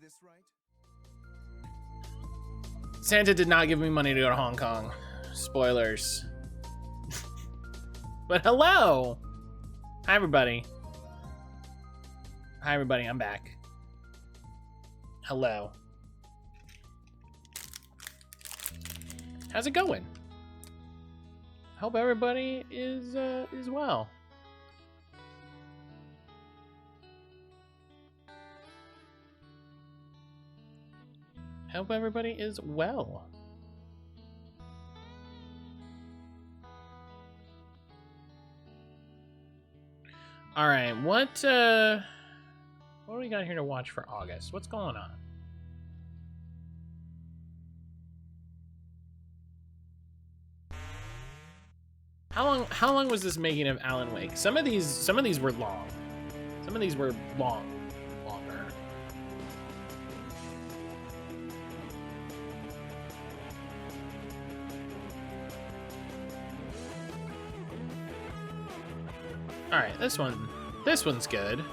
this right? Santa did not give me money to go to Hong Kong. Spoilers. But hello! Hi, everybody. Hi, everybody. I'm back. Hello. How's it going? Hope everybody is well. Hope everybody is well. All right, what do we got here to watch for August? What's going on? How long was this making of Alan Wake? Some of these were long. Some of these were longer. All right, this one's good.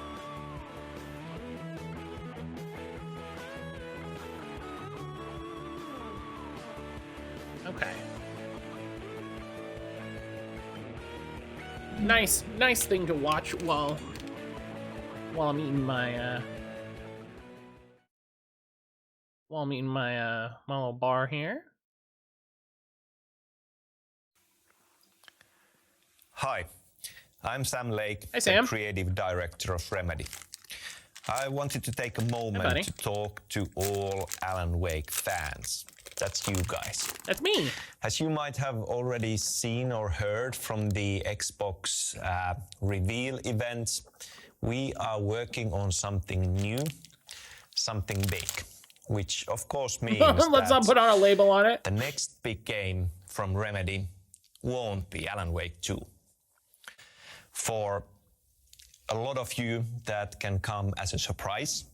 Okay. Nice thing to watch while I'm eating my my little bar here. Hi, I'm Sam Lake, Hi, Sam. the creative director of Remedy. I wanted to take a moment to talk to all Alan Wake fans. That's you guys. That's me. As you might have already seen or heard from the Xbox reveal event, we are working on something new, something big, which of course means Let's not put on a label on it. the next big game from Remedy won't be Alan Wake 2. For a lot of you, that can come as a surprise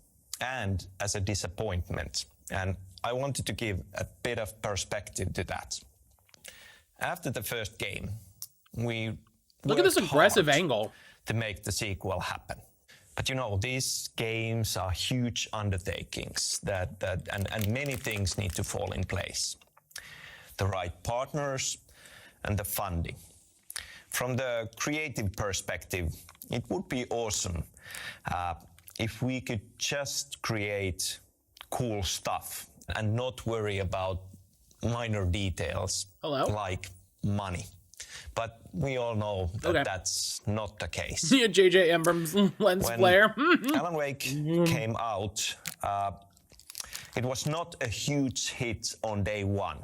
and as a disappointment. And I wanted to give a bit of perspective to that. After the first game, we look at this aggressive angle to make the sequel happen. But you know, these games are huge undertakings and many things need to fall in place. The right partners and the funding. From the creative perspective, it would be awesome if we could just create cool stuff and not worry about minor details like money. But we all know that that's not the case. Yeah, J.J. Abrams lens flare. Alan Wake came out. It was not a huge hit on day one.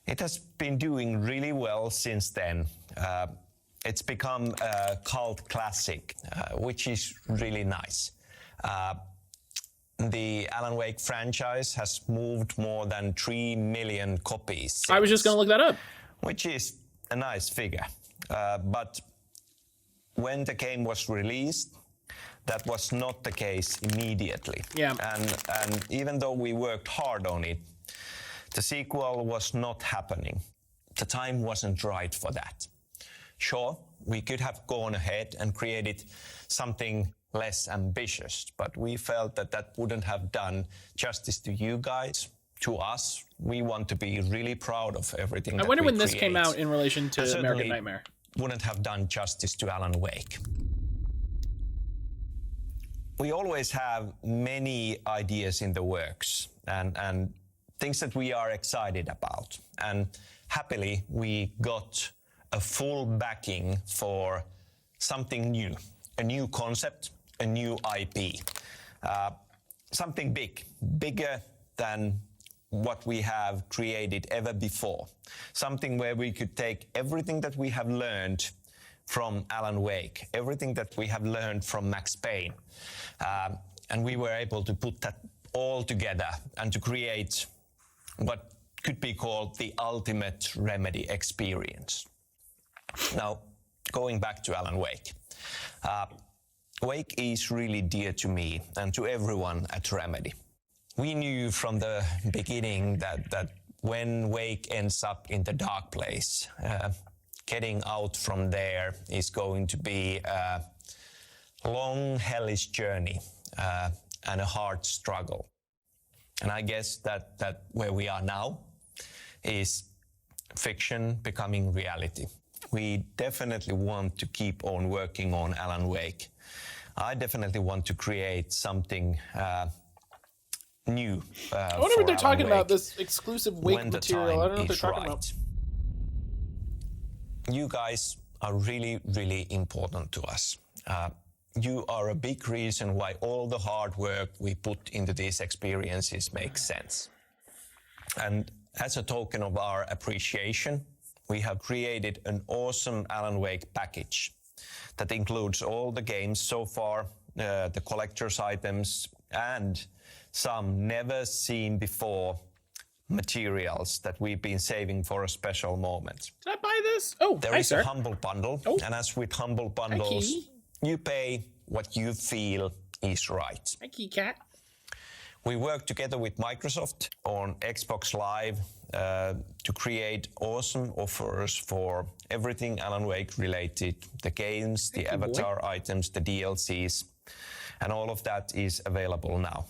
It has been doing really well since then. It's become a cult classic, which is really nice. The Alan Wake franchise has moved more than 3 million copies since, I was just going to look that up. which is a nice figure. But when the game was released, that was not the case immediately. Yeah. And even though we worked hard on it, the sequel was not happening. The time wasn't right for that. Sure, we could have gone ahead and created something less ambitious, but we felt that that wouldn't have done justice to you guys, to us. We want to be really proud of everything that we wonder when create. this came out in relation to And American certainly Nightmare. wouldn't have done justice to Alan Wake. We always have many ideas in the works and things that we are excited about. And happily, we got a full backing for something new, a new concept, a new IP, something big, bigger than what we have created ever before. Something where we could take everything that we have learned from Alan Wake, everything that we have learned from Max Payne, and we were able to put that all together and to create what could be called the ultimate Remedy experience. Now, going back to Alan Wake. Wake is really dear to me and to everyone at Remedy. We knew from the beginning that when Wake ends up in the dark place, getting out from there is going to be a long, hellish journey. and a hard struggle. And I guess that where we are now is fiction becoming reality. We definitely want to keep on working on Alan Wake. I definitely want to create something new. I wonder what they're talking about, this exclusive Wake material. I don't know what they're talking about. You guys are really, really important to us. You are a big reason why all the hard work we put into these experiences makes sense. And as a token of our appreciation, we have created an awesome Alan Wake package that includes all the games so far, the collector's items, and some never seen before materials that we've been saving for a special moment. Did I buy this? Oh, there is a humble bundle, and as with humble bundles, you pay what you feel is right. Hi, Key Cat. We work together with Microsoft on Xbox Live to create awesome offers for everything Alan Wake related, the games, the avatar items, the DLCs, and all of that is available now.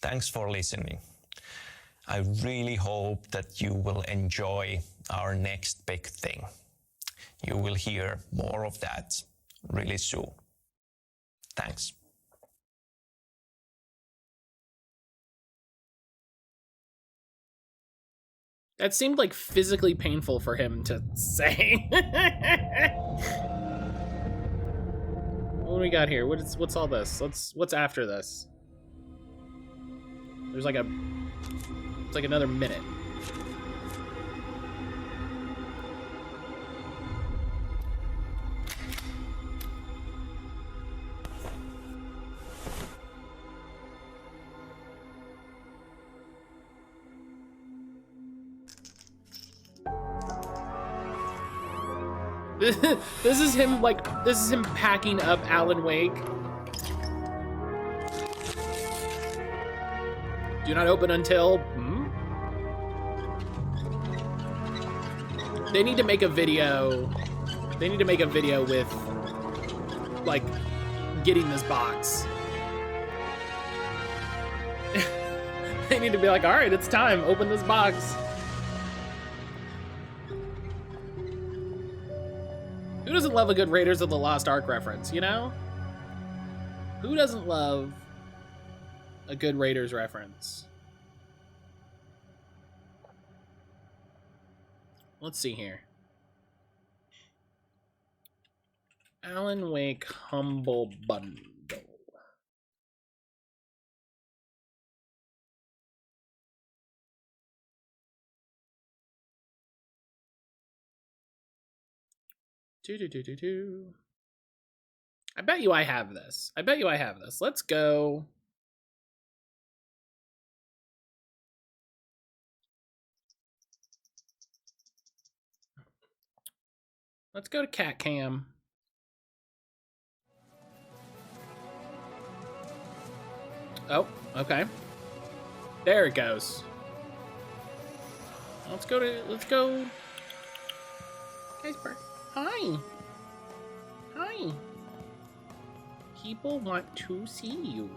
Thanks for listening. I really hope that you will enjoy our next big thing. You will hear more of that really soon. Thanks. That seemed like physically painful for him to say. What do we got here? What's all this? What's after this? There's like it's like another minute. This is him packing up Alan Wake. Do not open until... They need to make a video. They need to make a video with, like, getting this box. They need to be like, all right, it's time. Open this box. Who doesn't love a good Raiders of the Lost Ark reference, you know? Who doesn't love a good Raiders reference? Let's see here. Alan Wake Humble Bundle. I bet you I have this. I bet you I have this. Let's go. Let's go to Cat Cam. Oh, okay. There it goes. Let's go. Iceberg. Hi. Hi. People want to see you.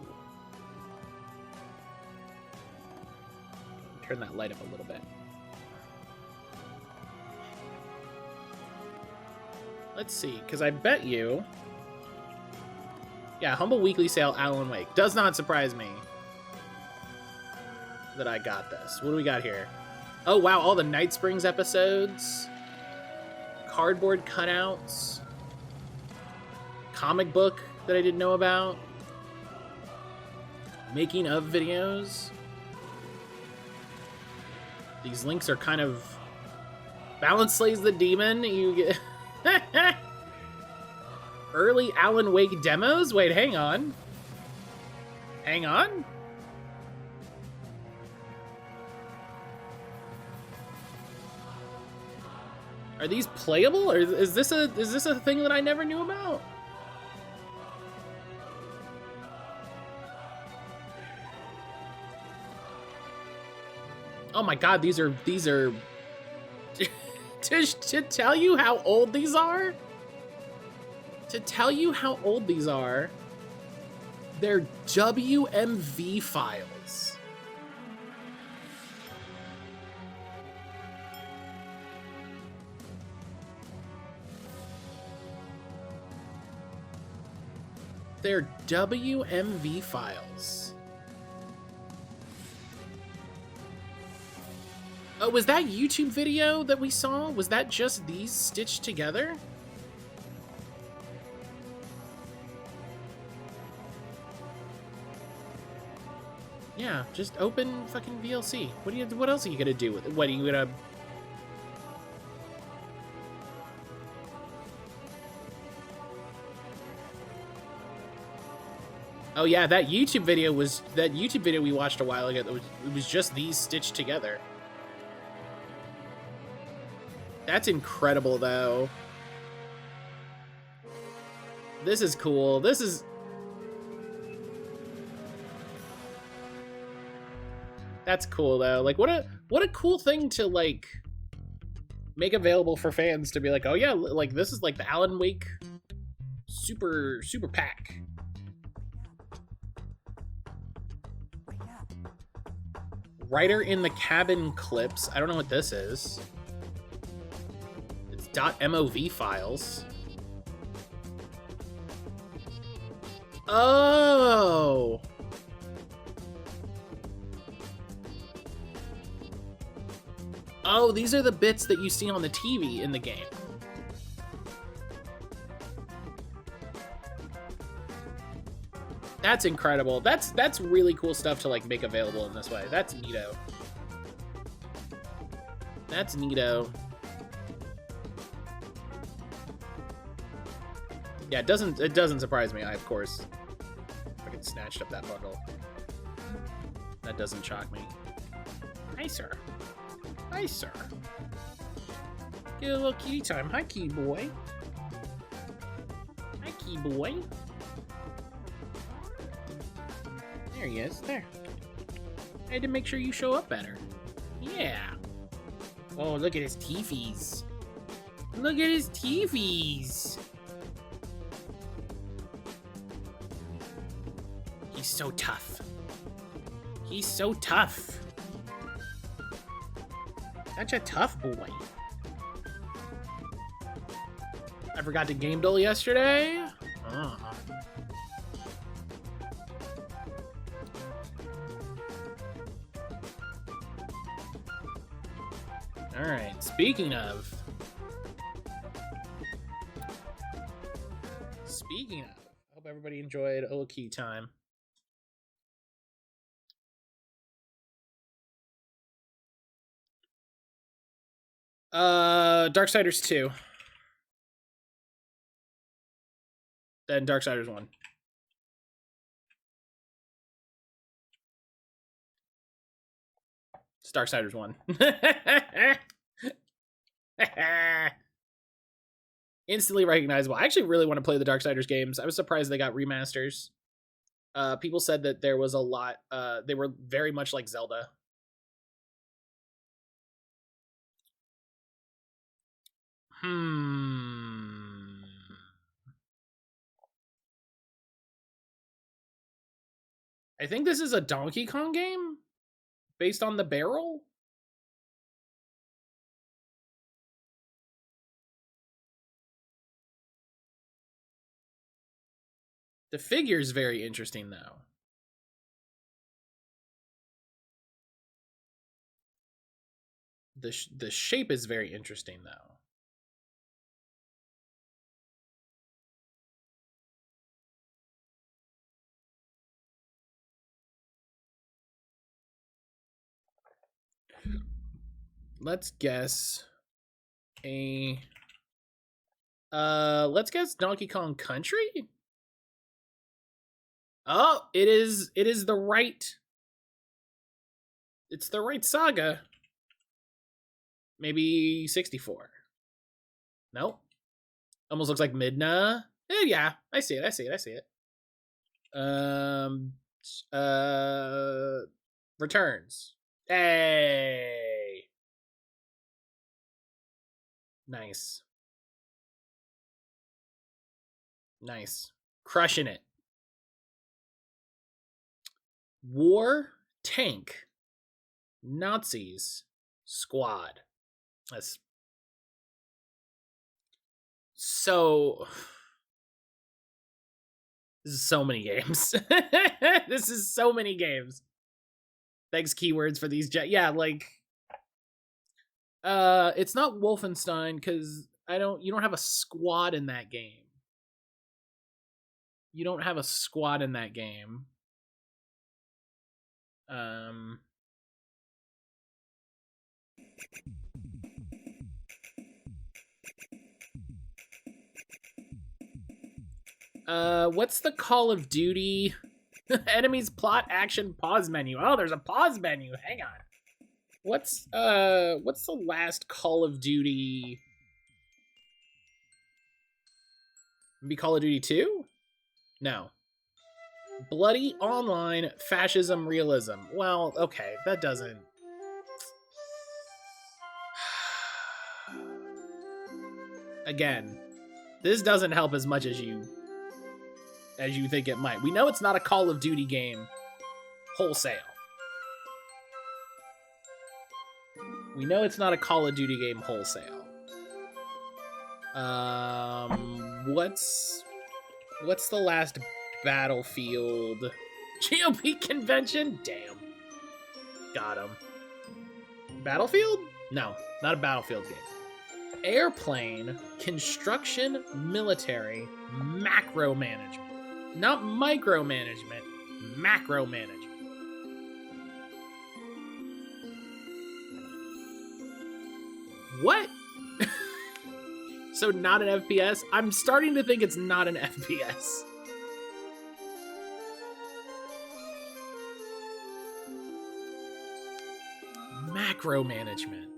Turn that light up a little bit. Let's see, because I bet you... Yeah, Humble Weekly Sale Alan Wake. Does not surprise me that I got this. What do we got here? Oh, wow, all the Night Springs episodes. Cardboard cutouts. Comic book that I didn't know about. Making of videos. These links are kind of... Balance Slays the Demon. You get... Early Alan Wake demos? Wait, hang on. Hang on? Are these playable, or is this a thing that I never knew about? Oh my god, these are to tell you how old these are? To tell you how old these are, They're WMV files. They're WMV files. Oh, was that YouTube video that we saw? Was that just these stitched together? Yeah, just open fucking VLC. What else are you gonna do with it? What are you gonna... Oh yeah, that YouTube video we watched a while ago. It was just these stitched together. That's incredible, though. This is cool. This is... That's cool, though. Like, what a cool thing to, like, make available for fans to be like, oh yeah, like, this is like the Alan Wake super pack. Writer in the Cabin clips. I don't know what this is. It's .mov files. Oh. Oh, these are the bits that you see on the TV in the game. That's incredible. That's really cool stuff to like make available in this way. That's neato. That's neato. Yeah, it doesn't surprise me. I of course fucking snatched up that bundle. That doesn't shock me. Hi, sir. Hi, sir. Get a little kitty time. Hi, key boy. Hi, key boy. There he is. There. I had to make sure you show up better. Yeah. Oh, look at his teefies. Look at his teefies. He's so tough. He's so tough. Such a tough boy. I forgot to game duel yesterday. Alright, speaking of, I hope everybody enjoyed a little key time. Darksiders 2. Then Darksiders 1. It's Darksiders 1. Instantly recognizable. I actually really want to play the Darksiders games. I was surprised they got remasters. People said that there was a lot, they were very much like Zelda. I think this is a Donkey Kong game based on the barrel. The figure is very interesting, though. The shape is very interesting, though. Let's guess let's guess Donkey Kong Country? Oh, it is the right. It's the right saga. Maybe 64. Nope. Almost looks like Midna. Yeah, I see it. Returns. Hey. Nice. Crushing it. War, tank, Nazis, squad. That's so. This is so many games. This is so many games. Thanks, keywords, for these. Yeah, like. It's not Wolfenstein because you don't have a squad in that game. You don't have a squad in that game. What's the Call of Duty enemies plot action pause menu? Oh, there's a pause menu. Hang on. What's the last Call of Duty? Maybe Call of Duty 2? No. Bloody online fascism realism. Well, okay, that doesn't. Again, this doesn't help as much as you think it might. We know it's not a Call of Duty game wholesale. We know it's not a Call of Duty game wholesale. What's the last Battlefield GOP convention? Damn. Got him. Battlefield? No, not a Battlefield game. Airplane, construction, military, macro management. Not micromanagement, macro management. What? So not an FPS? I'm starting to think it's not an FPS. Macro management.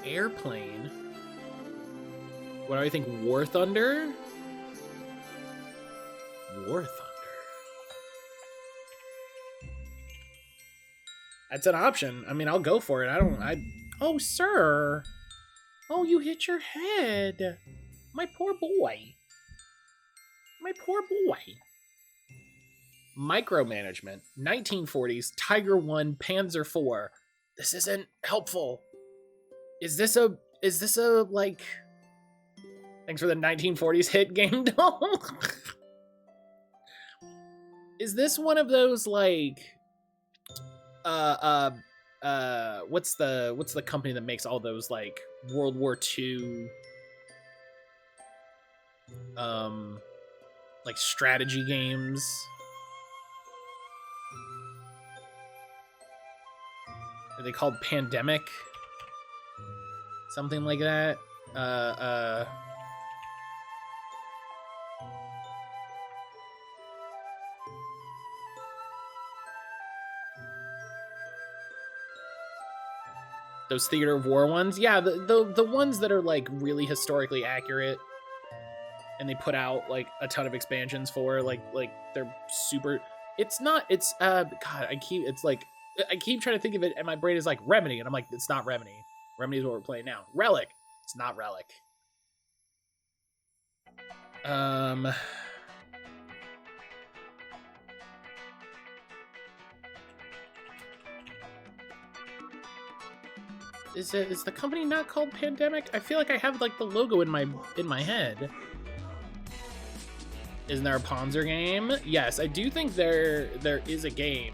Airplane? What do I think? War Thunder? War Thunder. That's an option. I mean, I'll go for it. Oh, sir. Oh, you hit your head. My poor boy. My poor boy. Micromanagement, 1940s, Tiger 1, Panzer 4. This isn't helpful. Is this a like, thanks for the 1940s hit game doll? Is this one of those like, what's the company that makes all those like World War II, like strategy games? Are they called Pandemic? Something like that. Those Theater of War ones? Yeah, the ones that are like really historically accurate and they put out like a ton of expansions for, like they're super. It's not, it's God, I keep trying to think of it and my brain is like Remedy, and I'm like, it's not Remedy. Remedy is what we're playing now. Relic. It's not Relic. Is the company not called Pandemic? I feel like I have like the logo in my head. Isn't there a Panzer game? Yes, I do think there is a game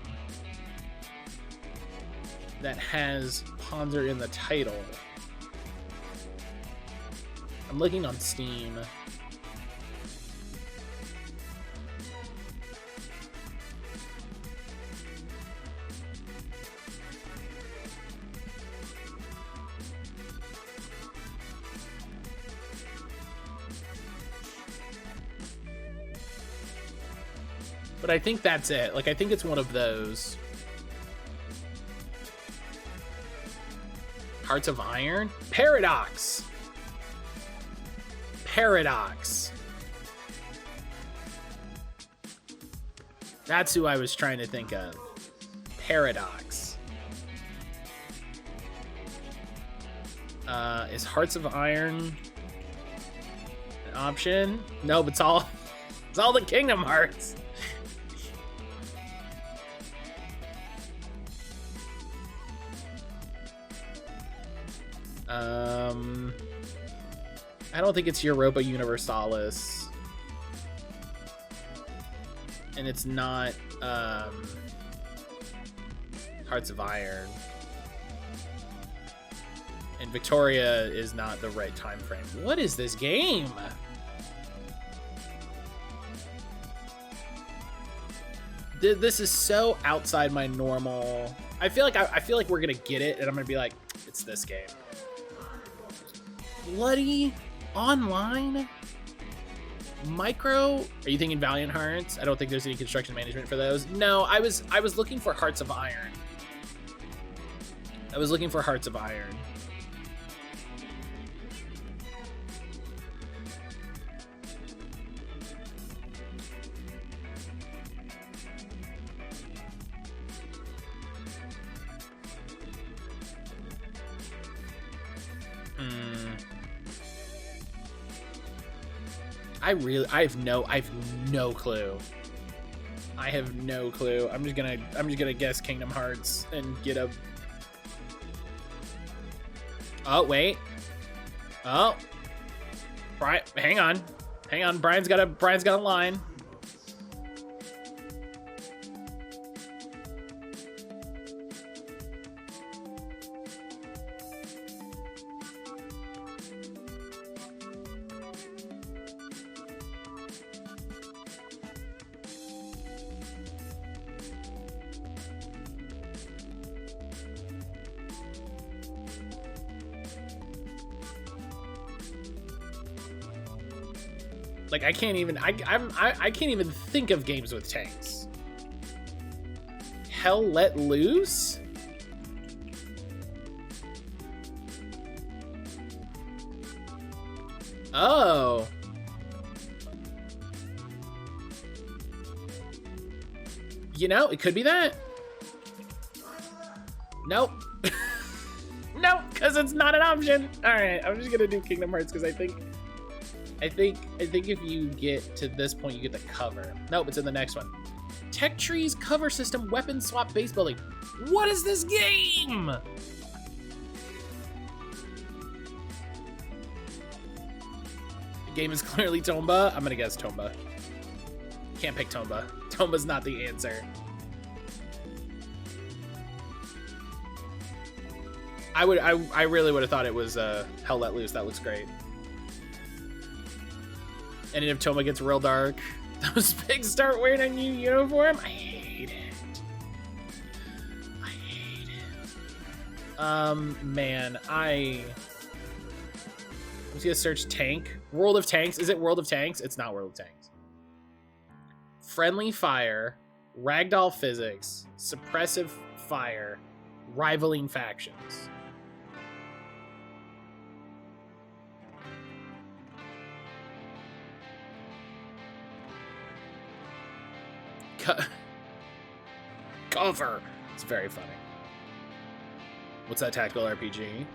that has Panzer in the title. I'm looking on Steam. But I think that's it. Like, I think it's one of those. Hearts of Iron? Paradox! Paradox. That's who I was trying to think of. Paradox. Is Hearts of Iron an option? No, but it's all the Kingdom Hearts. I don't think it's Europa Universalis. And it's not Hearts of Iron. And Victoria is not the right time frame. What is this game? This is so outside my normal. I feel like we're gonna get it, and I'm gonna be like, it's this game. Bloody online micro. Are you thinking Valiant Hearts? I don't think there's any construction management for those. No, I was looking for Hearts of Iron. I was looking for Hearts of Iron. I have no clue. I have no clue. I'm just gonna guess Kingdom Hearts and get a. Oh wait. Oh. Brian, hang on. Brian's got a line. Like, I can't even think of games with tanks. Hell Let Loose? Oh. You know, it could be that. Nope. Nope, because it's not an option. All right, I'm just gonna do Kingdom Hearts because I think if you get to this point, you get the cover. Nope, it's in the next one. Tech Trees cover system, weapon swap, base building. What is this game? The game is clearly Tomba. I'm gonna guess Tomba. Can't pick Tomba. Tomba's not the answer. I really would have thought it was Hell Let Loose. That looks great. And if Tomba gets real dark, those pigs start wearing a new uniform. I hate it. Man, I'm just gonna search tank. World of Tanks. Is it World of Tanks? It's not World of Tanks. Friendly fire, ragdoll physics, suppressive fire, rivaling factions. Cover. It's very funny. What's that tactical RPG?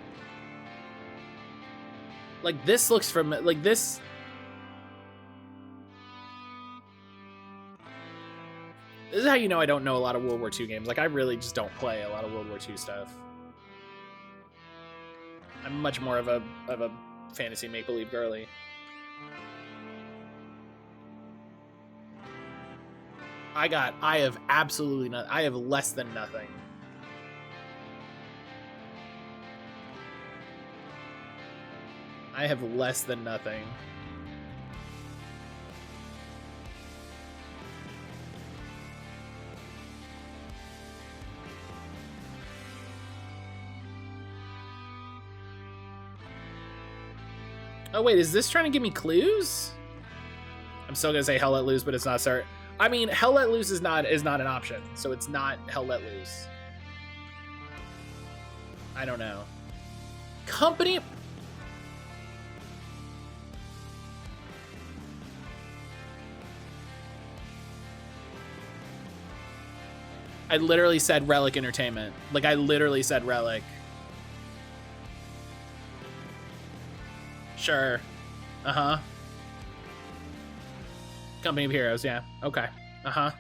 Like, this looks from like this. This is how you know I don't know a lot of World War II games. Like, I really just don't play a lot of World War II stuff. I'm much more of a fantasy make-believe girly. I have absolutely nothing. I have less than nothing. I have less than nothing. Oh wait, is this trying to give me clues? I'm still gonna say Hell Let Loose, but it's not start. I mean, Hell Let Loose is not an option, so it's not Hell Let Loose. I don't know. Company. I literally said Relic Entertainment. Like, I literally said Relic. Sure. Uh-huh. Company of Heroes, yeah. Okay. Uh-huh.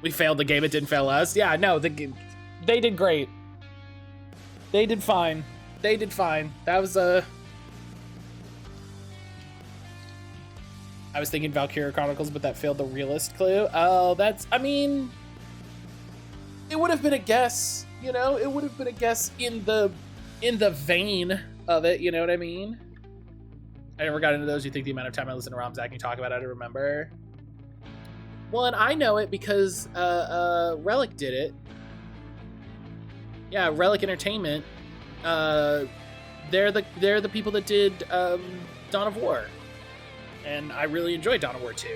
We failed the game, it didn't fail us. Yeah, no, they did great. They did fine. They did fine. That was I was thinking Valkyria Chronicles, but that failed the realist clue. Oh, that's, I mean, it would have been a guess, you know? It would have been a guess in the vein of it, you know what I mean? I never got into those. You think the amount of time I listen to Rom Zach and you talk about it, I remember. Well, and I know it because Relic did it. Yeah, Relic Entertainment. They're the people that did Dawn of War. And I really enjoyed Dawn of War 2.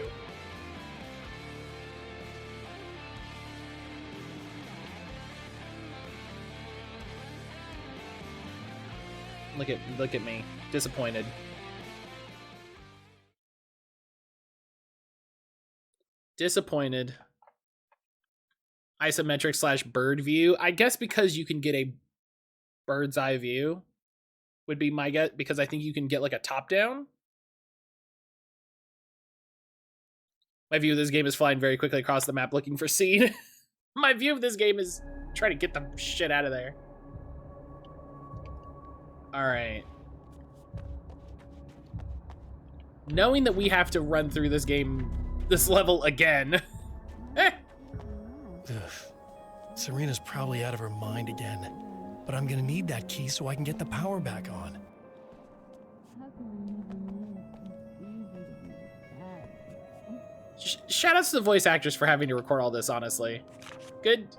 Look at me. Disappointed. Disappointed. Isometric / bird view. I guess because you can get a bird's eye view would be my guess, because I think you can get like a top down. My view of this game is flying very quickly across the map looking for seed. My view of this game is trying to get the shit out of there. All right. Knowing that we have to run through this game, this level again. Serena's probably out of her mind again, but I'm gonna need that key so I can get the power back on. Shout outs to the voice actors for having to record all this, honestly. Good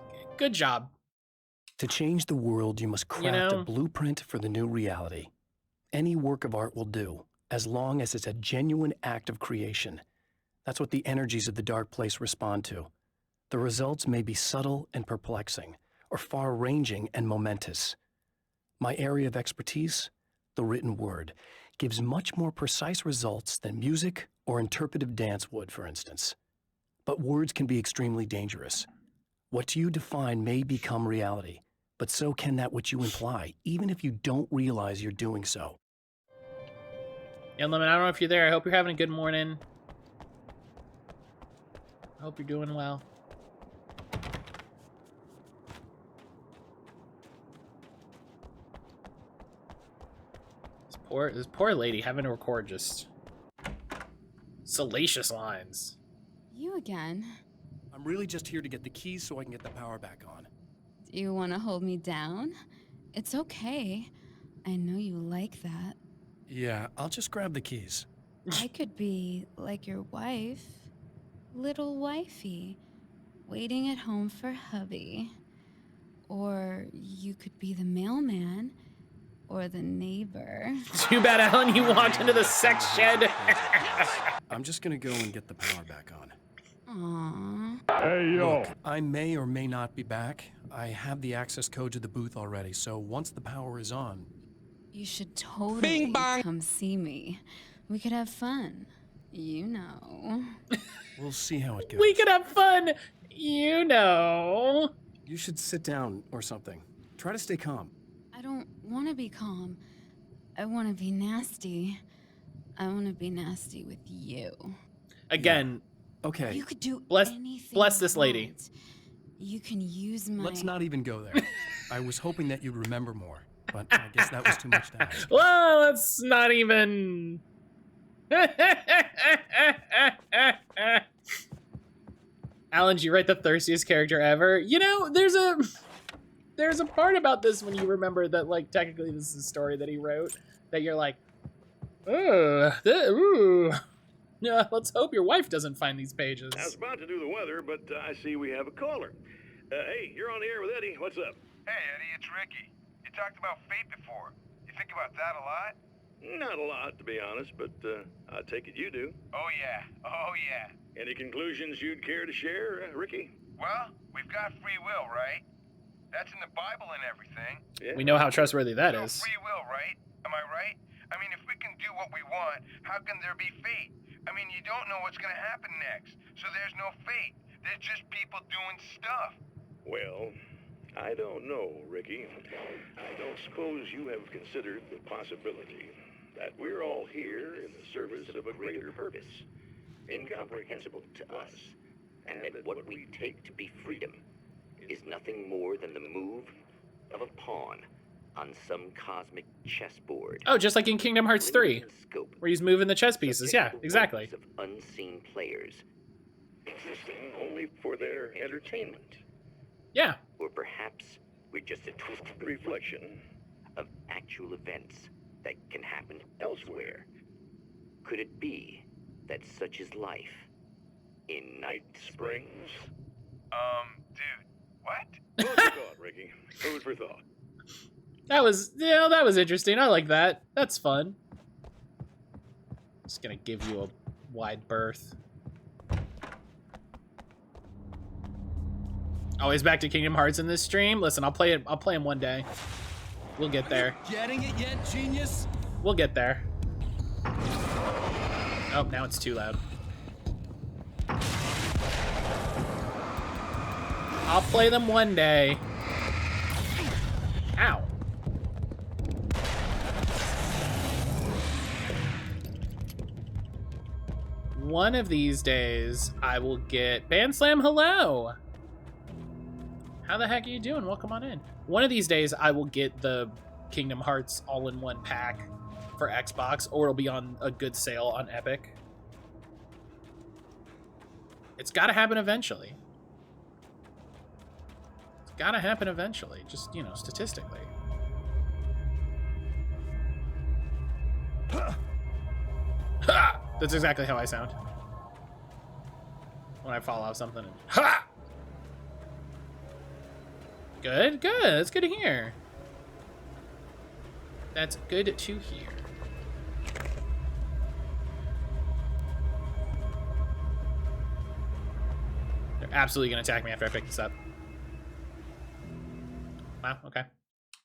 job. To change the world, you must craft a blueprint for the new reality. Any work of art will do, as long as it's a genuine act of creation. That's what the energies of the dark place respond to. The results may be subtle and perplexing, or far-ranging and momentous. My area of expertise, the written word, gives much more precise results than music or interpretive dance would, for instance. But words can be extremely dangerous. What you define may become reality, but so can that which you imply, even if you don't realize you're doing so. Yeah, Lemon, I don't know if you're there. I hope you're having a good morning. I hope you're doing well. This poor lady having to record just salacious lines. You again. I'm really just here to get the keys so I can get the power back on. Do you want to hold me down? It's okay. I know you like that. Yeah, I'll just grab the keys. I could be like your wife. Little wifey. Waiting at home for hubby. Or you could be the mailman. Or the neighbor. Too bad, Alan, you walked into the sex shed. I'm just gonna go and get the power back on. Aww. Hey, yo. Look, I may or may not be back. I have the access code to the booth already, so once the power is on... You should totally come see me. We could have fun. You know. We'll see how it goes. We could have fun. You know. You should sit down or something. Try to stay calm. I don't want to be calm. I want to be nasty. I want to be nasty with you. Again. Yeah. Okay. You could do anything. Bless this lady. Want. You can use my... Let's not even go there. I was hoping that you'd remember more, but I guess that was too much to ask. Well, let's not even... Alan, did you write the thirstiest character ever? You know, there's a part about this when you remember that, like, technically this is a story that he wrote, that you're like, ooh. Yeah, let's hope your wife doesn't find these pages. I was about to do the weather, but I see we have a caller. Hey, you're on the air with Eddie. What's up? Hey, Eddie, it's Ricky. You talked about fate before. You think about that a lot? Not a lot, to be honest, but I take it you do. Oh yeah, oh yeah. Any conclusions you'd care to share, Ricky? Well, we've got free will, right? That's in the Bible and everything. Yeah. We know how trustworthy that So is. free will, right? Am I right? I mean, if we can do what we want, how can there be fate? I mean, you don't know what's gonna happen next, so there's no fate. There's just people doing stuff. Well, I don't know, Ricky. I don't suppose you have considered the possibility that we're all here in the service of a greater purpose, incomprehensible to us, and that what we take to be freedom is nothing more than the move of a pawn on some cosmic chessboard. Oh, just like in Kingdom Hearts 3, where he's moving the chess pieces. Yeah, exactly. Of unseen players, existing only for their entertainment. Yeah. Or perhaps we're just a twisted reflection of actual events that can happen elsewhere. Could it be that such is life in Night Springs? Dude, what? Food for thought, Ricky. Food for thought. That was, that was interesting. I like that. That's fun. Just gonna give you a wide berth. Always back to Kingdom Hearts in this stream. Listen, I'll play it. I'll play him one day. We'll get there. Getting it yet, genius? We'll get there. Oh, now it's too loud. I'll play them one day. Ow. One of these days, I will get... Band Slam, hello! How the heck are you doing? Welcome on in. One of these days, I will get the Kingdom Hearts all-in-one pack for Xbox, or it'll be on a good sale on Epic. It's gotta happen eventually. It's gotta happen eventually, just, you know, statistically. Ha! That's exactly how I sound when I fall off something. And, ha! Good, good. That's good to hear. That's good to hear. They're absolutely gonna attack me after I pick this up. Wow, okay.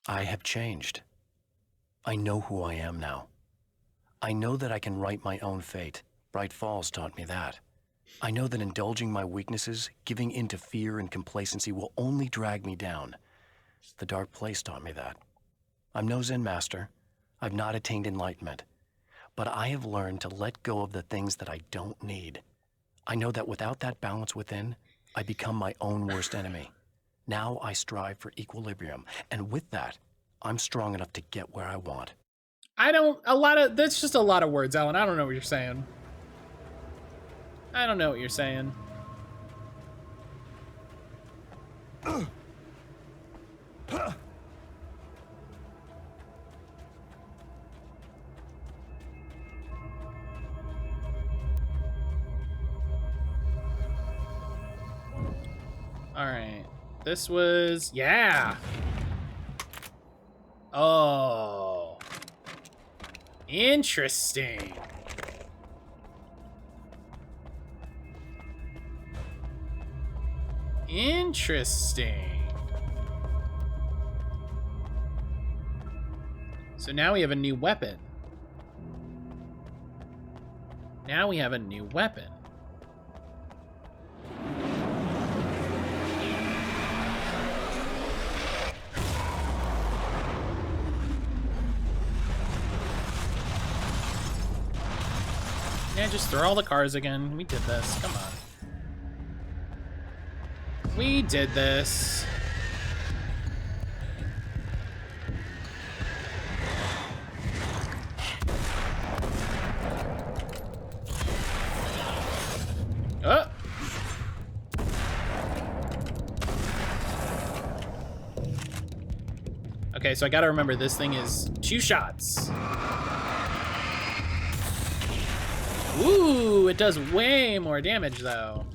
I have changed. I know who I am now. I know that I can write my own fate. Bright Falls taught me that. I know that indulging my weaknesses, giving in to fear and complacency will only drag me down. The Dark Place taught me that. I'm no Zen master. I've not attained enlightenment. But I have learned to let go of the things that I don't need. I know that without that balance within, I become my own worst enemy. Now I strive for equilibrium, and with that, I'm strong enough to get where I want. That's just a lot of words, Alan. I don't know what you're saying. I don't know what you're saying. All right. This was, yeah. Oh. Interesting. Interesting. So now we have a new weapon. Now we have a new weapon. Yeah, just throw all the cars again. We did this. Come on. We did this. Oh. Okay, so I gotta remember this thing is 2 shots. Ooh, it does way more damage though.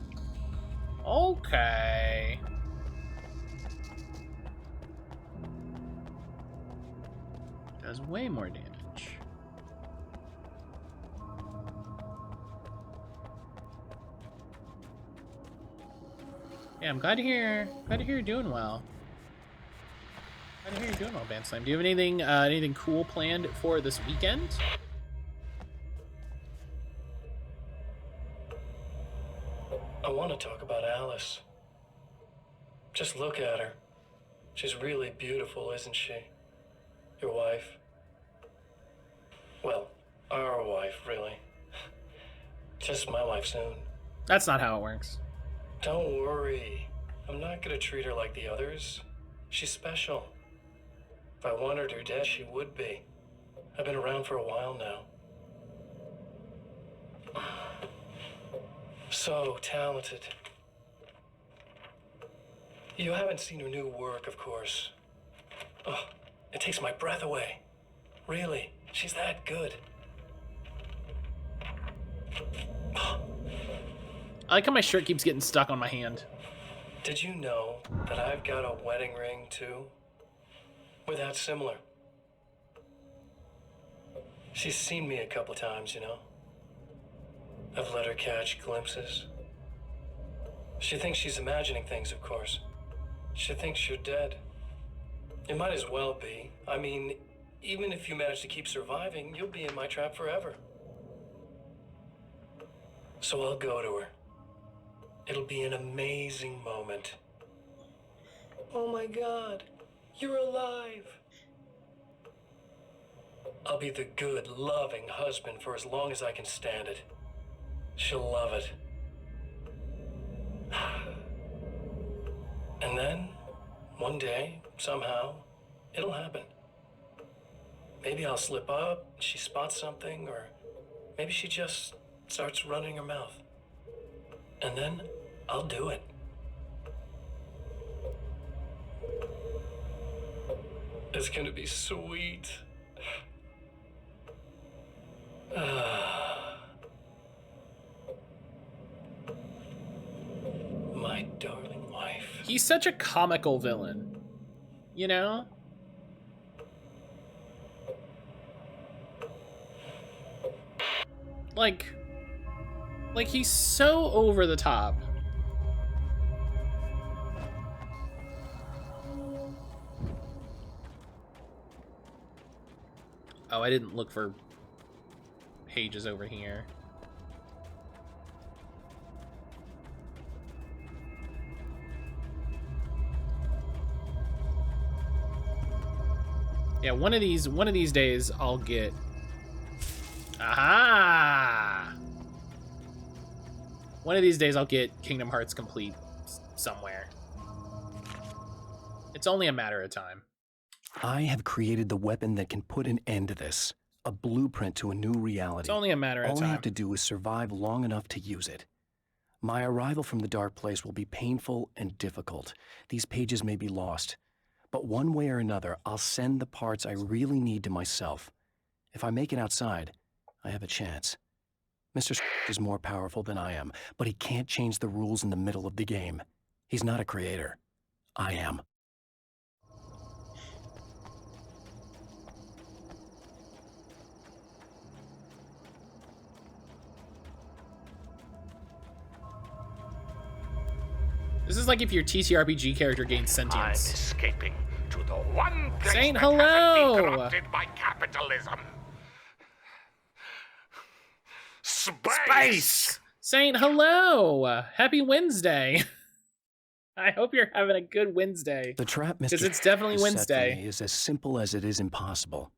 Okay. Does way more damage. Yeah, I'm glad to hear you're doing well. Glad to hear you're doing well, Band Slam. Do you have anything cool planned for this weekend? I want to talk about Alice. Just look at her. She's really beautiful, isn't she? Your wife. Well, our wife, really. Just my wife soon. That's not how it works. Don't worry. I'm not gonna treat her like the others. She's special. If I wanted her dead, she would be. I've been around for a while now. So talented. You haven't seen her new work, of course. Oh, it takes my breath away. Really, she's that good. I like how my shirt keeps getting stuck on my hand. Did you know that I've got a wedding ring, too? We're that similar. She's seen me a couple times, you know. I've let her catch glimpses. She thinks she's imagining things, of course. She thinks you're dead. It might as well be. I mean, even if you manage to keep surviving, you'll be in my trap forever. So I'll go to her. It'll be an amazing moment. Oh my God, you're alive. I'll be the good, loving husband for as long as I can stand it. She'll love it. And then, one day, somehow, it'll happen. Maybe I'll slip up, she spots something, or maybe she just starts running her mouth. And then, I'll do it. It's gonna be sweet. My darling wife. He's such a comical villain, you know? Like he's so over the top. Oh, I didn't look for pages over here. Yeah, one of these days I'll get. Aha! One of these days I'll get Kingdom Hearts complete somewhere. It's only a matter of time. I have created the weapon that can put an end to this. A blueprint to a new reality. It's only a matter of time. All I have to do is survive long enough to use it. My arrival from the dark place will be painful and difficult. These pages may be lost. But one way or another, I'll send the parts I really need to myself. If I make it outside, I have a chance. Mr. is more powerful than I am, but he can't change the rules in the middle of the game. He's not a creator. I am. This is like if your TTRPG character gains sentience. I'm escaping to the one place Saying that hello. hasn't been corrupted by capitalism. Space! Saying hello. Happy Wednesday. I hope you're having a good Wednesday. The trap, Mr. Because it's definitely has set for Wednesday. me is as simple as it is impossible.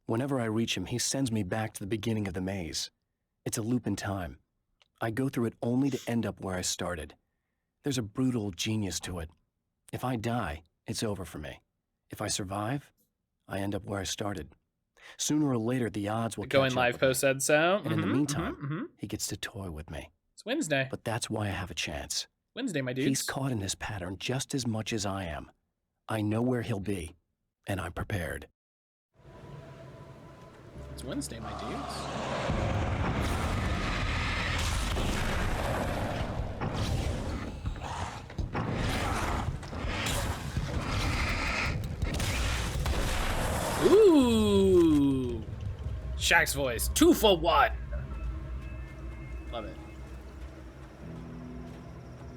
Whenever I reach him, he sends me back to the beginning of the maze. It's a loop in time. I go through it only to end up where I started. There's a brutal genius to it. If I die, it's over for me. If I survive, I end up where I started. Sooner or later, the odds will Going catch live up with post me. said so. And in the meantime, he gets to toy with me. It's Wednesday. But that's why I have a chance. Wednesday, my dudes. He's caught in this pattern just as much as I am. I know where he'll be, and I'm prepared. It's Wednesday, my dudes. Ooh. Shaq's voice. 2 for 1. Love it.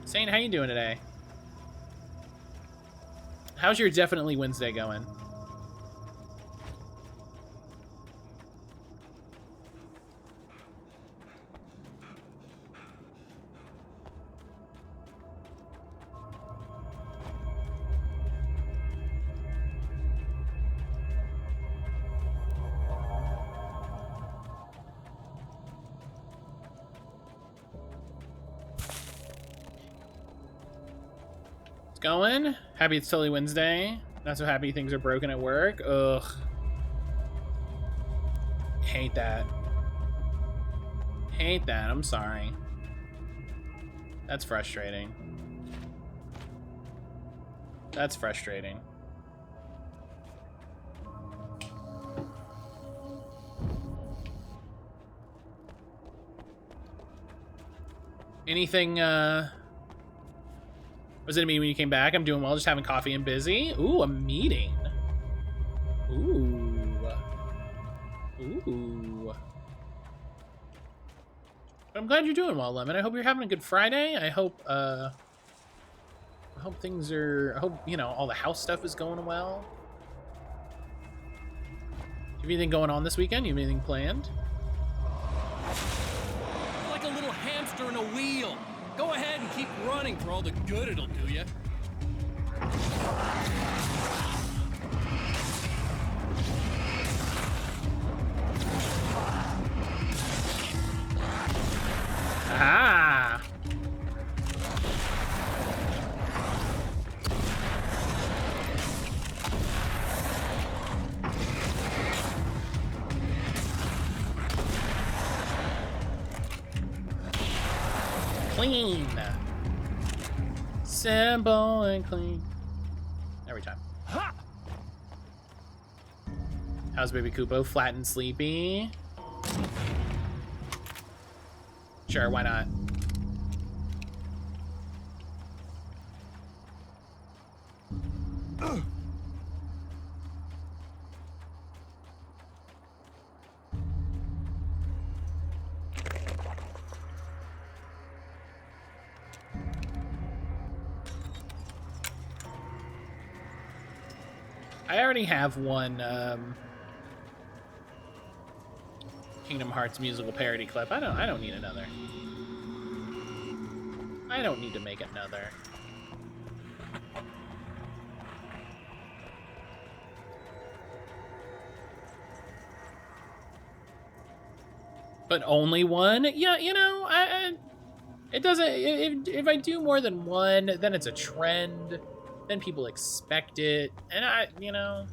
Saint, how you doing today? How's your Definitely Wednesday going? Going. Happy it's totally Wednesday. Not so happy things are broken at work. Ugh. Hate that. Hate that. I'm sorry. That's frustrating. That's frustrating. Anything, was it a meeting when you came back? I'm doing well, just having coffee and busy. Ooh, a meeting. Ooh. Ooh. But I'm glad you're doing well, Lemon. I hope you're having a good Friday. I hope things are, I hope, you know, all the house stuff is going well. Do you have anything going on this weekend? You have anything planned? Like a little hamster in a wheel. Go ahead and keep running for all the good it'll do you. Ah! Clean. Simple and clean. Every time. How's baby Kupo? Flat and sleepy? Sure, why not? I already have one Kingdom Hearts musical parody clip. I don't need another. I don't need to make another. But only one? Yeah, you know, it doesn't. If I do more than one, then it's a trend. Then people expect it, and you know.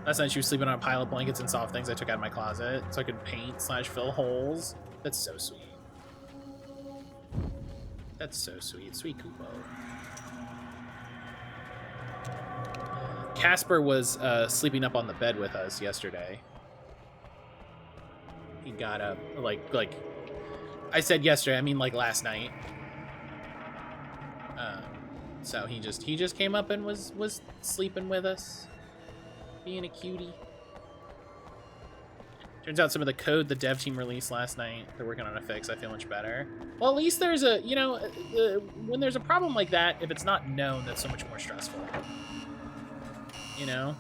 Last night she was sleeping on a pile of blankets and soft things I took out of my closet so I could paint / fill holes. That's so sweet. That's so sweet. Sweet Kupo. Casper was sleeping up on the bed with us yesterday. He got up, like I said yesterday, I mean like last night. So he just came up and was sleeping with us, being a cutie. Turns out some of the code the dev team released last night, they're working on a fix. I feel much better. Well, at least there's a, you know, when there's a problem like that, if it's not known, that's so much more stressful. You know?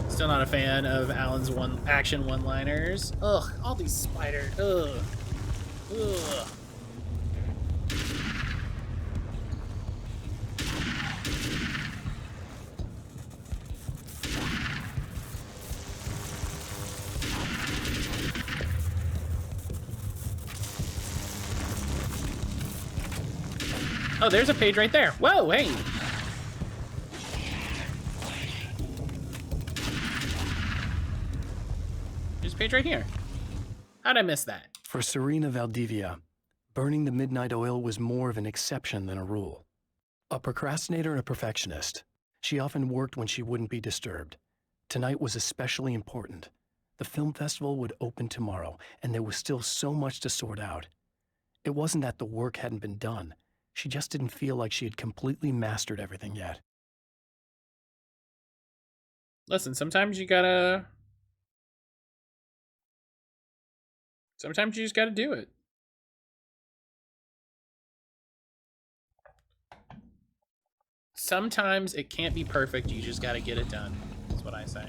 Still not a fan of Alan's action one-liners. Ugh, all these spiders. Ugh. Ugh. Oh, there's a page right there. Whoa, hey. There's a page right here. How'd I miss that? For Serena Valdivia, burning the midnight oil was more of an exception than a rule. A procrastinator and a perfectionist, she often worked when she wouldn't be disturbed. Tonight was especially important. The film festival would open tomorrow, and there was still so much to sort out. It wasn't that the work hadn't been done. She just didn't feel like she had completely mastered everything yet. Listen, sometimes you just gotta do it. Sometimes it can't be perfect, you just gotta get it done. That's what I say.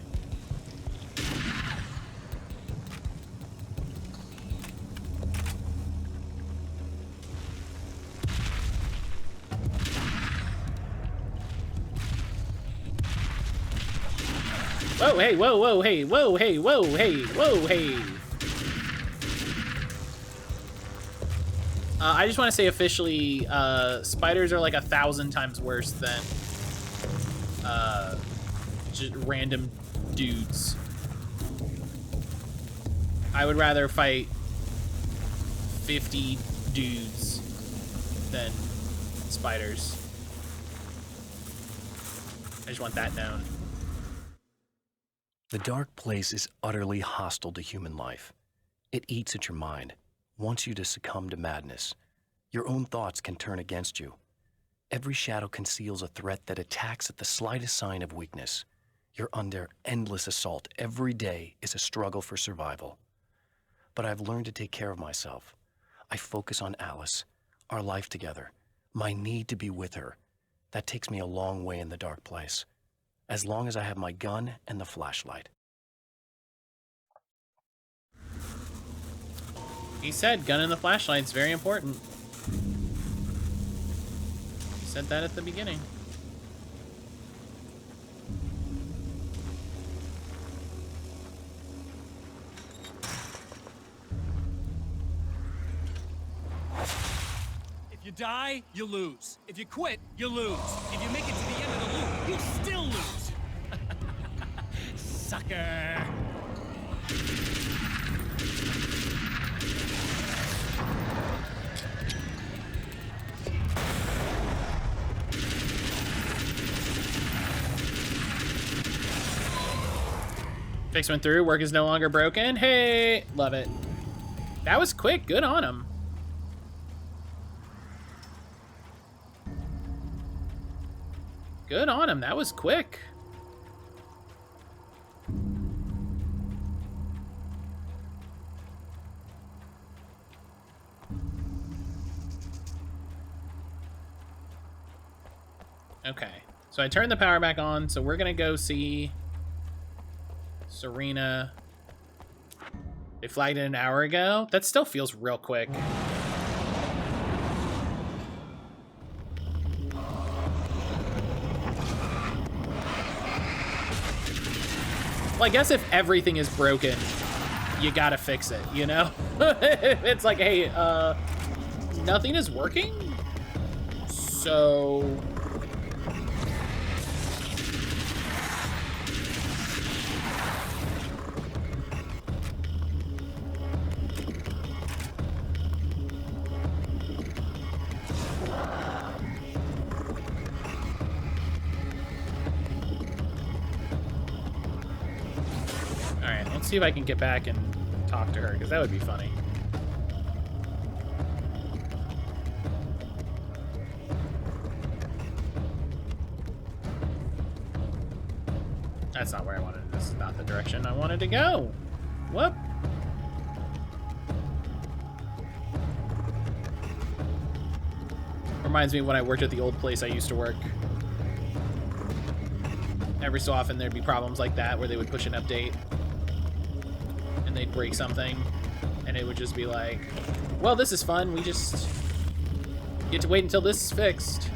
Whoa, hey, whoa, whoa, hey, whoa, hey, whoa, hey, whoa, hey. I just want to say officially, spiders are like 1,000 times worse than just random dudes. I would rather fight 50 dudes than spiders. I just want that known. The dark place is utterly hostile to human life. It eats at your mind, wants you to succumb to madness. Your own thoughts can turn against you. Every shadow conceals a threat that attacks at the slightest sign of weakness. You're under endless assault. Every day is a struggle for survival. But I've learned to take care of myself. I focus on Alice, our life together, my need to be with her. That takes me a long way in the dark place. As long as I have my gun and the flashlight. He said gun and the flashlight's very important. He said that at the beginning. If you die, you lose. If you quit, you lose. If you make it to the end of the loop, you still lose. Sucker. Fix went through. Work is no longer broken. Hey, love it. That was quick. Good on him. Good on him. That was quick. Okay. So I turned the power back on, so we're gonna go see Serena. They flagged it an hour ago. That still feels real quick. Well, I guess if everything is broken, you gotta fix it, you know? It's like, hey, nothing is working? So... see if I can get back and talk to her, because that would be funny. That's not where I wanted. This is not the direction I wanted to go. Whoop. Reminds me of when I worked at the old place I used to work. Every so often there'd be problems like that where they would push an update and they'd break something and it would just be like, well, this is fun. We just get to wait until this is fixed.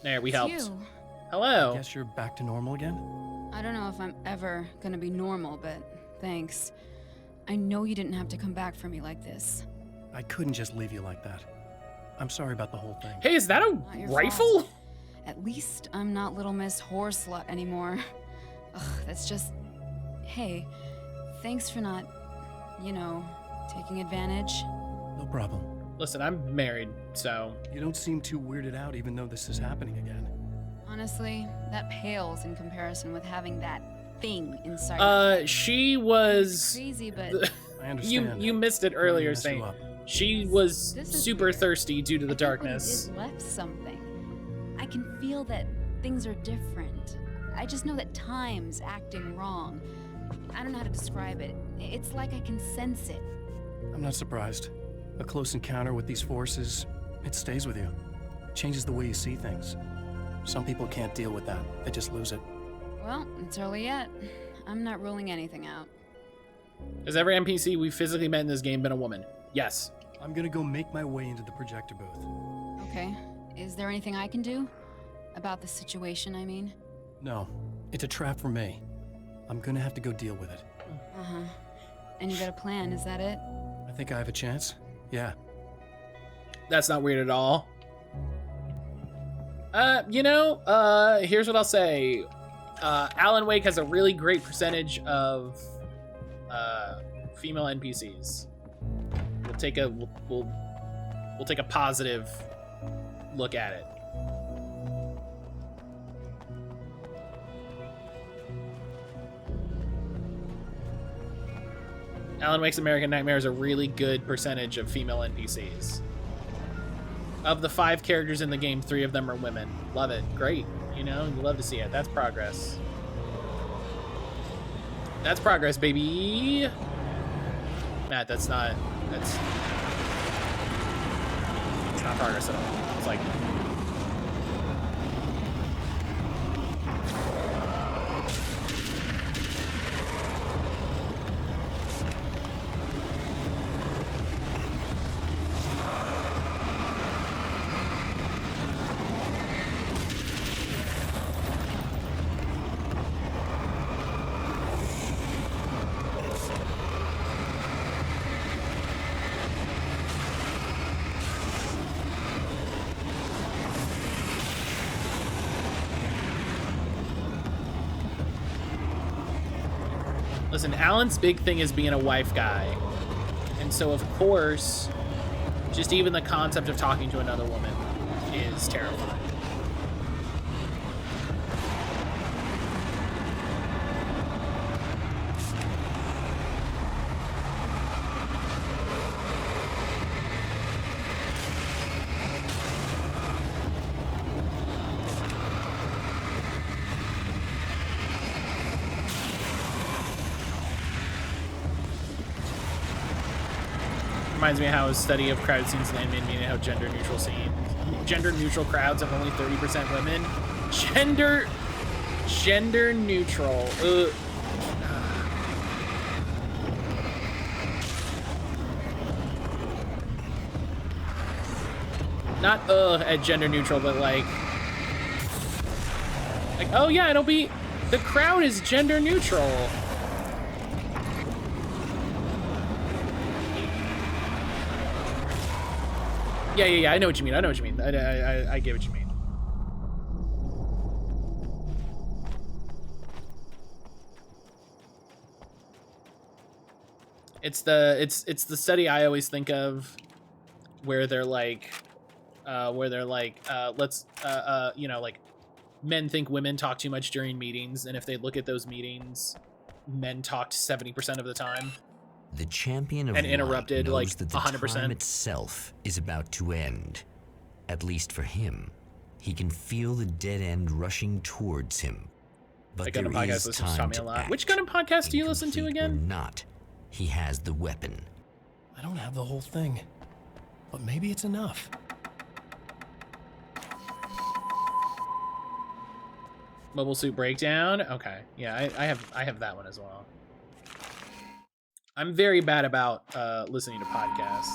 There, we helped. You. Hello. I guess you're back to normal again? I don't know if I'm ever gonna be normal, but thanks. I know you didn't have to come back for me like this. I couldn't just leave you like that. I'm sorry about the whole thing. Hey, is that a Not your rifle? fault. At least I'm not Little Miss Whore Slut anymore. Ugh, that's just Hey, thanks for not, taking advantage. No problem. Listen, I'm married, so... You don't seem too weirded out even though this is happening again. Honestly, that pales in comparison with having that thing inside. She was... Crazy, but... I understand. You missed it earlier saying she was super thirsty due to the darkness. It left something. I can feel that things are different. I just know that time's acting wrong. I don't know how to describe it. It's like I can sense it. I'm not surprised. A close encounter with these forces, it stays with you. It changes the way you see things. Some people can't deal with that. They just lose it. Well, it's early yet. I'm not ruling anything out. Has every NPC we physically met in this game been a woman? Yes. I'm gonna go make my way into the projector booth. Okay. Is there anything I can do? About the situation, I mean? No. It's a trap for me. I'm gonna have to go deal with it. Uh-huh. And you got a plan, is that it? I think I have a chance. Yeah. That's not weird at all. Here's what I'll say. Alan Wake has a really great percentage of female NPCs. We'll take a positive look at it. Alan Wake's American Nightmare is a really good percentage of female NPCs. Of the 5 characters in the game, 3 of them are women. Love it. Great. You love to see it. That's progress. That's progress, baby. Matt, that's not progress at all. It's like... Listen, Alan's big thing is being a wife guy. And so, of course, just even the concept of talking to another woman is terrifying. Reminds me of how a study of crowd scenes in anime and how gender neutral crowds have only 30% women. Gender neutral. Not at gender neutral, but like oh yeah, the crowd is gender neutral. Yeah, I know what you mean. I get what you mean. It's the study I always think of where they're like let's like men think women talk too much during meetings, and if they look at those meetings, men talked 70% of the time. The champion of and interrupted light knows like that the 100%. time itself is about to end. At least for him. He can feel the dead end rushing towards him. But there is time to act. Which Gundam podcast do you listen to again? Or not, he has the weapon. I don't have the whole thing, but maybe it's enough. Mobile Suit Breakdown. Okay, yeah, I have that one as well. I'm very bad about listening to podcasts.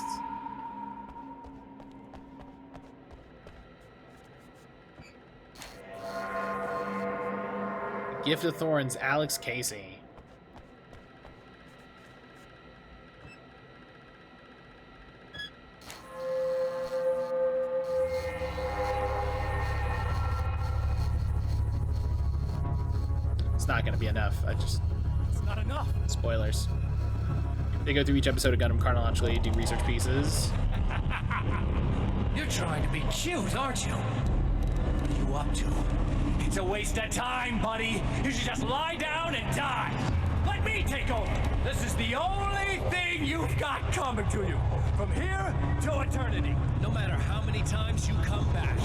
Gift of Thorns, Alex Casey. It's not going to be enough. Not enough. Spoilers. They go through each episode of Gundam chronologically, do research pieces. You're trying to be cute, aren't you? What are you up to? It's a waste of time, buddy. You should just lie down and die. Let me take over. This is the only thing you've got coming to you. From here to eternity. No matter how many times you come back.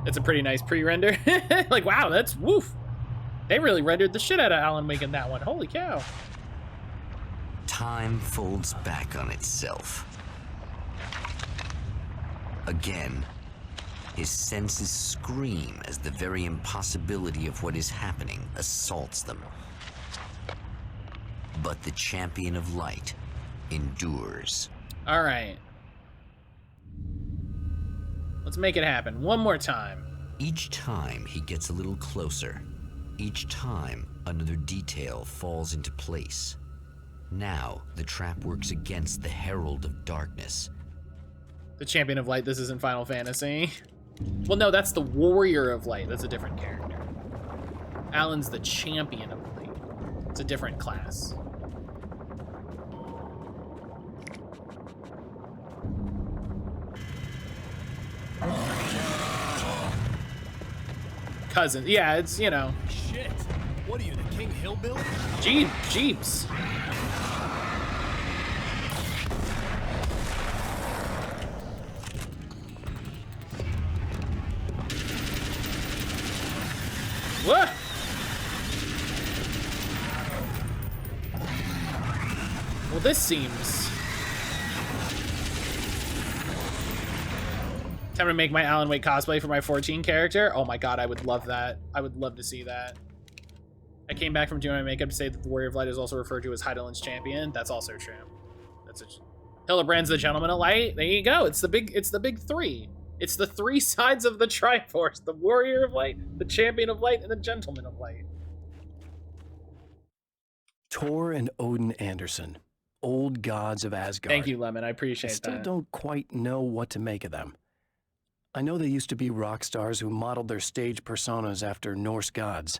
It's a pretty nice pre-render. Like, wow, that's woof. They really rendered the shit out of Alan Wake in that one. Holy cow. Time folds back on itself. Again, his senses scream as the very impossibility of what is happening assaults them. But the champion of light endures. All right. Let's make it happen one more time. Each time he gets a little closer. Each time another detail falls into place. Now the trap works against the Herald of Darkness. The Champion of Light, this isn't Final Fantasy. Well, no, that's the Warrior of Light. That's a different character. Alan's the Champion of Light. It's a different class. Cousin. Yeah, it's, you know. Shit. What are you, the King Hillbilly? Jeeps. What? Well, this seems... Time to make my Alan Wake cosplay for my 14 character. Oh my god, I would love that. I would love to see that. I came back from doing my makeup to say that the Warrior of Light is also referred to as Heidelin's champion. That's also true. That's a... Hildebrand's the Gentleman of Light. There you go. It's the big three. It's the three sides of the Triforce: the Warrior of Light, the Champion of Light, and the Gentleman of Light. Thor and Odin Anderson, old gods of Asgard. Thank you, Lemon. I appreciate that. I still don't quite know what to make of them. I know they used to be rock stars who modeled their stage personas after Norse gods.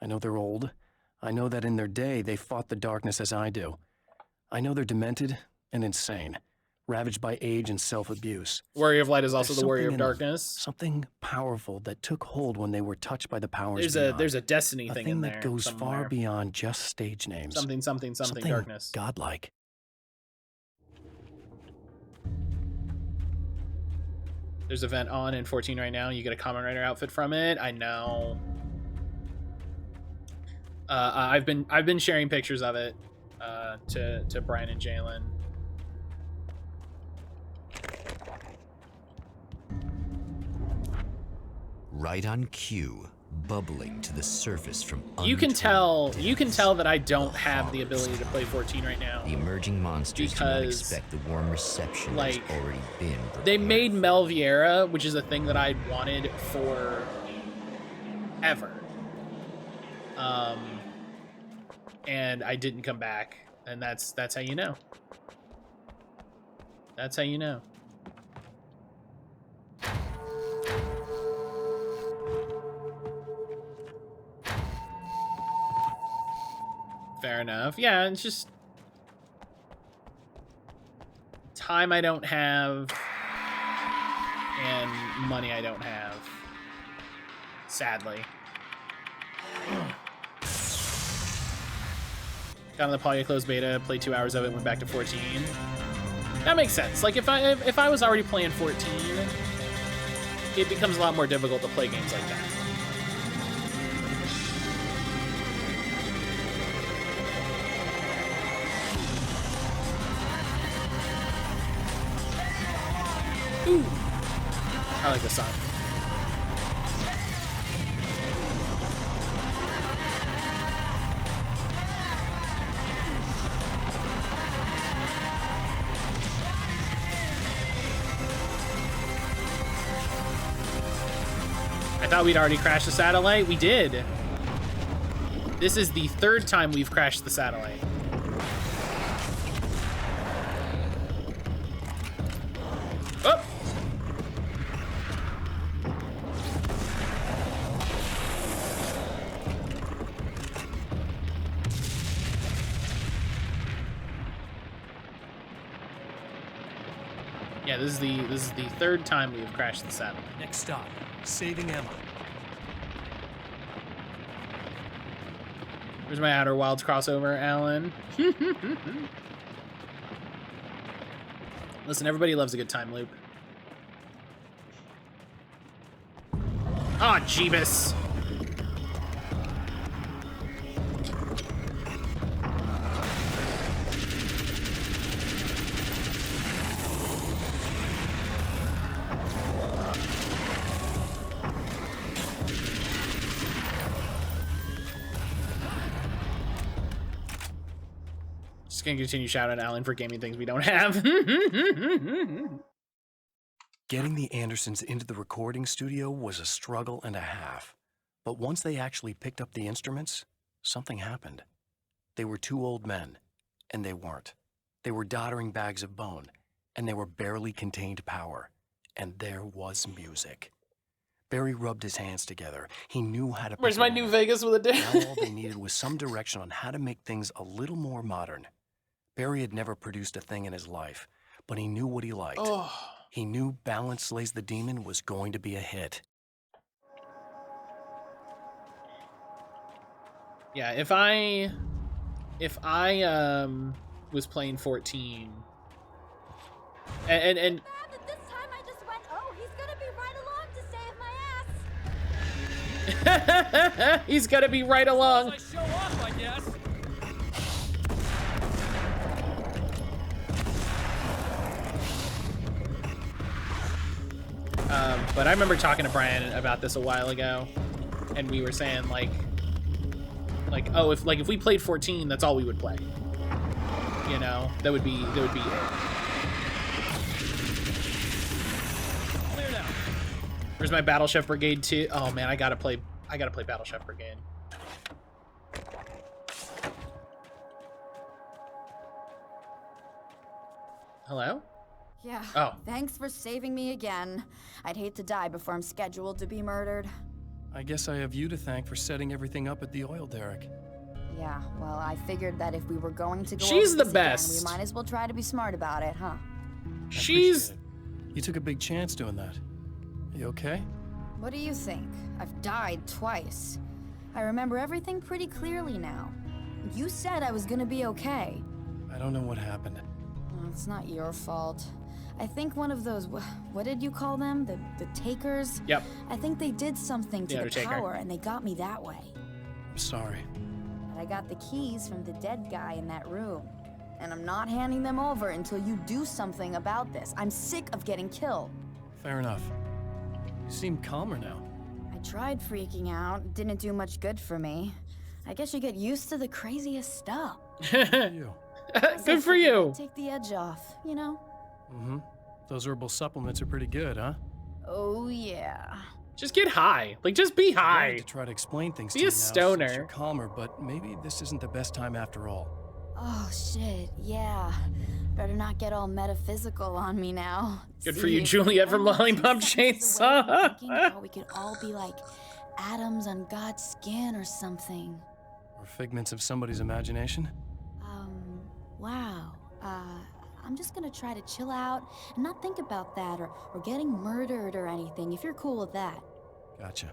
I know they're old. I know that in their day they fought the darkness as I do. I know they're demented and insane, ravaged by age and self-abuse. Warrior of Light is also the Warrior of Darkness. Something powerful that took hold when they were touched by the powers There's a destiny thing in there. A thing that goes somewhere. far beyond just stage names. Something darkness. Godlike. There's an event on in 14 right now. You get a Kamen Rider outfit from it. I know. I've been sharing pictures of it to Brian and Jalen. Right on cue, bubbling to the surface from you can tell that I don't have the ability to play 14 right now. The emerging monsters do not expect the warm reception that's already been prepared. They made Melviera, which is a thing that I'd wanted for ever. And I didn't come back, and that's how you know. That's how you know. Fair enough. Yeah, it's just time I don't have and money I don't have. Sadly. Got on the Poly closed beta, played 2 hours of it, went back to 14. That makes sense. Like if I was already playing 14, it becomes a lot more difficult to play games like that. Ooh. I like this song. I thought we'd already crashed the satellite. We did. This is the 3rd time we've crashed the satellite. Oh! Yeah, this is the third time we've crashed the set. Next stop, saving Emma. Where's my Outer Wilds crossover, Alan? Listen, everybody loves a good time loop. Ah, Jeebus. Just gonna continue shouting at Alan for gaming things we don't have. Getting the Andersons into the recording studio was a struggle and a half. But once they actually picked up the instruments, something happened. They were two old men, and they weren't. They were doddering bags of bone, and they were barely contained power. And there was music. Barry rubbed his hands together. He knew how to... Where's my New Vegas with a dick? Now all they needed was some direction on how to make things a little more modern. Barry had never produced a thing in his life, but he knew what he liked. Oh. He knew Balance Slays the Demon was going to be a hit. Yeah, if I was playing 14 and This time I just went, oh, he's gonna be right along to save my ass. he's gonna be right along. Show off, I guess. But I remember talking to Brian about this a while ago, and we were saying like, oh, if we played 14, that's all we would play. You know, that would be it. Clear now. Where's my Battle Chef Brigade 2? Oh man, I gotta play Battle Chef Brigade. Hello? Yeah. Oh. Thanks for saving me again. I'd hate to die before I'm scheduled to be murdered. I guess I have you to thank for setting everything up at the oil derrick. Yeah, well, I figured that if we were going to go She's over the this again, best. we might as well try to be smart about it, huh? She's... You took a big chance doing that. You okay? What do you think? I've died twice. I remember everything pretty clearly now. You said I was gonna be okay. I don't know what happened. Oh, it's not your fault. I think one of those, what did you call them? The takers? Yep. I think they did something to the Undertaker. power and they got me that way. I'm sorry. But I got the keys from the dead guy in that room. And I'm not handing them over until you do something about this. I'm sick of getting killed. Fair enough. You seem calmer now. I tried freaking out. It didn't do much good for me. I guess you get used to the craziest stuff. You. Good for you. Take the edge off, you know? Mm-hmm. Those herbal supplements are pretty good, huh? Oh, yeah. Just get high. Like, just be I high. wanted to try to explain things Be to a you now since stoner. you're calmer, but maybe this isn't the best time after all. Oh, shit, yeah. Better not get all metaphysical on me now. Good for you, Juliet from Lollipop Chainsaw. We could all be like atoms on God's skin or something. Or figments of somebody's imagination? Wow. I'm just gonna try to chill out and not think about that or getting murdered or anything, if you're cool with that. Gotcha.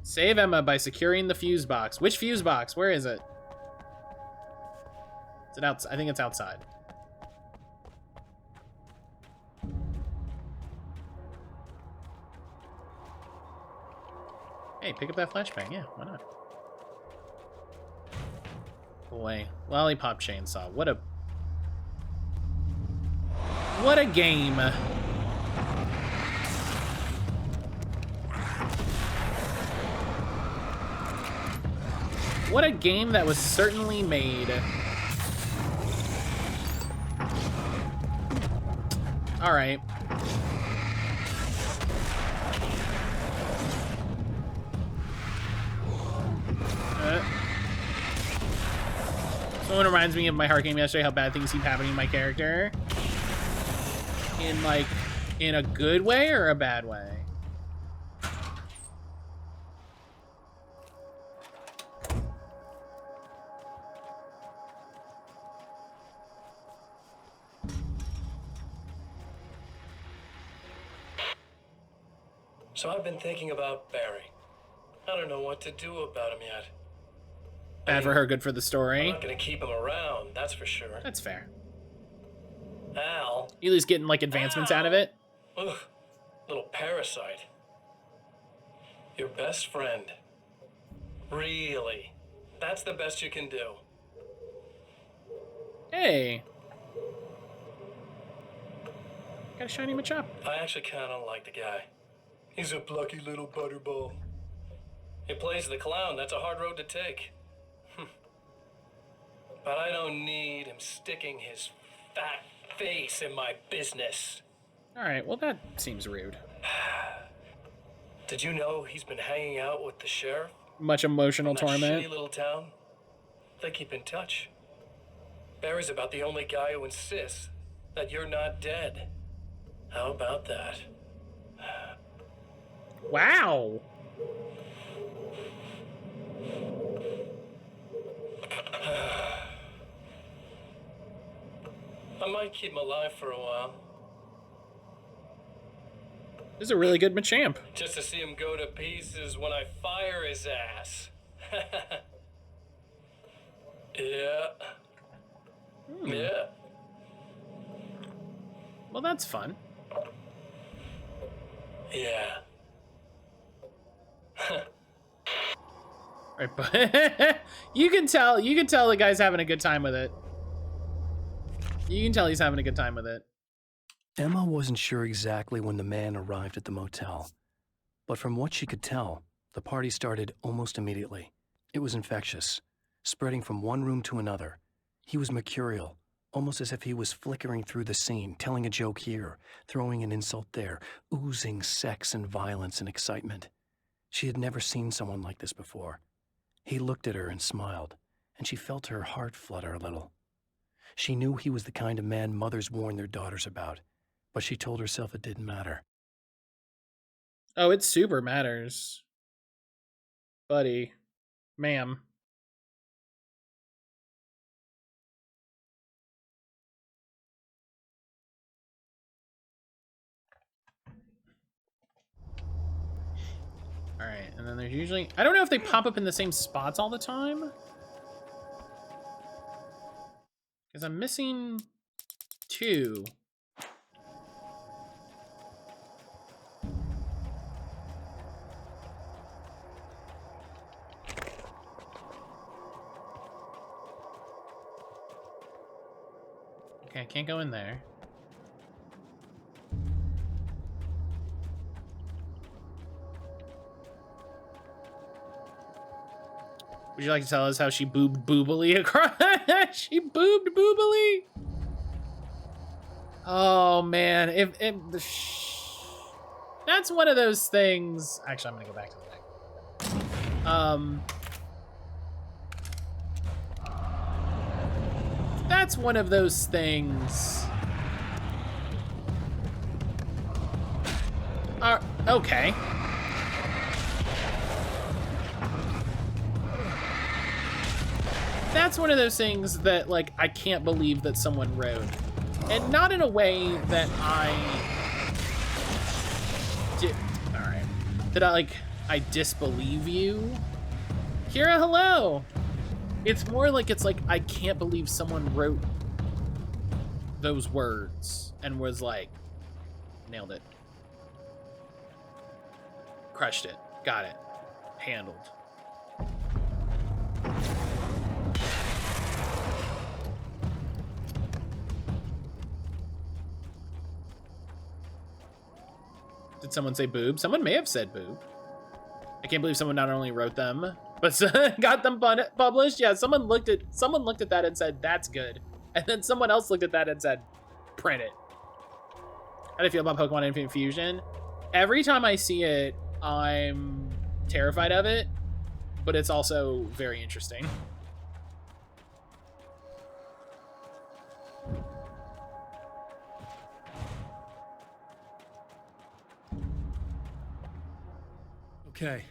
Save Emma by securing the fuse box. Which fuse box? Where is it? Is it out? I think it's outside. Hey, pick up that flashbang. Yeah, why not? Boy, Lollipop Chainsaw. What a game. What a game that was certainly made. All right. Someone reminds me of my heart game yesterday, how bad things keep happening to my character. In a good way or a bad way? So I've been thinking about Barry. I don't know what to do about him yet. Bad for her, good for the I'm story. not gonna keep him around, that's for sure. That's fair. Al. You at least getting like advancements out of it. Ugh, little parasite. Your best friend. Really? That's the best you can do. Hey. Got a shiny Machop. I actually kind of like the guy. He's a plucky little butterball. He plays the clown. That's a hard road to take. But I don't need him sticking his fat face in my business. All right, well, that seems rude. Did you know he's been hanging out with the sheriff? Much emotional From that torment. shitty little town? They keep in touch. Barry's about the only guy who insists that you're not dead. How about that? Wow. I might keep him alive for a while. This is a really good Machamp. Just to see him go to pieces when I fire his ass. Yeah. Yeah. Well, that's fun. Yeah. Right, but you can tell the guy's having a good time with it. You can tell he's having a good time with it. Emma wasn't sure exactly when the man arrived at the motel, but from what she could tell, the party started almost immediately. It was infectious, spreading from one room to another. He was mercurial, almost as if he was flickering through the scene, telling a joke here, throwing an insult there, oozing sex and violence and excitement. She had never seen someone like this before. He looked at her and smiled, and she felt her heart flutter a little. She knew he was the kind of man mothers warn their daughters about, but she told herself it didn't matter. Oh, it super matters. Buddy. Ma'am. Alright, and then there's usually... I don't know if they pop up in the same spots all the time. Because I'm missing 2. Okay, I can't go in there. Would you like to tell us how she boobed boobily across? She boobed boobily? Oh man, that's one of those things. Actually, I'm gonna go back to the deck. That's one of those things. Okay. That's one of those things that, like, I can't believe that someone wrote. And not in a way that Alright. That I disbelieve you. Kira, hello! It's more like I can't believe someone wrote those words and was like, nailed it. Crushed it. Got it. Handled. Did someone say boob? Someone may have said boob. I can't believe someone not only wrote them, but got them published. Yeah, someone looked at that and said, that's good. And then someone else looked at that and said, print it. How do you feel about Pokemon Infinite Fusion? Every time I see it, I'm terrified of it, but it's also very interesting. Okay,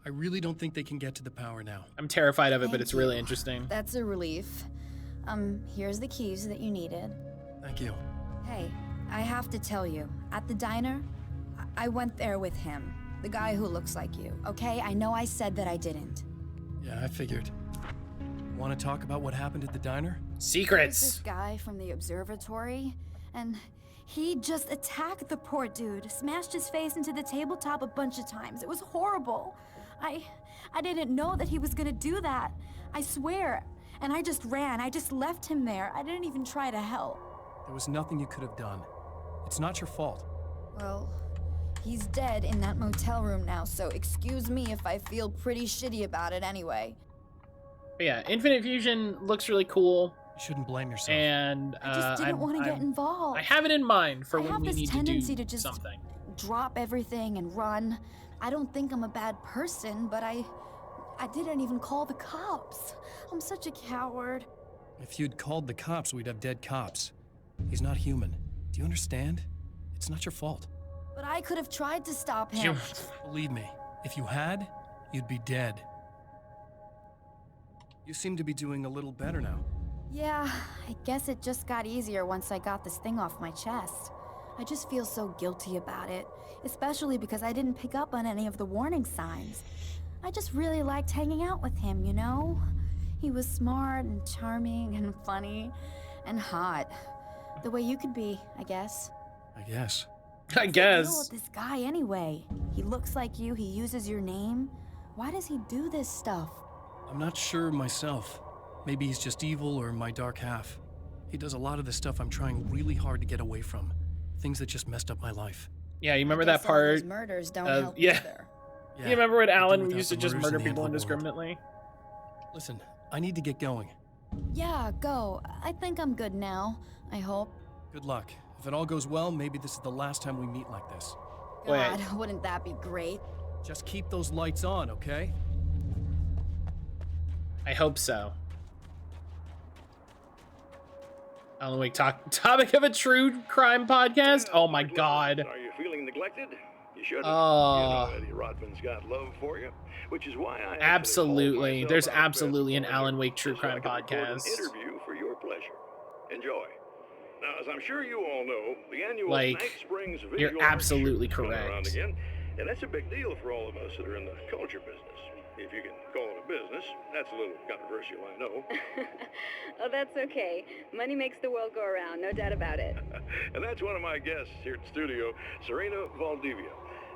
I really don't think they can get to the power now. I'm terrified of it, but Thank it's you. really interesting. That's a relief. Here's the keys that you needed. Thank you. Hey, I have to tell you, at the diner, I went there with him. The guy who looks like you, okay? I know I said that I didn't. Yeah, I figured. Want to talk about what happened at the diner? There's Secrets. this guy from the observatory, and he just attacked the poor dude, smashed his face into the tabletop a bunch of times. It was horrible. I didn't know that he was gonna do that. I swear. And I just ran. I just left him there. I didn't even try to help. There was nothing you could have done. It's not your fault. Well, he's dead in that motel room now, so excuse me if I feel pretty shitty about it anyway. But yeah, Infinite Fusion looks really cool. You shouldn't blame yourself. And I just didn't want to get involved. I have it in mind for I when have we this need tendency to do to just something. drop everything and run. I don't think I'm a bad person, but I didn't even call the cops. I'm such a coward. If you'd called the cops, we'd have dead cops. He's not human. Do you understand? It's not your fault. But I could have tried to stop him. Believe me, if you had, you'd be dead. You seem to be doing a little better now. Yeah, I guess it just got easier once I got this thing off my chest. I just feel so guilty about it, especially because I didn't pick up on any of the warning signs. I just really liked hanging out with him, you know? He was smart and charming and funny and hot. The way you could be, I guess. I guess. I What's the deal guess. with this guy anyway? He looks like you, he uses your name. Why does he do this stuff? I'm not sure myself. Maybe he's just evil or my dark half. He does a lot of the stuff I'm trying really hard to get away from. Things that just messed up my life. Yeah, you remember I that guess all those part? murders don't of- help yeah. either. Yeah, You remember when could do Alan without used to the just murders murder in the people underworld. indiscriminately? Listen, I need to get going. Yeah, go. I think I'm good now. I hope. Good luck. If it all goes well, maybe this is the last time we meet like this. Wait. God, wouldn't that be great? Just keep those lights on, okay? I hope so. Alan Wake topic of a true crime podcast? Oh my god. Are you feeling neglected? You should have. Oh. You know Eddie Rodman's got love for you, which is why I Absolutely. There's absolutely an Alan Wake true crime podcast. An interview for your pleasure. Enjoy. Now, as I'm sure you all know, the annual Like, Night Springs Visual you're Arts absolutely Show is coming around correct. again, and that's a big deal for all of us that are in the culture business. If you can call it a business, that's a little controversial, I know. Oh, that's okay. Money makes the world go around, no doubt about it. And that's one of my guests here at the studio, Serena Valdivia.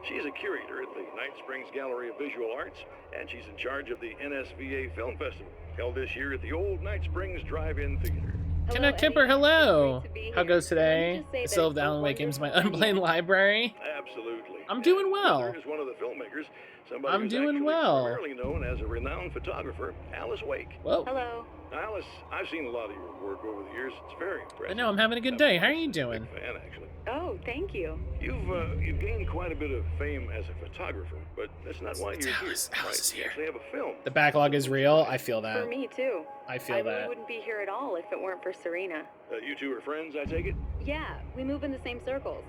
She's a curator at the Night Springs Gallery of Visual Arts, and she's in charge of the NSVA Film Festival, held this year at the old Night Springs Drive-In Theater. Kenna Kipper, hello. How goes today? I still have the Alan Wake games in my unplayed library. Absolutely. I'm doing well. Is one of the filmmakers, somebody I'm who's doing actually well. primarily known as a renowned photographer, Alice Wake. Whoa. Hello. Alice, I've seen a lot of your work over the years. It's very impressive. I know, I'm having a good day. How are you doing? Big fan, actually. Oh, thank you. You've gained quite a bit of fame as a photographer, but that's not why you're here. Alice is You here. actually have a film. The backlog is real. I feel that. For me, too. I feel I that. really wouldn't be here at all if it weren't for Serena. You two are friends, I take it? Yeah, we move in the same circles.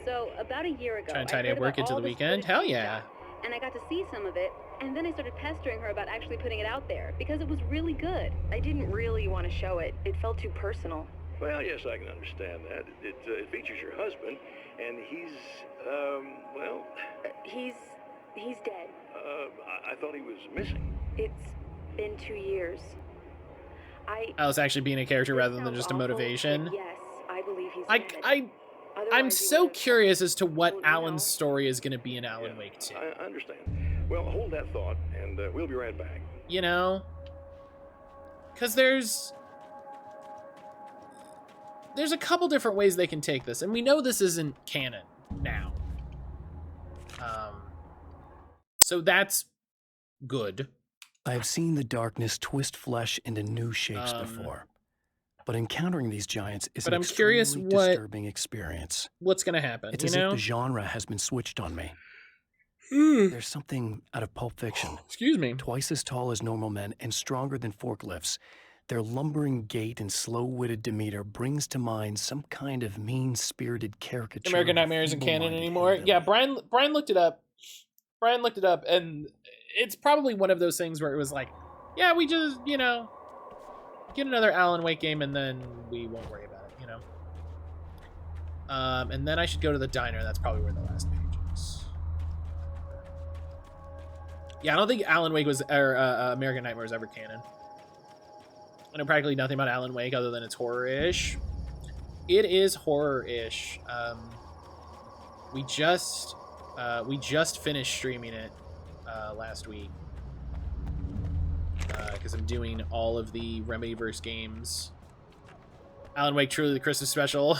So, about a year ago, Trying to I tidy heard up work about into all the this weekend? footage Hell she yeah. shot, and I got to see some of it, and then I started pestering her about actually putting it out there, because it was really good. I didn't really want to show it. It felt too personal. Well, yes, I can understand that. It features your husband, and he's, well... He's dead. I thought he was missing. It's been 2 years. I was actually being a character rather than just a motivation. Yes, I believe he's dead. I'm Otherwise, he so would've- curious as to what Well, you know. Alan's story is going to be in Alan Wake 2. I understand. Well, hold that thought, and we'll be right back. You know? Because there's a couple different ways they can take this, and we know this isn't canon now. So that's good. I have seen the darkness twist flesh into new shapes before. But encountering these giants is But an I'm curious extremely what- disturbing experience. What's going to happen, It's you as know? if the genre has been switched on me. There's something out of Pulp Fiction. Excuse me. Twice as tall as normal men and stronger than forklifts. Their lumbering gait and slow-witted demeanor brings to mind some kind of mean-spirited caricature. American of a Nightmare isn't canon feeble-minded anymore. hillbilly. Yeah, Brian looked it up. Brian looked it up, and it's probably one of those things where it was like, yeah, we just, you know, get another Alan Wake game, and then we won't worry about it, you know? And then I should go to the diner. That's probably where the last page is. Yeah, I don't think Alan Wake was or American Nightmare was ever canon. I know practically nothing about Alan Wake other than it's horror-ish. It is horror-ish. We just finished streaming it last week because I'm doing all of the Remedyverse games. Alan Wake, truly the Christmas special.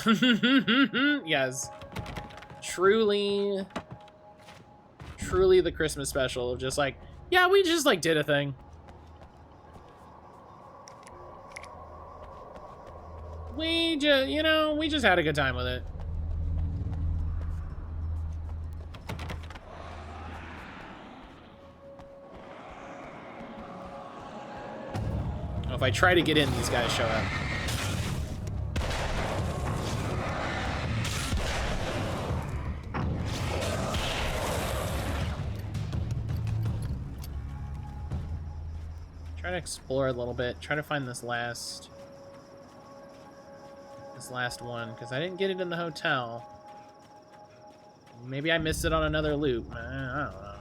Yes, truly the Christmas special. Just like, yeah, we just like did a thing. We just, you know, we just had a good time with it. Oh, if I try to get in, these guys show up. Try to explore a little bit. Try to find this last one, because I didn't get it in the hotel. Maybe I missed it on another loop. I don't know.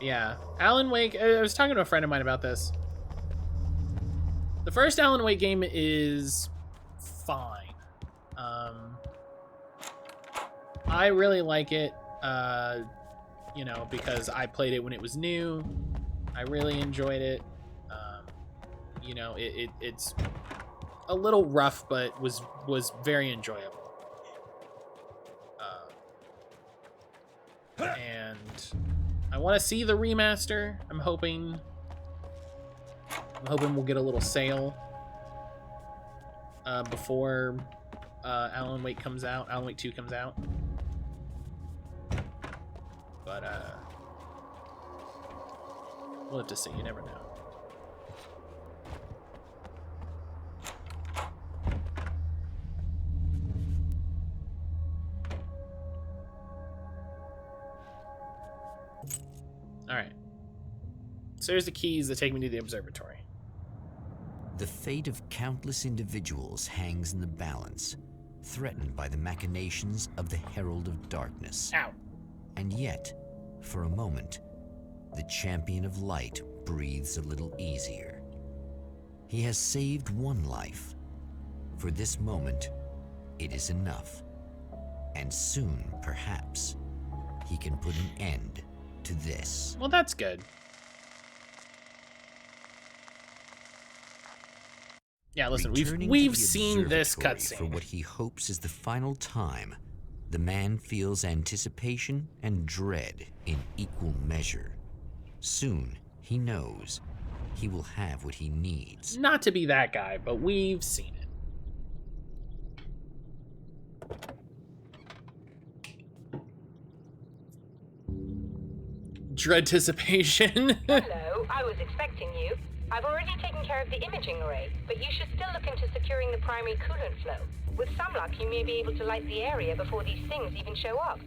Yeah, Alan Wake, I was talking to a friend of mine about this. The first Alan Wake game is fine. I really like it, you know, because I played it when it was new. I really enjoyed it. You know, it's a little rough, but was very enjoyable. And I want to see the remaster. I'm hoping we'll get a little sale before Alan Wake comes out. Alan Wake 2 comes out. But we'll have to see. You never know. All right. So here's the keys that take me to the observatory. The fate of countless individuals hangs in the balance, threatened by the machinations of the Herald of Darkness. Ow. And yet, for a moment, the champion of light breathes a little easier. He has saved one life. For this moment, it is enough. And soon, perhaps, he can put an end to this. Well, that's good. Yeah, listen, we've seen this cutscene. For what he hopes is the final time, the man feels anticipation and dread in equal measure. Soon, he knows he will have what he needs. Not to be that guy, but we've seen it. Dreadanticipation. Hello, I was expecting you. I've already taken care of the imaging array, but you should still look into securing the primary coolant flow. With some luck, you may be able to light the area before these things even show up.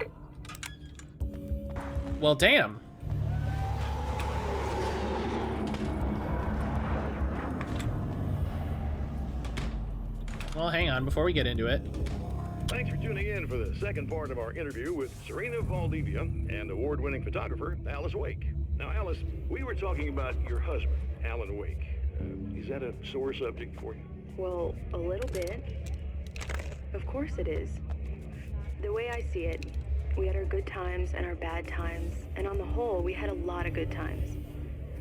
Well, damn. Well, hang on, before we get into it. Thanks for tuning in for the second part of our interview with Serena Valdivia and award-winning photographer Alice Wake. Now, Alice, we were talking about your husband, Alan Wake. Is that a sore subject for you? Well, a little bit. Of course it is. The way I see it, we had our good times and our bad times, and on the whole, we had a lot of good times.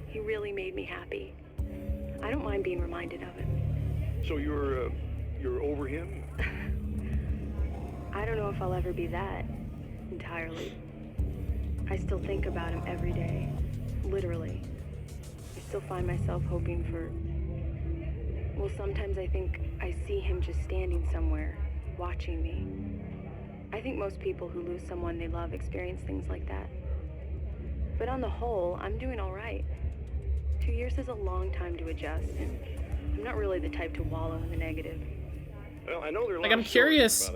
He really made me happy. I don't mind being reminded of it. So you're over him? I don't know if I'll ever be that, entirely. I still think about him every day, literally. I still find myself hoping for... Well, sometimes I think I see him just standing somewhere, watching me. I think most people who lose someone they love experience things like that. But on the whole, I'm doing all right. 2 years is a long time to adjust, and I'm not really the type to wallow in the negative. Well, I know there are Like, I'm curious,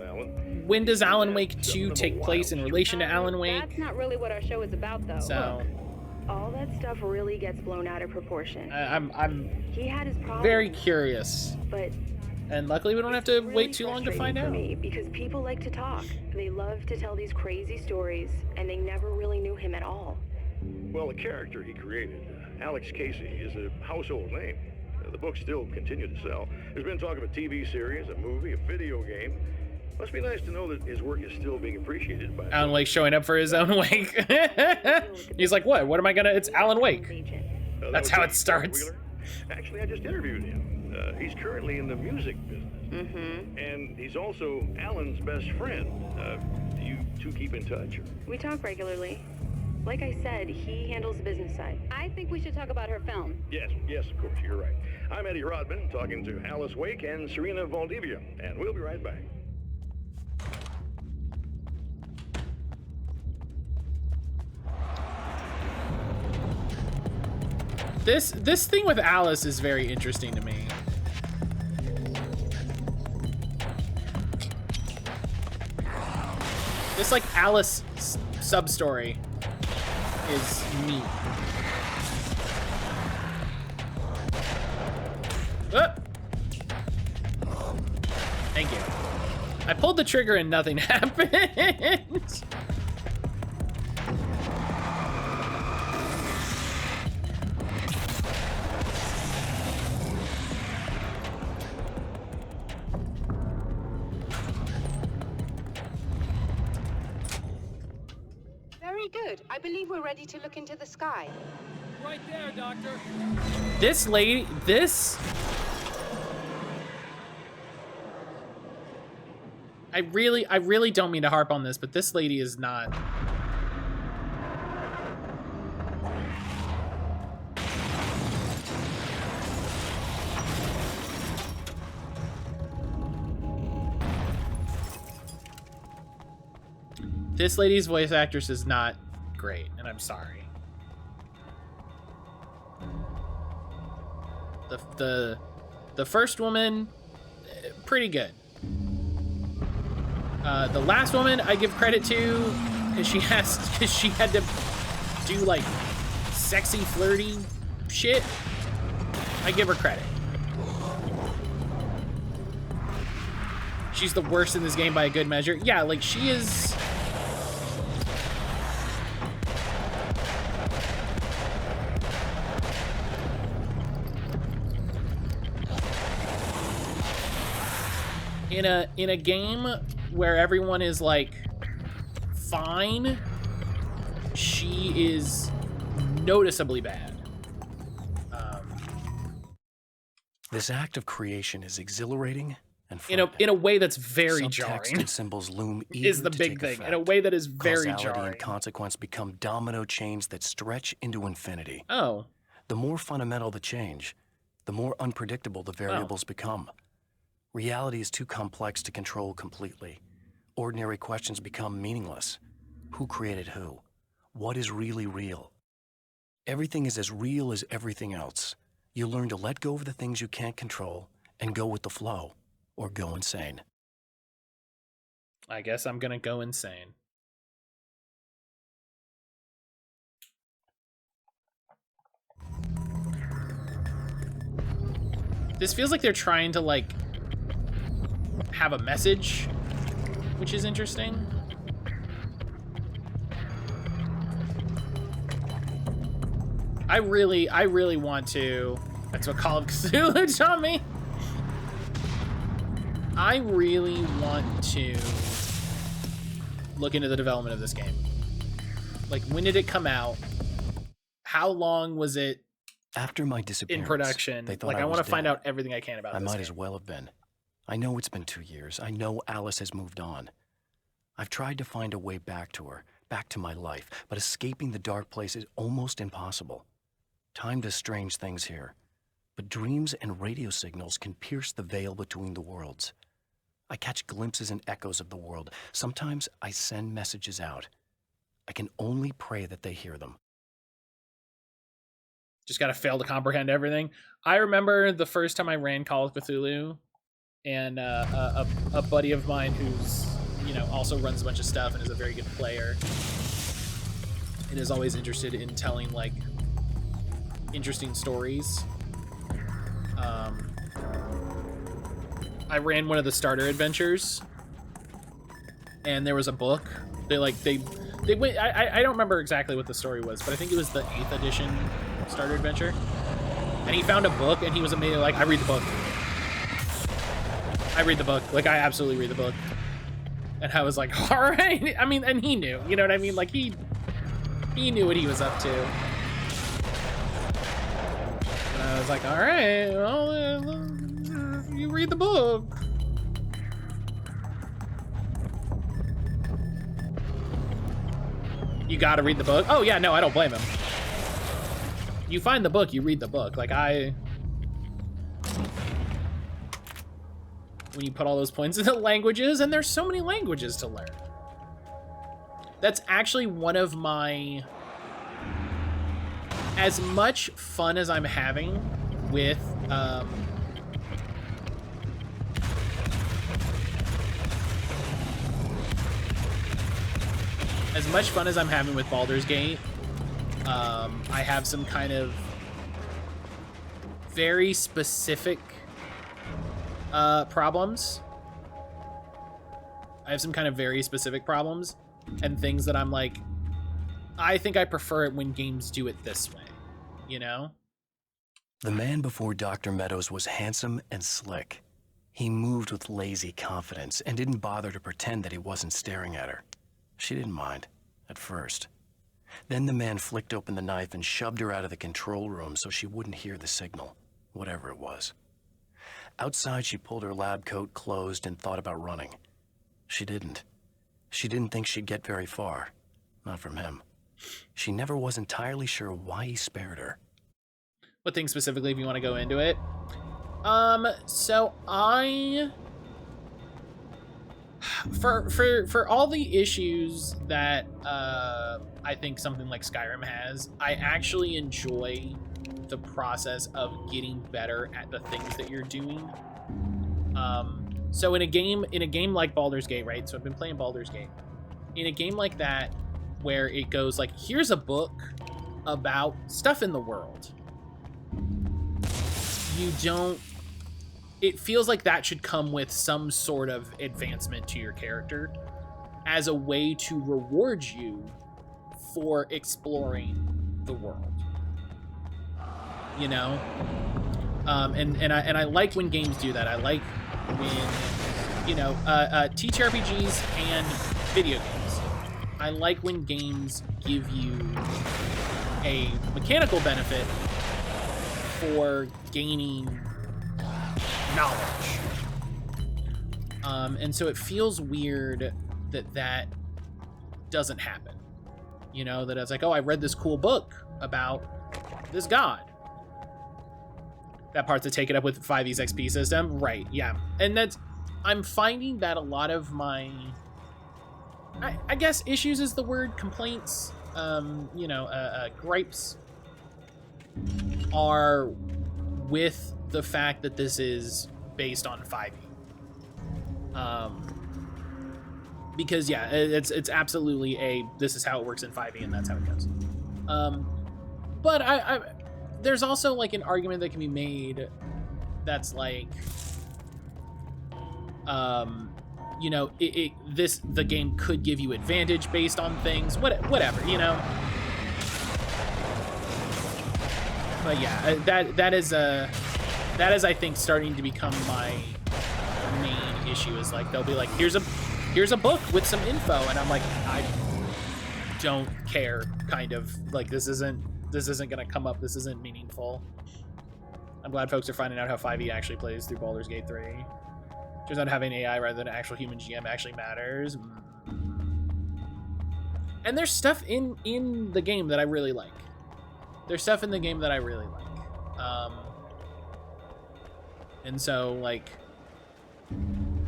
when does Alan Wake 2 take place in relation to Alan Wake? That's not really what our show is about, though. So, look, all that stuff really gets blown out of proportion. I'm he had his problems, very curious. But And luckily we don't have to wait too long to find out. For me, because people like to talk. They love to tell these crazy stories, and they never really knew him at all. Well, the character he created, Alex Casey, is a household name. The books still continue to sell. There's been talk of a TV series, a movie, a video game. Must be nice to know that his work is still being appreciated by... Alan Wake showing up for his own Wake. He's like, what? What am I gonna... It's Alan Wake. That's how it starts. Actually, I just interviewed him. He's currently in the music business. Mm-hmm. And he's also Alan's best friend. Do you two keep in touch? Or? We talk regularly. Like I said, he handles the business side. I think we should talk about her film. Yes, of course, you're right. I'm Eddie Rodman, talking to Alice Wake and Serena Valdivia, and we'll be right back. This thing with Alice is very interesting to me. This like Alice sub-story is neat. Thank you. I pulled the trigger and nothing happened. Very good. I believe we're ready to look into the sky. Right there, Doctor. This lady, I really don't mean to harp on this, but this lady is not. This lady's voice actress is not great, and I'm sorry. The first woman, pretty good. The last woman I give credit to because she had to do like sexy flirty shit. I give her credit. She's the worst in this game by a good measure. Yeah, like she is. In a game where everyone is like fine, she is noticeably bad. This act of creation is exhilarating and in a way that's very Subtext jarring. and symbols loom is the big thing. In a way that is very Causality jarring. and consequence become domino chains that stretch into infinity. Oh. The more fundamental the change, the more unpredictable the variables become. Reality is too complex to control completely. Ordinary questions become meaningless. Who created who? What is really real? Everything is as real as everything else. You learn to let go of the things you can't control and go with the flow, or go insane. I guess I'm gonna go insane. This feels like they're trying to like have a message, which is interesting. I really want to. That's what Call of Cthulhu taught me. I really want to look into the development of this game. Like, when did it come out? How long was it after my disappearance in production? They thought like, I want to dead. find out everything I can about I this might game. as well have been. I know it's been 2 years. I know Alice has moved on. I've tried to find a way back to her, back to my life, but escaping the dark place is almost impossible. Time does strange things here, but dreams and radio signals can pierce the veil between the worlds. I catch glimpses and echoes of the world. Sometimes I send messages out. I can only pray that they hear them. Just gotta fail to comprehend everything. I remember the first time I ran Call of Cthulhu, and a buddy of mine who's, you know, also runs a bunch of stuff and is a very good player and is always interested in telling like interesting stories. I ran one of the starter adventures, and there was a book. They went. I don't remember exactly what the story was, but I think it was the 8th edition starter adventure. And he found a book, and he was immediately like, "I read the book. I read the book. Like, I absolutely read the book." And I was like, "All right." I mean, and he knew. You know what I mean? Like he knew what he was up to. And I was like, "All right, well, you read the book." You gotta read the book? Oh yeah, no, I don't blame him. You find the book, you read the book. Like when you put all those points into languages, and there's so many languages to learn. That's actually one of my, as much fun as I'm having with, as much fun as I'm having with Baldur's Gate, I have some kind of very specific problems. I have some kind of very specific problems and things that I'm like, I think I prefer it when games do it this way, you know? The man before Dr. Meadows was handsome and slick. He moved with lazy confidence and didn't bother to pretend that he wasn't staring at her. She didn't mind, at first. Then the man flicked open the knife and shoved her out of the control room so she wouldn't hear the signal, whatever it was. Outside, she pulled her lab coat closed and thought about running. She didn't. She didn't think she'd get very far. Not from him. She never was entirely sure why he spared her. What thing specifically, if you want to go into it? So for all the issues that I think something like Skyrim has, I actually enjoy the process of getting better at the things that you're doing. So in a game like Baldur's Gate, right? So I've been playing Baldur's Gate. In a game like that, where it goes like, here's a book about stuff in the world. It feels like that should come with some sort of advancement to your character as a way to reward you for exploring the world. You know? And I like when games do that. I like when, you know, TTRPGs and video games. I like when games give you a mechanical benefit for gaining knowledge. And so it feels weird that doesn't happen. You know, that it's like, oh, I read this cool book about this god. That part's to take it up with 5e's XP system. Right, yeah. And I'm finding that a lot of my, I guess issues is the word, complaints, gripes are with the fact that this is based on 5e. Because yeah, it's absolutely this is how it works in 5e and that's how it goes. But I there's also like an argument that can be made that's like, the game could give you advantage based on things, whatever, you know. But yeah, that is I think starting to become my main issue. Is like they'll be like, here's a book with some info, and I'm like, I don't care. Kind of like this isn't gonna come up. This isn't meaningful. I'm glad folks are finding out how 5e actually plays through Baldur's Gate 3. Turns out having AI rather than an actual human GM actually matters. And there's stuff in the game that I really like. And so like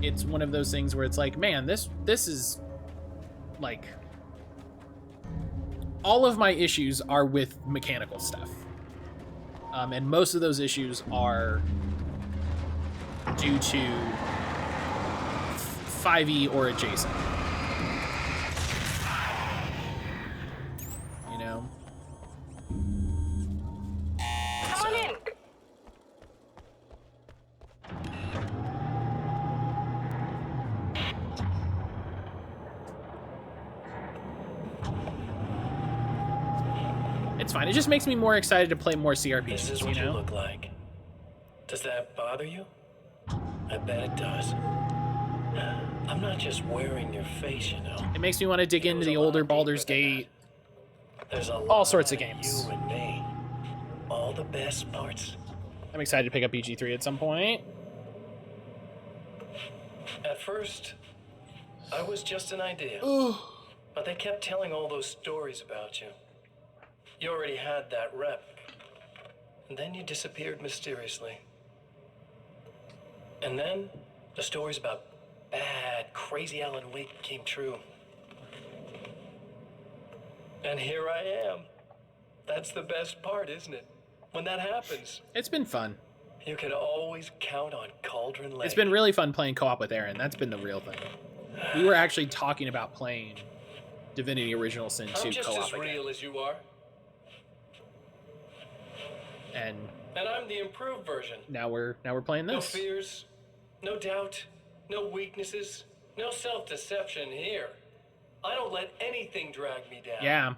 it's one of those things where it's like, man, this is like, all of my issues are with mechanical stuff. And most of those issues are due to 5e or adjacent. You know? Come on in. It's fine. It just makes me more excited to play more CRPGs, This is what you look like. Does that bother you? I bet it does. I'm not just wearing your face, you know. It makes me want to dig into the older Baldur's Gate, There's all sorts of games. You and me. All the best parts. I'm excited to pick up BG3 at some point. At first, I was just an idea. But they kept telling all those stories about you. You already had that rep. And then you disappeared mysteriously. And then the stories about bad, crazy Alan Wake came true. And here I am. That's the best part, isn't it? When that happens. It's been fun. You can always count on Cauldron Lake. It's been really fun playing co-op with Aaron. That's been the real thing. We were actually talking about playing Divinity Original Sin 2 I'm just co-op as real as you are. And I'm the improved version. now we're playing this. No fears, no doubt, no weaknesses, no self-deception here. I don't let anything drag me down. Yeah.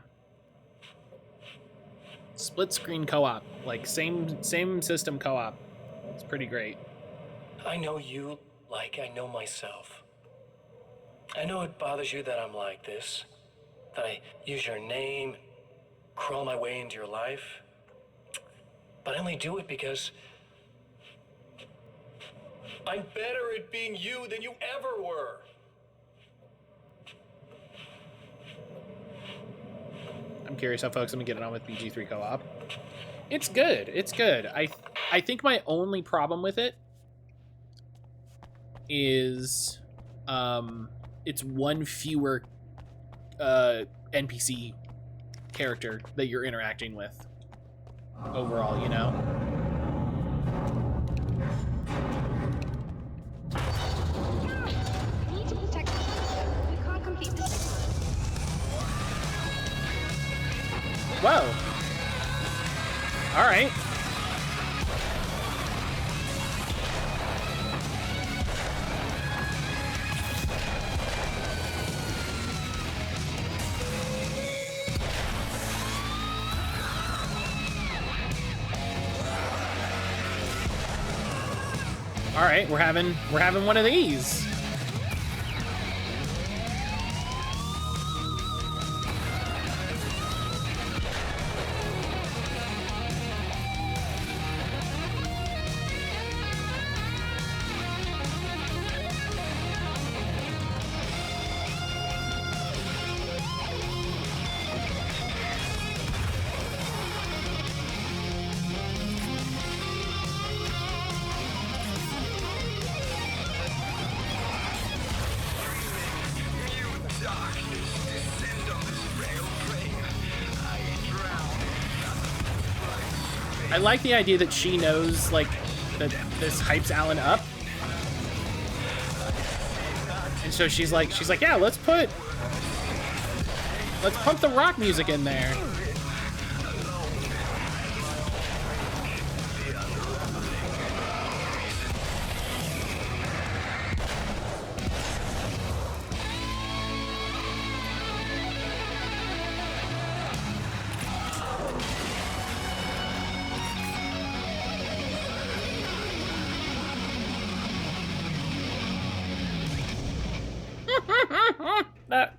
Split screen co-op, like same system co-op. It's pretty great. I know you like I know myself. I know it bothers you that I'm like this, that I use your name, crawl my way into your life. But I only do it because I'm better at being you than you ever were. I'm curious how folks have been getting on with BG3 co-op. It's good. It's good. I think my only problem with it is it's one fewer NPC character that you're interacting with overall, you know? We need to protect the center. We can't complete this. Whoa. All right. All right, we're having one of these. I like the idea that she knows, like, that this hypes Alan up. And so she's like, yeah, let's pump the rock music in there.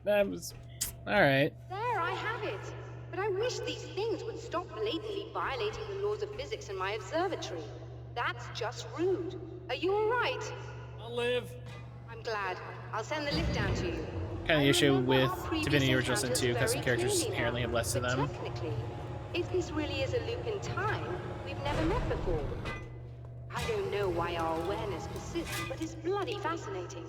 That was all right. There, I have it. But I wish these things would stop blatantly violating the laws of physics in my observatory. That's just rude. Are you all right? I'll live. I'm glad. I'll send the lift down to you. Kind of the issue with Divinity Original Sin 2, custom characters inherently have less to them. Technically, if this really is a loop in time, we've never met before. I don't know why our awareness persists, but it's bloody fascinating.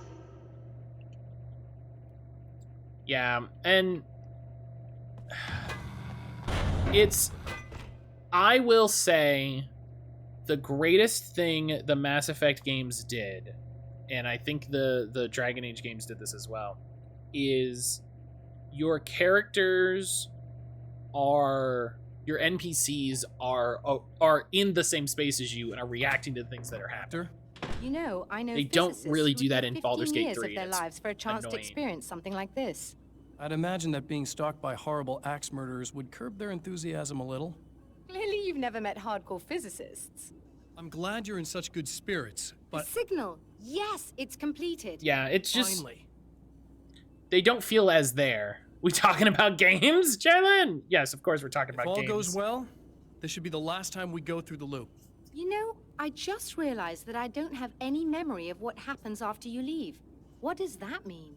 Yeah, and it's, I will say, the greatest thing the Mass Effect games did, and I think the Dragon Age games did this as well, is your characters are, your NPCs are in the same space as you and are reacting to the things that are happening. You know, I know they don't really do that in Baldur's Baldur's Gate 3. Of their lives for a chance annoying. to experience something like this. I'd imagine that being stalked by horrible axe murderers would curb their enthusiasm a little. Clearly you've never met hardcore physicists. I'm glad you're in such good spirits, but... The signal! Yes, it's completed. Yeah, it's just... Finally. They don't feel as there. We talking about games, Jalen? Yes, of course we're talking about games. If all goes well, this should be the last time we go through the loop. You know, I just realized that I don't have any memory of what happens after you leave. What does that mean?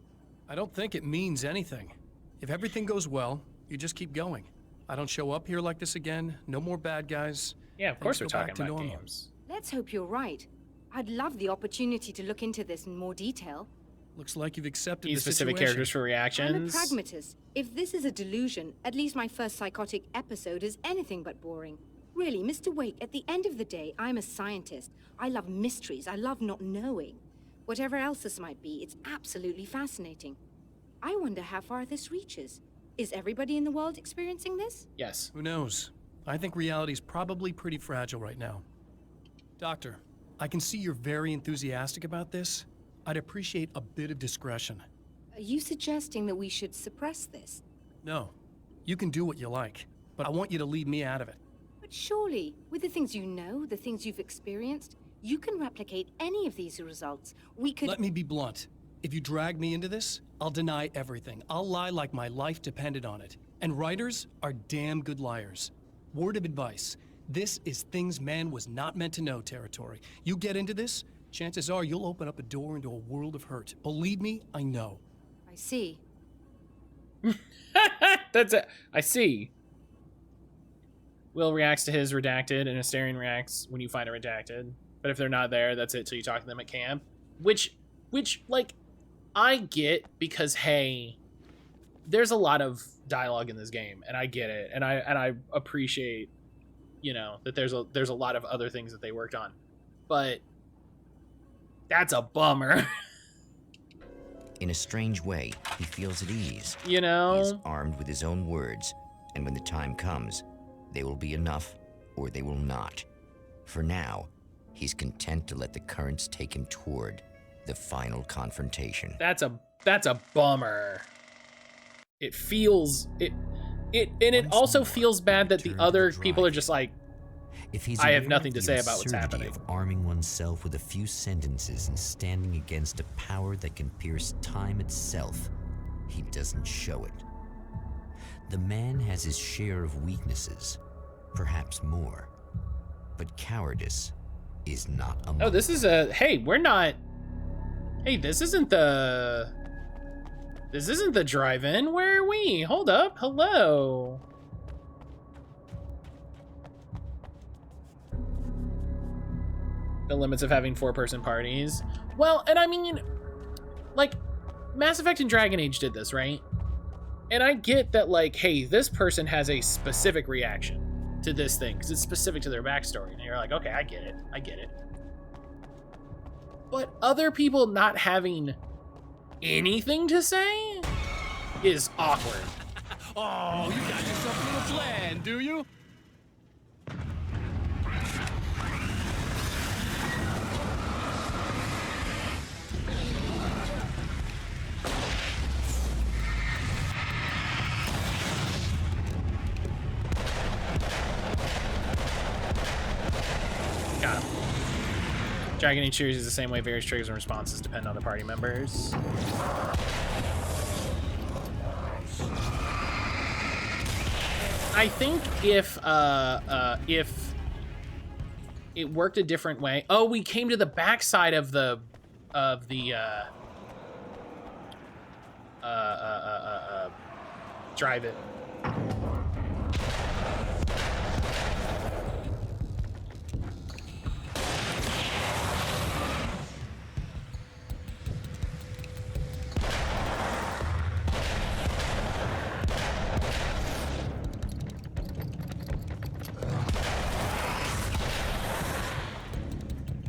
I don't think it means anything. If everything goes well, you just keep going. I don't show up here like this again. No more bad guys. Yeah, of course we're Things go talking back to about normal. games. Let's hope you're right. I'd love the opportunity to look into this in more detail. Looks like you've accepted Use the specific situation. characters for reactions. I'm a pragmatist. If this is a delusion, at least my first psychotic episode is anything but boring. Really, Mr. Wake, at the end of the day, I'm a scientist. I love mysteries. I love not knowing. Whatever else this might be, it's absolutely fascinating. I wonder how far this reaches. Is everybody in the world experiencing this? Yes. Who knows? I think reality's probably pretty fragile right now. Doctor, I can see you're very enthusiastic about this. I'd appreciate a bit of discretion. Are you suggesting that we should suppress this? No. You can do what you like, but I want you to leave me out of it. But surely, with the things you know, the things you've experienced, you can replicate any of these results. We could— Let me be blunt. If you drag me into this, I'll deny everything. I'll lie like my life depended on it. And writers are damn good liars. Word of advice. This is things man was not meant to know territory. You get into this, chances are you'll open up a door into a world of hurt. Believe me, I know. I see. That's it. I see. Will reacts to his redacted, and Asterion reacts when you find a redacted. But if they're not there, that's it till you talk to them at camp. Which, like, I get, because, hey, there's a lot of dialogue in this game, and I get it. And I appreciate, you know, that there's a lot of other things that they worked on. But that's a bummer. In a strange way, he feels at ease. You know? He is armed with his own words, and when the time comes, they will be enough, or they will not. For now, he's content to let the currents take him toward the final confrontation. That's a bummer. It feels and it also feels bad that the other people are just like, If he's I have aware nothing of to the say about what's absurdity happening. of arming oneself with a few sentences and standing against a power that can pierce time itself, he doesn't show it. The man has his share of weaknesses, perhaps more, but cowardice is not among oh, this is a, hey, we're not, hey, this isn't the drive-in. Where are we? Hold up. Hello. The limits of having 4-person parties. Well, and I mean, like, Mass Effect and Dragon Age did this, right? And I get that, like, hey, this person has a specific reaction to this thing because it's specific to their backstory. And you're like, okay, I get it. But other people not having anything to say is awkward. Oh, you got yourself a little plan, do you? Got him. Dragon Age series is the same way. Various triggers and responses depend on the party members. I think if it worked a different way. Oh, we came to the backside of the drive it.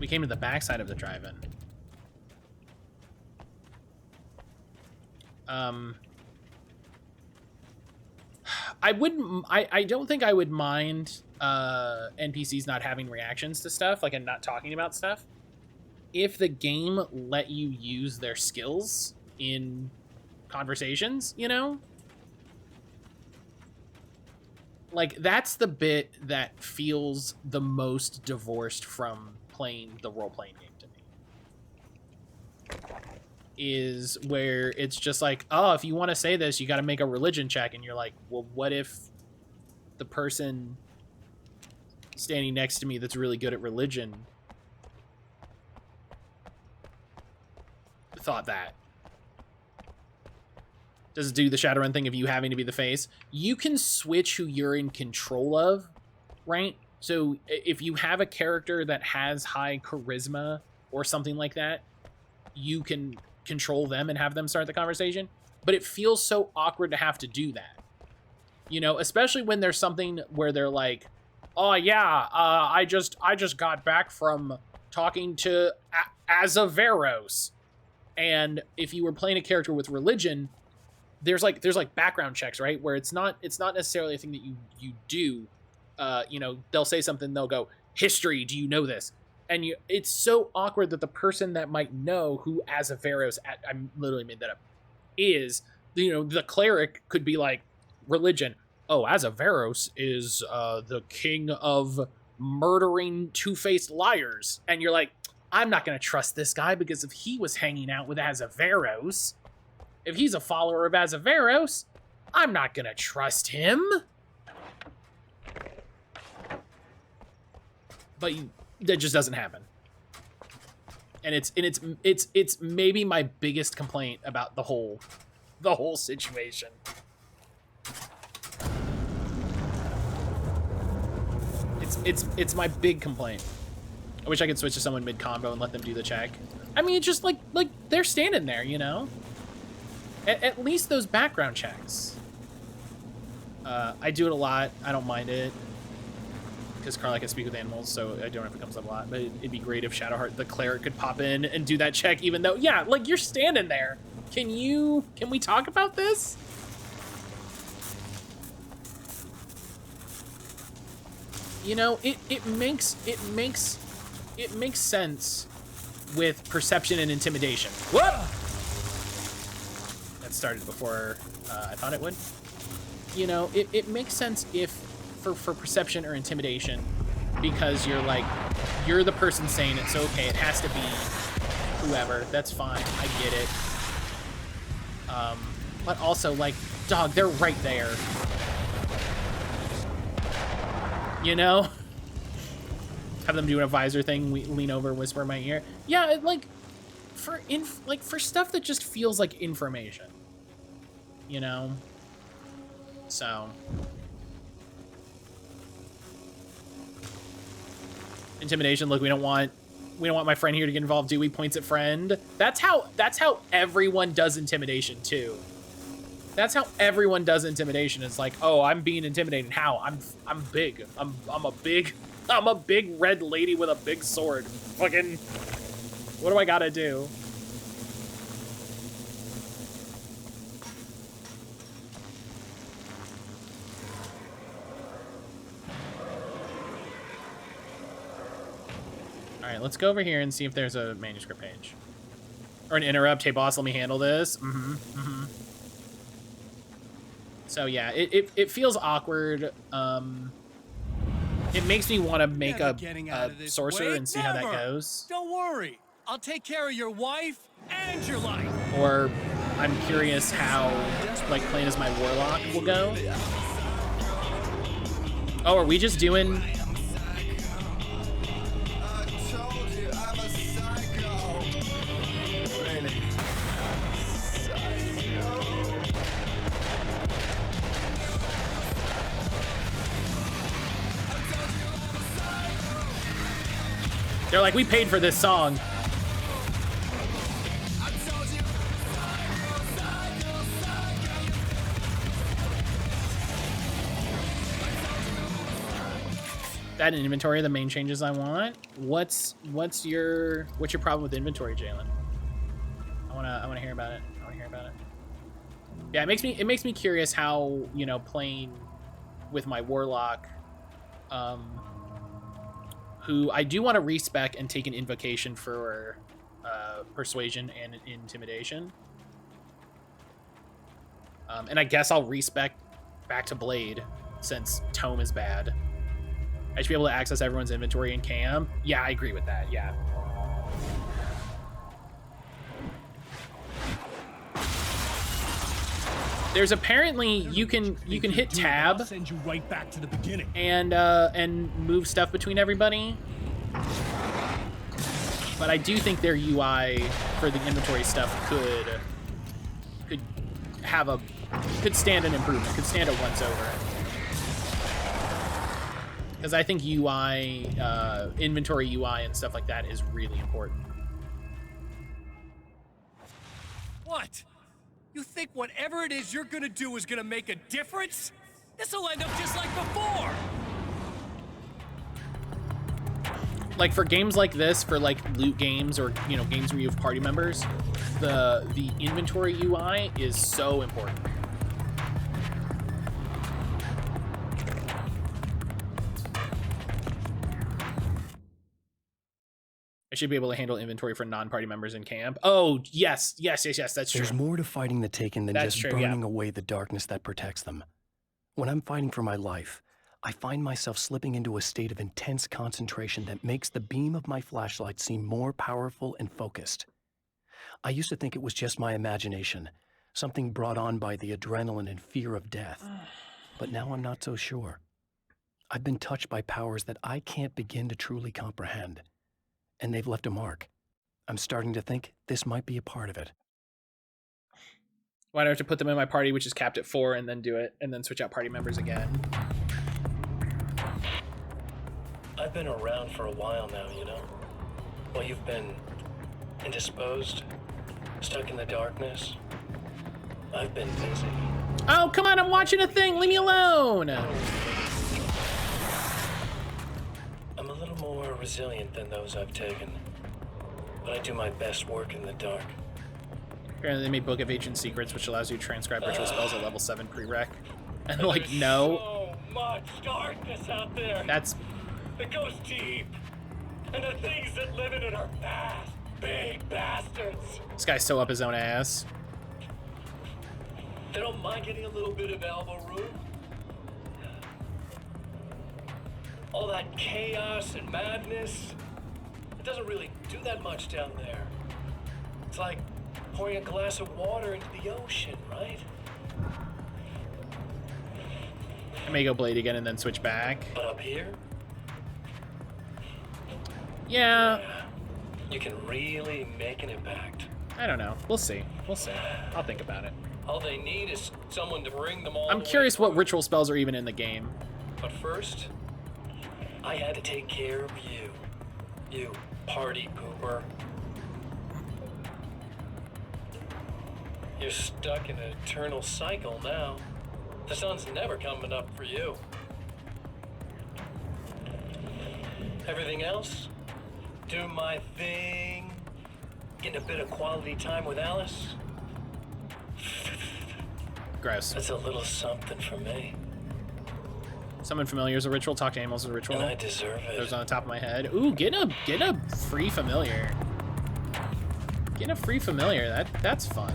We came to the backside of the drive-in. I don't think I would mind NPCs not having reactions to stuff, like, and not talking about stuff, if the game let you use their skills in conversations, you know? Like, that's the bit that feels the most divorced from playing the role-playing game to me. Is where it's just like, oh, if you want to say this, you got to make a religion check. And you're like, well, what if the person standing next to me that's really good at religion thought that? Does it do the Shadowrun thing of you having to be the face? You can switch who you're in control of, right? So if you have a character that has high charisma or something like that, you can control them and have them start the conversation. But it feels so awkward to have to do that. You know, especially when there's something where they're like, oh yeah, I just got back from talking to Azaveros. And if you were playing a character with religion, there's like background checks, right? Where it's not necessarily a thing that you do. You know, they'll say something, they'll go, history, do you know this? And it's so awkward that the person that might know who Azaveros, I literally made that up, is, you know, the cleric could be like, religion. Oh, Azaveros is the king of murdering two-faced liars. And you're like, I'm not going to trust this guy because if he was hanging out with Azaveros, if he's a follower of Azaveros, I'm not going to trust him. But that just doesn't happen. And it's maybe my biggest complaint about the whole situation. It's my big complaint. I wish I could switch to someone mid-combo and let them do the check. I mean, it's just like they're standing there, you know? At least those background checks. I do it a lot. I don't mind it. Because Carla can speak with animals, so I don't know if it comes up a lot. But it'd be great if Shadowheart, the cleric, could pop in and do that check, even though, yeah, like, you're standing there. Can we talk about this? You know, it makes sense with perception and intimidation. Whoop! That started before I thought it would. You know, it makes sense if for perception or intimidation, because you're the person saying it, so okay, it has to be whoever. That's fine, I get it. But also, like, dog, they're right there. You know? Have them do an advisor thing, we lean over, whisper in my ear. Yeah, for stuff that just feels like information. You know? So intimidation, look, we don't want my friend here to get involved, do we? Points at friend. That's how everyone does intimidation too. That's how everyone does intimidation. It's like, oh, I'm being intimidated. How? I'm big. I'm a big red lady with a big sword. Fucking, what do I gotta do? All right, let's go over here and see if there's a manuscript page. Or an interrupt. Hey, boss, let me handle this. So, yeah, it feels awkward. It makes me want to make a sorcerer and see how that goes. Don't worry. I'll take care of your wife and your life. Or I'm curious how, like, playing as my warlock will go. Oh, are we just doing... They're like, we paid for this song. That inventory are the main changes I want. What's your problem with inventory, Jalen? I wanna hear about it. Yeah, it makes me curious how, you know, playing with my warlock, who I do want to respec and take an invocation for persuasion and intimidation. And I guess I'll respec back to Blade since Tome is bad. I should be able to access everyone's inventory in camp. Yeah, I agree with that. Yeah. There's apparently you can hit tab send you right back to the beginning. and move stuff between everybody. But I do think their UI for the inventory stuff could stand an improvement, could stand a once over. Because I think UI, inventory UI and stuff like that is really important. What? You think whatever it is you're gonna do is gonna make a difference? This'll end up just like before! Like for games like this, for like loot games or games where you have party members, the inventory UI is so important. I should be able to handle inventory for non-party members in camp. Oh, yes, that's true. There's more to fighting the Taken than That's just true, burning yeah. away the darkness that protects them. When I'm fighting for my life, I find myself slipping into a state of intense concentration that makes the beam of my flashlight seem more powerful and focused. I used to think it was just my imagination, something brought on by the adrenaline and fear of death. But now I'm not so sure. I've been touched by powers that I can't begin to truly comprehend. And they've left a mark. I'm starting to think this might be a part of it. Why do I have to put them in my party, which is capped at 4, and then do it, and then switch out party members again? I've been around for a while now, you know? While you've been indisposed, stuck in the darkness, I've been busy. Oh, come on, I'm watching a thing! Leave me alone! I'm a little more resilient than those I've taken, but I do my best work in the dark. Apparently they made Book of Ancient Secrets, which allows you to transcribe ritual spells at level 7 prereq. And like, no. So much darkness out there. It goes deep. And the things that live in it are fast, big bastards. This guy's so up his own ass. They don't mind getting a little bit of elbow room. All that chaos and madness, it doesn't really do that much down there. It's like pouring a glass of water into the ocean, right? I may go Blade again and then switch back. But up here? Yeah. You can really make an impact. I don't know. We'll see. We'll see. I'll think about it. All they need is someone to bring them all. I'm curious what ritual spells are even in the game. But first, I had to take care of you. You party pooper. You're stuck in an eternal cycle now. The sun's never coming up for you. Everything else? Do my thing. Getting a bit of quality time with Alice. Gross. That's a little something for me. Summon familiar is a ritual. Talk to animals is a ritual. And I deserve it. Those on the top of my head. Ooh, get a free familiar. Getting a free familiar. That's fun.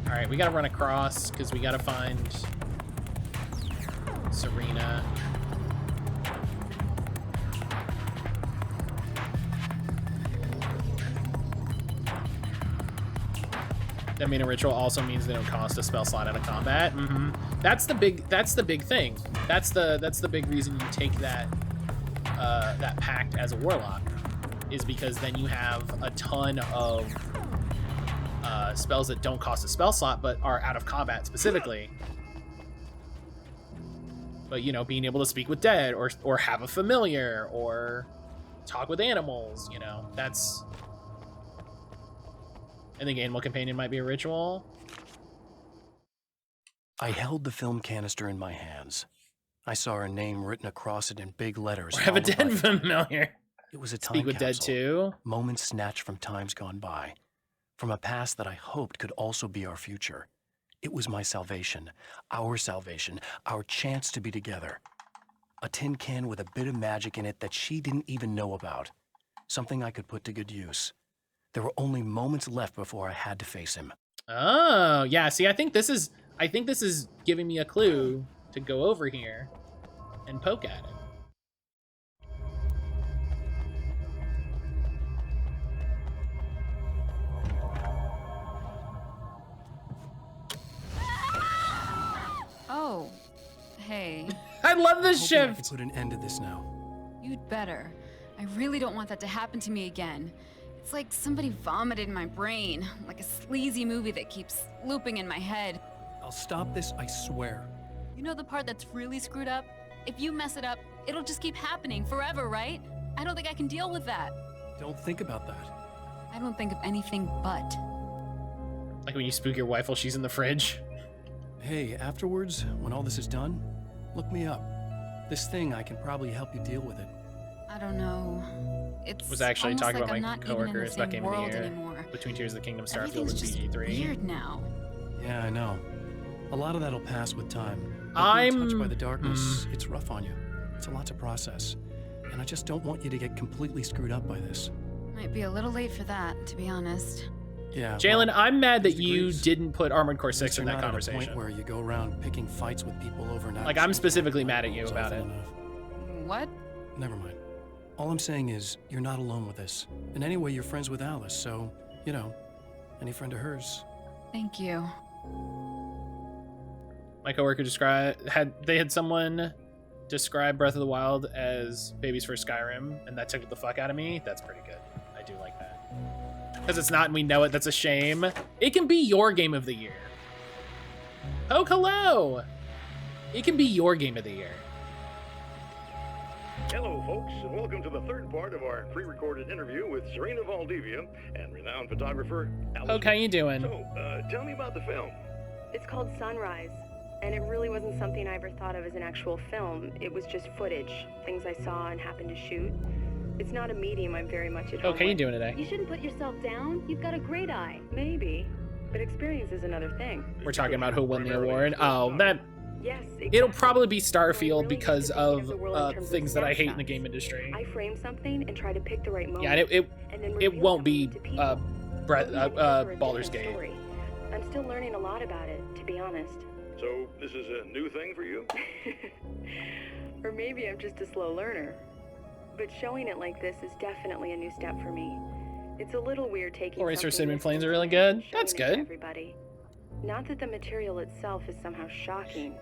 All right, we gotta run across because we gotta find Serena. That mean a ritual also means they don't cost a spell slot out of combat. Mm-hmm. That's the big thing. That's the big reason you take that that pact as a warlock, is because then you have a ton of spells that don't cost a spell slot but are out of combat specifically. But you know, being able to speak with dead or have a familiar or talk with animals, you know, that's. I think Animal Companion might be a ritual. I held the film canister in my hands. I saw her name written across it in big letters. Or have a dead familiar. It was a time Speak with capsule, dead too. Moments snatched from times gone by, from a past that I hoped could also be our future. It was my salvation, our chance to be together. A tin can with a bit of magic in it that she didn't even know about. Something I could put to good use. There were only moments left before I had to face him. Oh, yeah. See, I think this is giving me a clue to go over here and poke at it. Oh, hey. I love this I shift. can put an end to this now. You'd better. I really don't want that to happen to me again. It's like somebody vomited in my brain, like a sleazy movie that keeps looping in my head. I'll stop this, I swear. You know the part that's really screwed up? If you mess it up, it'll just keep happening forever, right? I don't think I can deal with that. Don't think about that. I don't think of anything but. Like when you spook your wife while she's in the fridge. Hey, afterwards, when all this is done, look me up. This thing, I can probably help you deal with it. I don't know. It's Was actually almost talking like about I'm my not even in coworker the is that same game of the world year anymore. between Tears of the Kingdom, Starfield, Everything's and just BG3. weird now. Yeah, I know. A lot of that'll pass with time. But I'm being touched by the darkness, it's rough on you. It's a lot to process. And I just don't want you to get completely screwed up by this. Might be a little late for that, to be honest. Yeah. Jalen, well, I'm mad that these you degrees, didn't put Armored Core 6 in you're that not at a conversation. point where you go around picking fights with people overnight. Like, I'm specifically mad at you about it. What? Never mind. All I'm saying is, you're not alone with this. And anyway, you're friends with Alice, so, you know, any friend of hers. Thank you. My coworker had someone describe Breath of the Wild as babies for Skyrim, and that tickled the fuck out of me. That's pretty good. I do like that. Because it's not, and we know it, that's a shame. It can be your game of the year. Oh, hello! It can be your game of the year. Hello, folks, and welcome to the third part of our pre-recorded interview with Serena Valdivia and renowned photographer Alice. Oak, how you doing? So, tell me about the film. It's called Sunrise, and it really wasn't something I ever thought of as an actual film. It was just footage, things I saw and happened to shoot. It's not a medium I'm very much at home Oak, how you with. doing today? You shouldn't put yourself down. You've got a great eye. Maybe, but experience is another thing. We're talking about who won the award. Oh, that... Yes, exactly. It'll probably be Starfield really because have to think of of the world in terms of things that I hate in the snapshots. game industry. I frame something and try to pick the right moment. Yeah, and and then it reveal won't be something to people. Baldur's Gate. Story. I'm still learning a lot about it, to be honest. So, this is a new thing for you? Or maybe I'm just a slow learner. But showing it like this is definitely a new step for me. It's a little weird taking Orator something Cinnamon this Flames are really intimate and good. That's showing it to good. everybody. Not that the material itself is somehow shocking.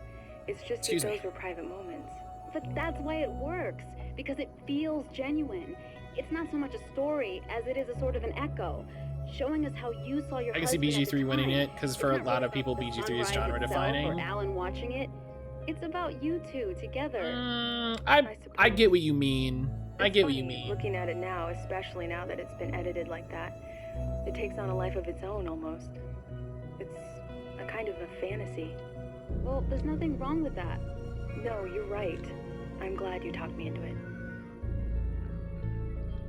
It's just Excuse that me. those were private moments. But that's why it works, because it feels genuine. It's not so much a story as it is a sort of an echo, showing us how you saw your I can see husband at the BG3 winning time. it because It's for a not lot really of people, about the BG3 is sunrise genre itself defining. Or Alan watching it. It's about you two together. I get what you mean. I It's get what you funny, mean. Looking at it now, especially now that it's been edited like that, it takes on a life of its own almost. It's a kind of a fantasy. Well, there's nothing wrong with that. No, you're right. I'm glad you talked me into it.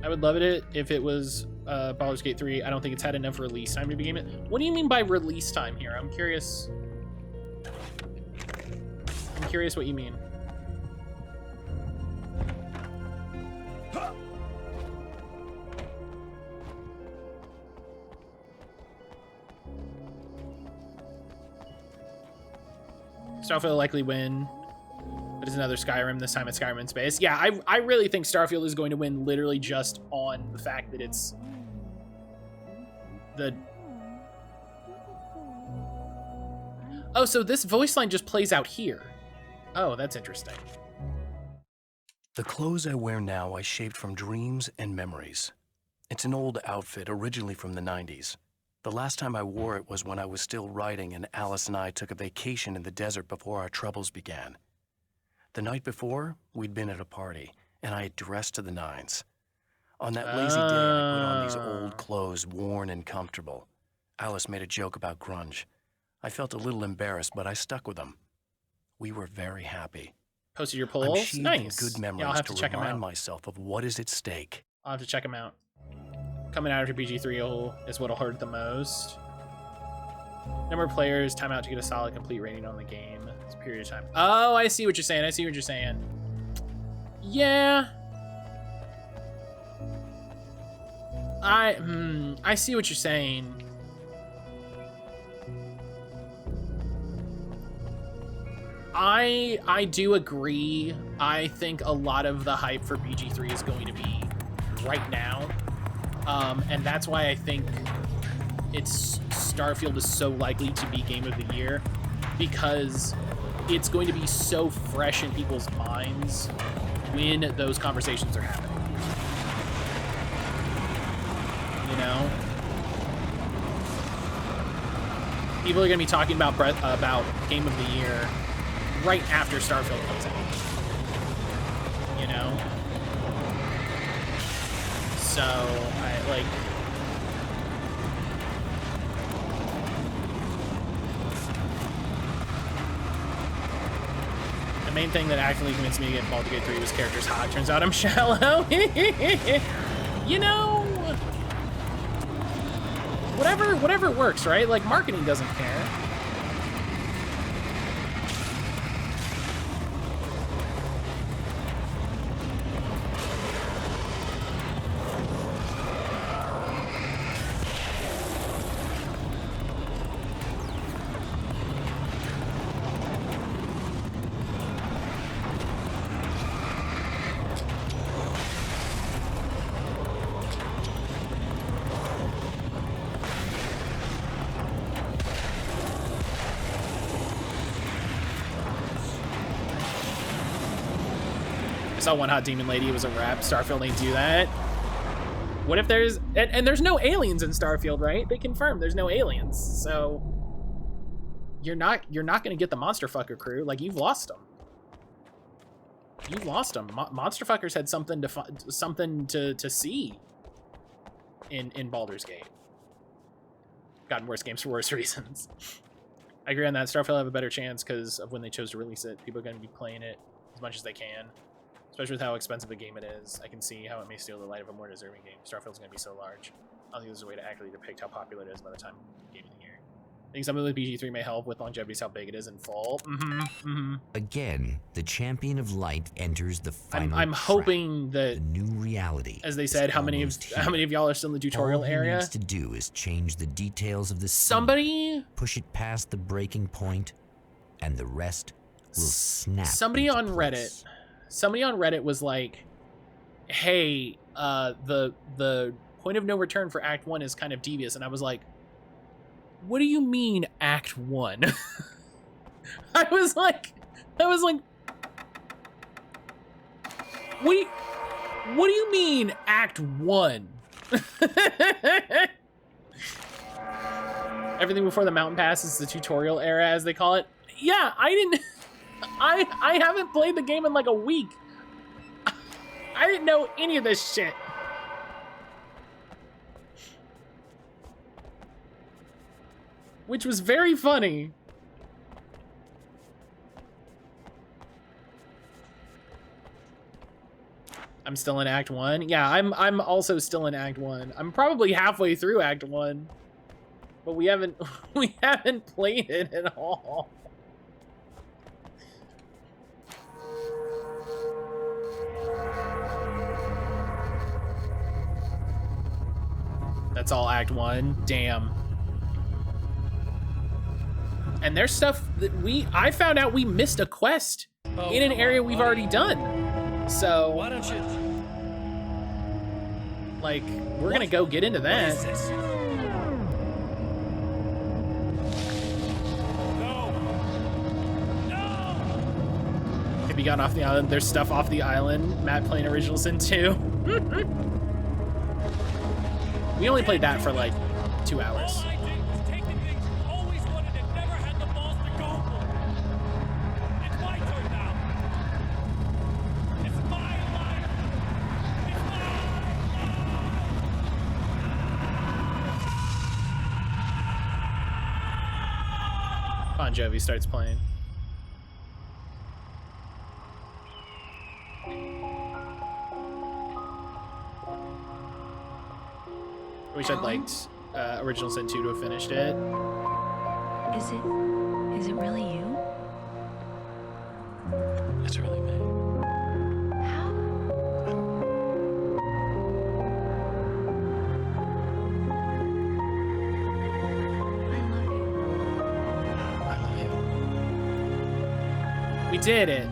I would love it if it was Baldur's Gate 3. I don't think it's had enough release time to be game it. What do you mean by release time here? I'm curious. I'm curious what you mean. Starfield will likely win, but it's another Skyrim, this time it's Skyrim in space. Yeah, I really think Starfield is going to win literally just on the fact that it's the... Oh, so this voice line just plays out here. Oh, that's interesting. The clothes I wear now I shaped from dreams and memories. It's an old outfit, originally from the 90s. The last time I wore it was when I was still writing and Alice and I took a vacation in the desert before our troubles began. The night before, we'd been at a party, and I had dressed to the nines. On that lazy day, I put on these old clothes, worn and comfortable. Alice made a joke about grunge. I felt a little embarrassed, but I stuck with them. We were very happy. Posted your I'm polls? sheathed Nice. in good memories Yeah, I'll have to to check them remind out. myself of what is at stake. I'll have to check them out. Coming out after BG3 is what'll hurt the most. Number of players, timeout to get a solid complete rating on the game. It's a period of time. Oh, I see what you're saying. I see what you're saying. Yeah. I see what you're saying. I do agree. I think a lot of the hype for BG3 is going to be right now. And that's why I think Starfield is so likely to be Game of the Year, because it's going to be so fresh in people's minds when those conversations are happening. You know? People are going to be talking about Game of the Year right after Starfield comes out. You know? So, I like... The main thing that actually convinced me to get Baldur's Gate 3 was characters hot. Turns out I'm shallow. You know... Whatever works, right? Like, marketing doesn't care. I saw one hot demon lady. It was a rap. Starfield ain't do that. What if there's... And there's no aliens in Starfield, right? They confirmed there's no aliens. So... You're not going to get the Monster Fucker crew. Like, you've lost them. You've lost them. Monster Fuckers had something to see in Baldur's Gate. Gotten worse games for worse reasons. I agree on that. Starfield will have a better chance because of when they chose to release it. People are going to be playing it as much as they can. Especially with how expensive a game it is. I can see how it may steal the light of a more deserving game. Starfield's going to be so large. I don't think there's a way to accurately depict how popular it is by the time Game of the Year. I think something with BG3 may help with longevity is how big it is in full. Again, the champion of light enters the final I'm hoping that the new reality. As they said, how many of y'all are still in the tutorial area? All he needs to do is change the details of the scene, push it past the breaking point, and the rest will snap. Somebody on Reddit was like, hey, the point of no return for Act 1 is kind of devious. And I was like, what do you mean Act 1? I was like, what do you mean Act 1? Everything before the mountain pass is the tutorial era, as they call it. Yeah, I haven't played the game in like a week. I didn't know any of this shit. Which was very funny. I'm still in Act 1. Yeah, I'm also still in Act 1. I'm probably halfway through Act 1. But we haven't played it at all. That's all Act 1. Damn. And there's stuff that I found out we missed a quest in an area we've already done. So why don't you... Like, we're gonna go get into that. Have you gotten off the island? There's stuff off the island. Matt playing Original Sin 2. We only played that for like 2 hours. Bon Jovi starts playing. I wish I'd liked Original Sin 2 to have finished it. Is it really you? It's really me. How? did it.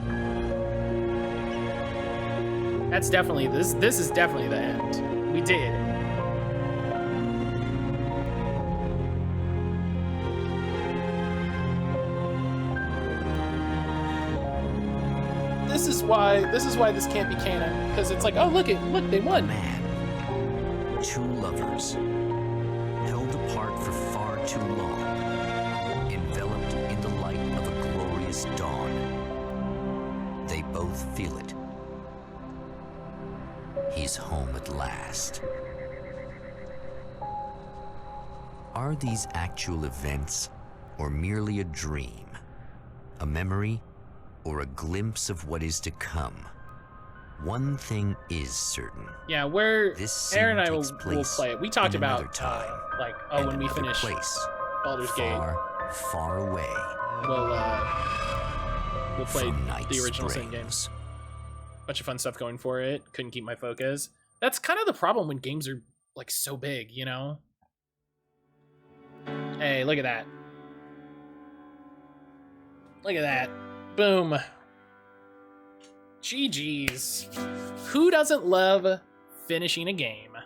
That's definitely, this is definitely the end. We did. This is why this can't be canon, because it's like, oh look, they won. Man, two lovers, held apart for far too long, enveloped in the light of a glorious dawn. They both feel it. He's home at last. Are these actual events, or merely a dream? A memory, or a glimpse of what is to come? One thing is certain. Yeah, Aaron and I will play it. We talked about time, like, oh, when we finish Baldur's Gate, far away. We'll play the original Sin games. Bunch of fun stuff going for it. Couldn't keep my focus. That's kind of the problem when games are like so big, you know? Hey, look at that. Look at that. Boom. GG's. Who doesn't love finishing a game?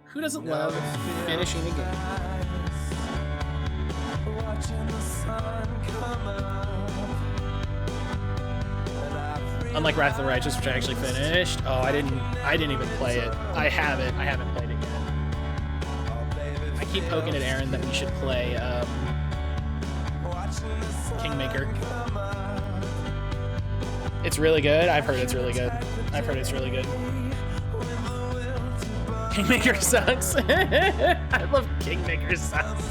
Who doesn't love finishing a game? Unlike Wrath of the Righteous, which I actually finished. Oh, I didn't even play it. I haven't played it yet. I keep poking at Aaron that we should play Kingmaker. It's really good. I've heard it's really good. Kingmaker sucks. I love Kingmaker sucks.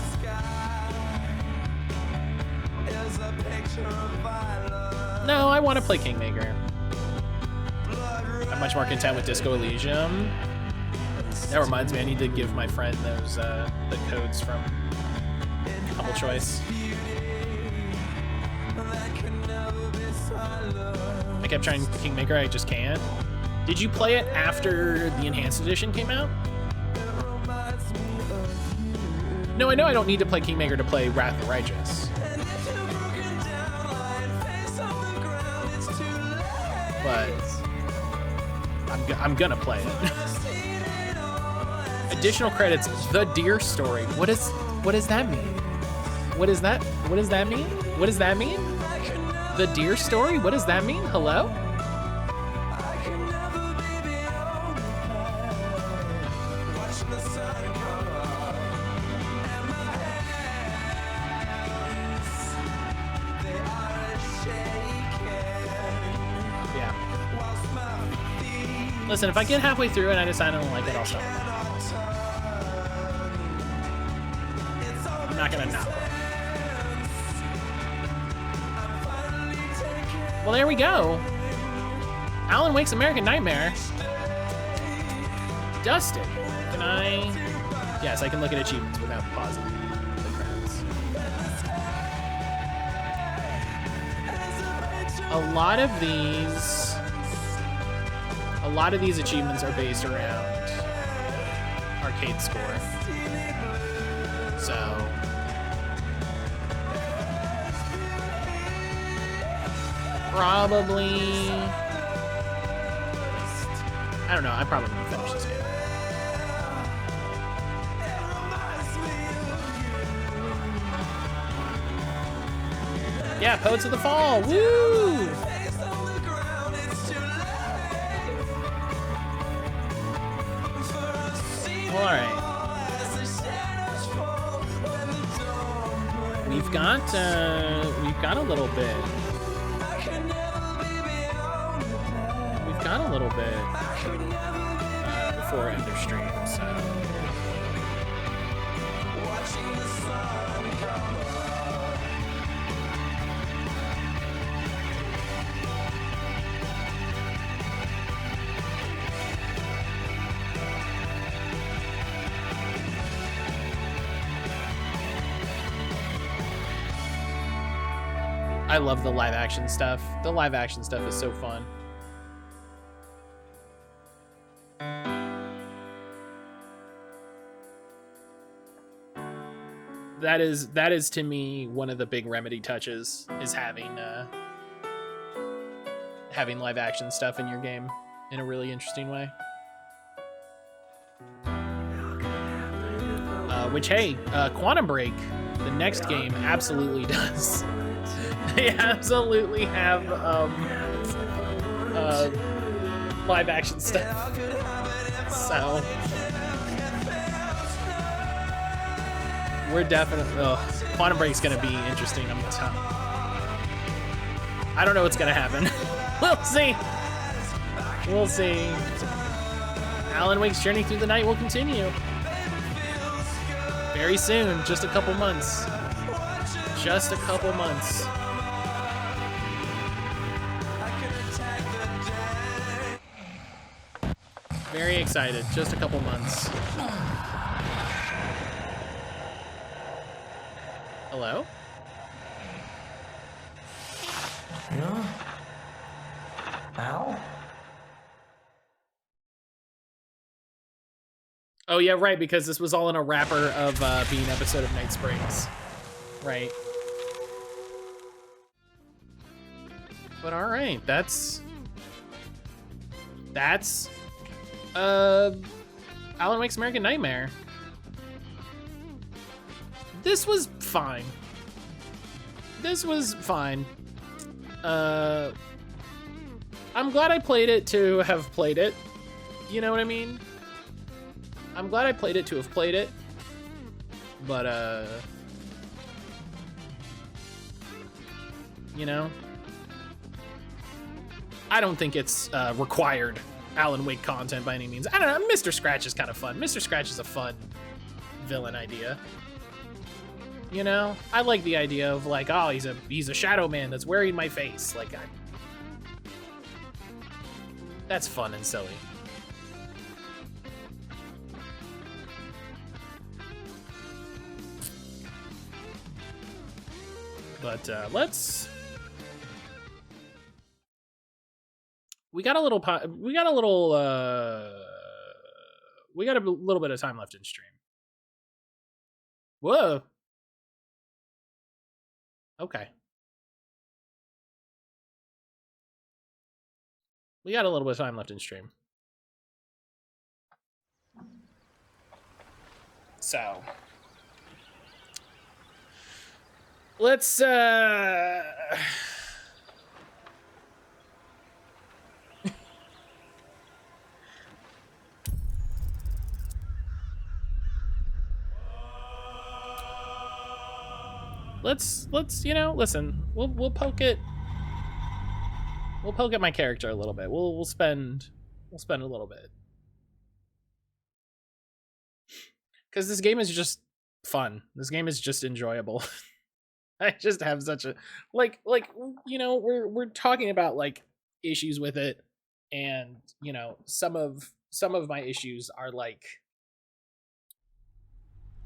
No, I want to play Kingmaker. I'm much more content with Disco Elysium. That reminds me, I need to give my friend those the codes from Humble Choice. I kept trying Kingmaker, I just can't. Did you play it after the Enhanced Edition came out? No, I know I don't need to play Kingmaker to play Wrath of the Righteous. But I'm gonna play it. Additional credits, The Deer Story. What does that mean? What does that mean? The Deer Story? What does that mean? Hello? Listen, if I get halfway through and I decide I don't like it, I'll stop. I'm not gonna not play. Well, there we go. Alan Wake's American Nightmare. Dusted. Can I? Yes, I can look at achievements without pausing the credits. A lot of these achievements are based around arcade score. So probably, I don't know, I probably won't finish this game. Yeah, Poets of the Fall, woo! All right. We've got a little bit. We've got a little bit before end of stream, so. I love the live action stuff. The live action stuff is so fun. that is to me one of the big Remedy touches, is having live action stuff in your game in a really interesting way. Which, hey, Quantum Break, the next game, absolutely does. They absolutely have live action stuff. So we're definitely. Quantum Break's gonna be interesting. I don't know what's gonna happen. We'll see. We'll see. Alan Wake's journey through the night will continue. Very soon, just a couple months. Just a couple months. Very excited, just a couple months. Hello? No? Al? Oh yeah, right, because this was all in a wrapper of being an episode of Night Springs. Right. But alright, that's Alan Wake's American Nightmare. This was fine. This was fine. I'm glad I played it to have played it. You know what I mean? I'm glad I played it to have played it. But, you know, I don't think it's required Alan Wake content by any means. I don't know, Mr. Scratch is kind of fun. Mr. Scratch is a fun villain idea. You know, I like the idea of like, oh, he's a shadow man that's wearing my face. Like, that's fun and silly. But we got a little bit of time left in stream. Whoa. Okay. We got a little bit of time left in stream. So let's let's you know, listen, we'll poke at my character a little bit. We'll spend a little bit, because this game is just fun. This game is just enjoyable. I just have such a like you know, we're talking about like issues with it, and you know, some of my issues are like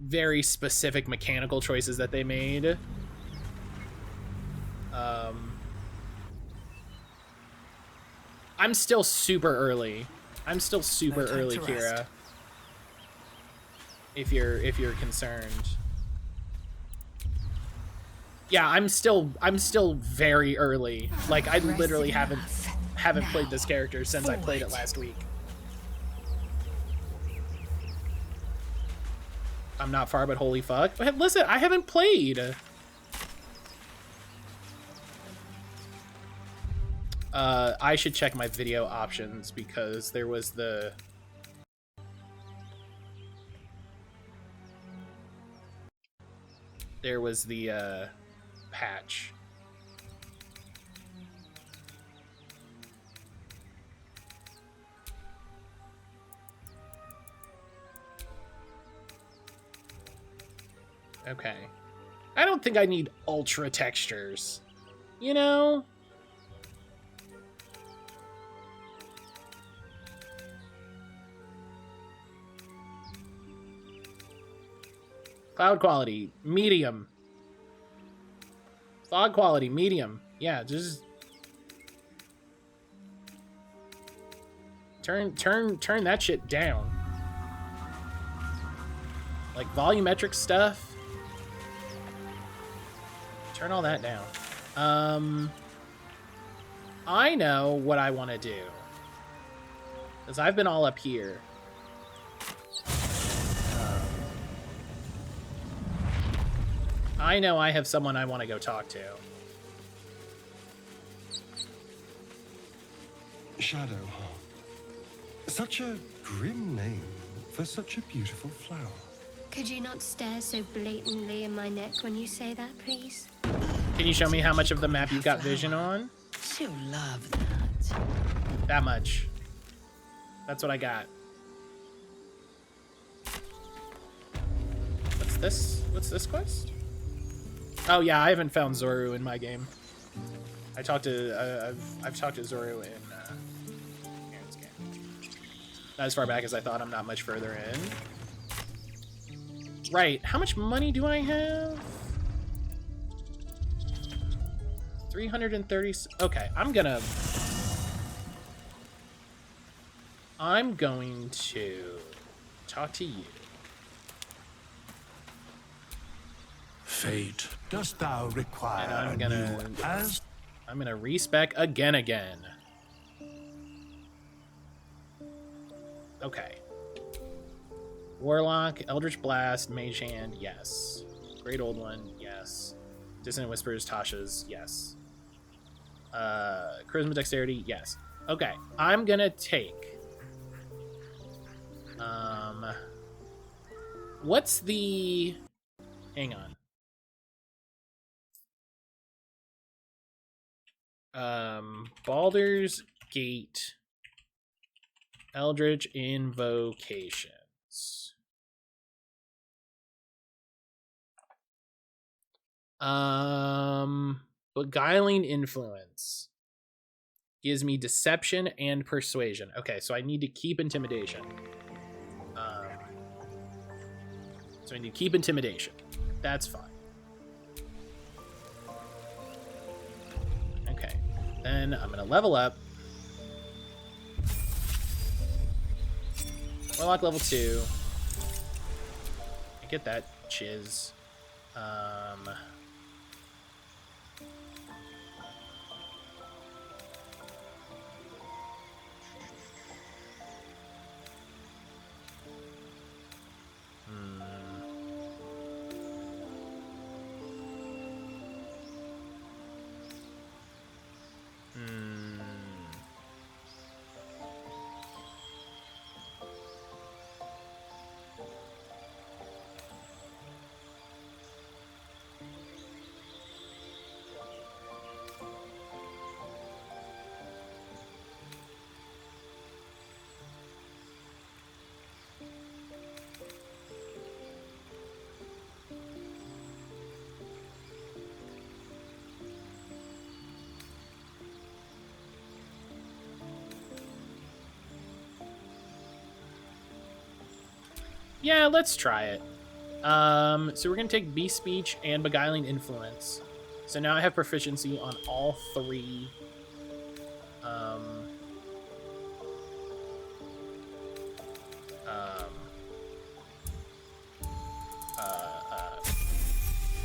very specific mechanical choices that they made. I'm still super early. Kira. If you're concerned. Yeah, I'm still very early. Like, I literally haven't played this character since I played it last week. I'm not far, but holy fuck. But listen, I haven't played. I should check my video options, because there was the patch. Okay. I don't think I need ultra textures. You know? Cloud quality, medium. Fog quality, medium. Yeah, just turn that shit down. Like volumetric stuff, Turn all that down. I know what I want to do. Because I've been all up here. I know I have someone I want to go talk to. Shadow, huh? Such a grim name for such a beautiful flower. Could you not stare so blatantly in my neck when you say that, please? Can you show me how much of the map you've got vision on? She'll love that. That much. That's what I got. What's this? What's this quest? Oh yeah, I haven't found Zoru in my game. I talked to I've talked to Zoru in Aaron's game. Not as far back as I thought. I'm not much further in. Right. How much money do I have? 330. Okay, I'm going to talk to you. Fate, dost thou require And I'm gonna respec again. Okay. Warlock, Eldritch Blast, Mage Hand, yes. Great Old One, yes. Dissonant Whispers, Tasha's, yes. Charisma, Dexterity, yes. Okay, I'm gonna take... what's the... Hang on. Baldur's Gate, Eldritch Invocations. Beguiling Influence gives me Deception and Persuasion. Okay, so I need to keep Intimidation. So I need to keep Intimidation. That's fine. Okay, then I'm gonna level up. Warlock level 2. I get that chiz. Yeah, let's try it. So we're gonna take Beast Speech and Beguiling Influence. So now I have proficiency on all 3.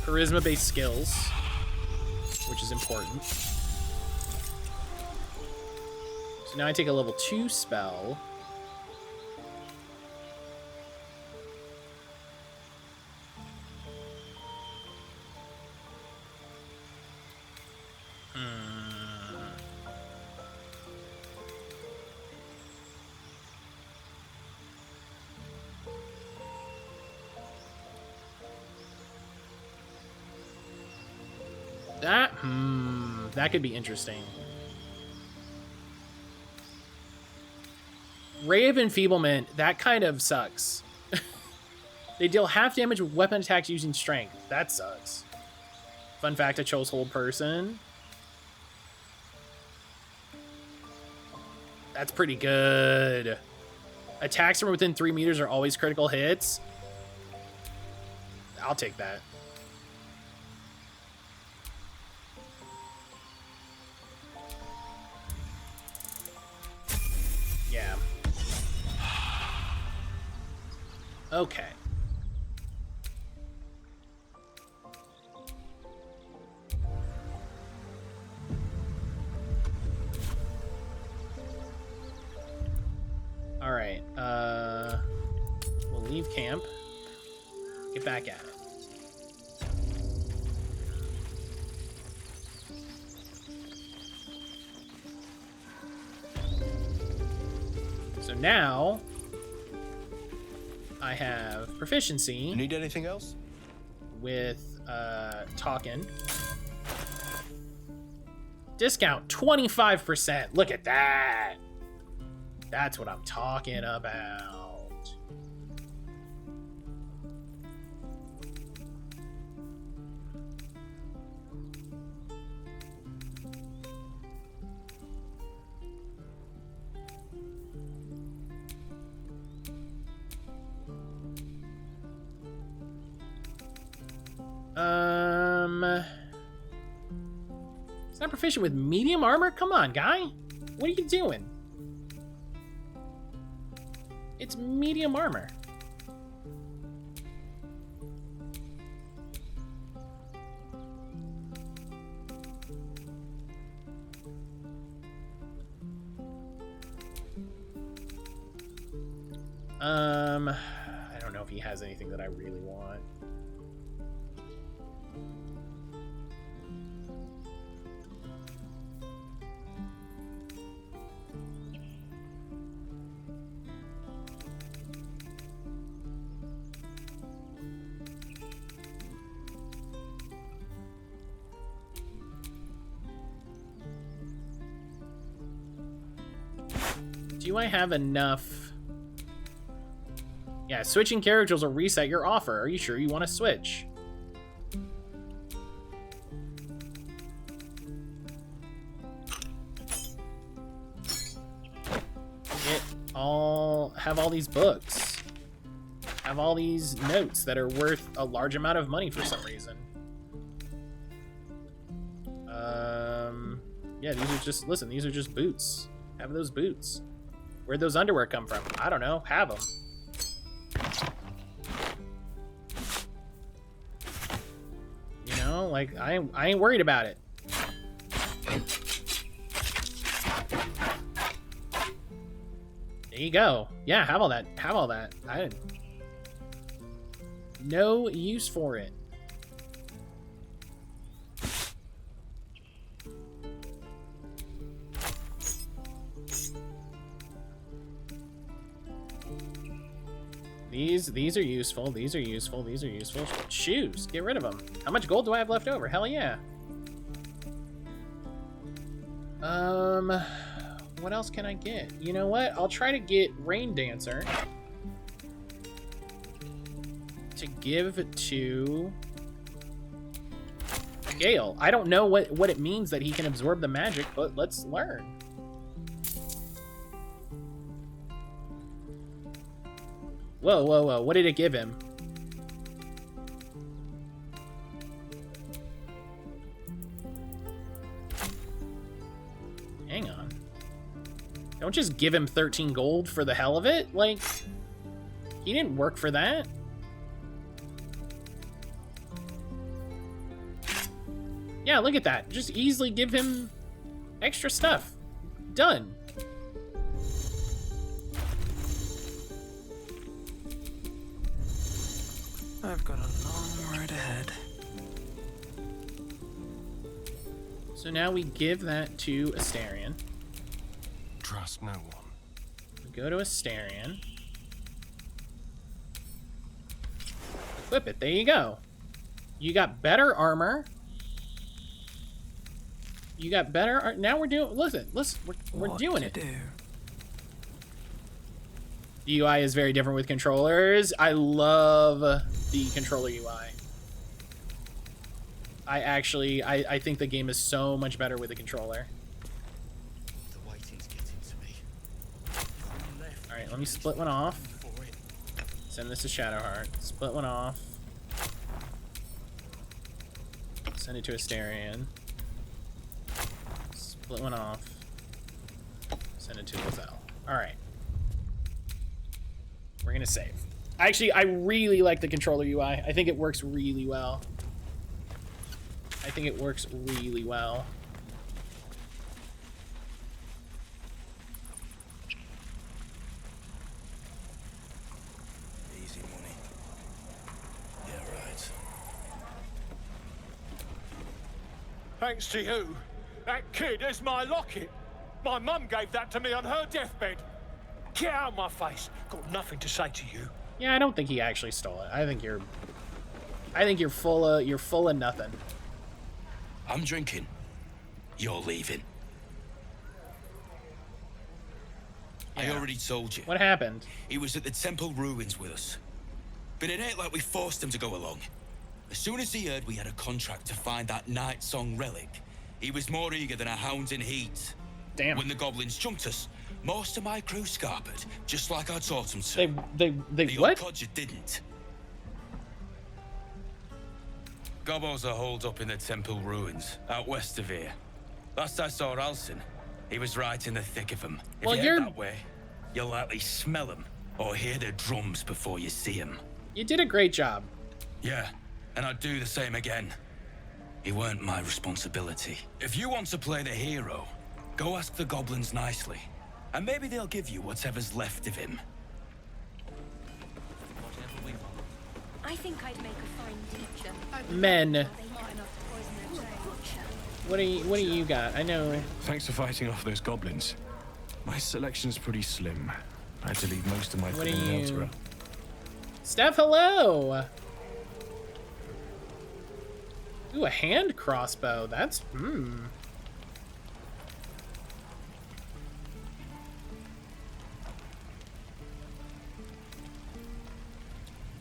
Charisma-based skills, which is important. So now I take a level 2 spell. That could be interesting. Ray of Enfeeblement, that kind of sucks. They deal half damage with weapon attacks using strength. That sucks. Fun fact, I chose Hold Person. That's pretty good. Attacks from within 3 meters are always critical hits. I'll take that. Yeah. Okay. leave camp. Get back at it. So now I have proficiency. You need anything else? With talking. Discount 25%. Look at that. That's what I'm talking about. It's not proficient with medium armor? Come on, guy. What are you doing? It's medium armor. I don't know if he has anything that I really want. Do I have enough? Yeah, switching characters will reset your offer. Are you sure you want to switch? Have all these books. Have all these notes that are worth a large amount of money for some reason. Yeah, these are just, listen, these are just boots. Have those boots. Where'd those underwear come from? I don't know. Have them. You know, like, I ain't worried about it. There you go. Yeah, have all that. Have all that. No use for it. These are useful. These are useful. These are useful. Shoes. Get rid of them. How much gold do I have left over? Hell yeah. What else can I get? You know what? I'll try to get Rain Dancer to give to Gale. I don't know what it means that he can absorb the magic, but let's learn. Whoa, whoa, whoa. What did it give him? Hang on. Don't just give him 13 gold for the hell of it. Like, he didn't work for that. Yeah, look at that. Just easily give him extra stuff. Done. I've got a long road ahead. So now we give that to Astarion. Trust no one. We go to Astarion. Equip it. There you go. You got better armor. You got better. Now we're doing. Listen. We're doing it. The UI is very different with controllers. I love the controller UI. I think the game is so much better with the controller. The waiting's getting to me. All right, let me split one off. Send this to Shadowheart. Split one off. Send it to Astarion. Split one off. Send it to Lizelle. All right. We're gonna save. Actually, I really like the controller UI. I think it works really well. I think it works really well. Easy Thanks to you. That kid is my locket. My mum gave that to me on her deathbed. Get out of my face. Got nothing to say to you. Yeah, I don't think he actually stole it. I think you're full of nothing. I'm drinking. You're leaving. I already told you. What happened? He was at the temple ruins with us. But it ain't like we forced him to go along. As soon as he heard we had a contract to find that Night Song relic, he was more eager than a hound in heat. Damn. When the goblins jumped us, most of my crew scarpered, just like I taught them to. They the what? Codger didn't. Gobos are holed up in the temple ruins, out west of here. Last I saw Alson, he was right in the thick of them. If Well, you you're- head that way, you'll likely smell them, or hear their drums before you see them. You did a great job. Yeah, and I'd do the same again. He weren't my responsibility. If you want to play the hero, go ask the goblins nicely, and maybe they'll give you whatever's left of him. I think I'd make a fine teacher. Men. What do you got? I know. Thanks for fighting off those goblins. My selection's pretty slim. I had to leave most of my What food are in you- Eltera. Steph, hello. Ooh, a hand crossbow. That's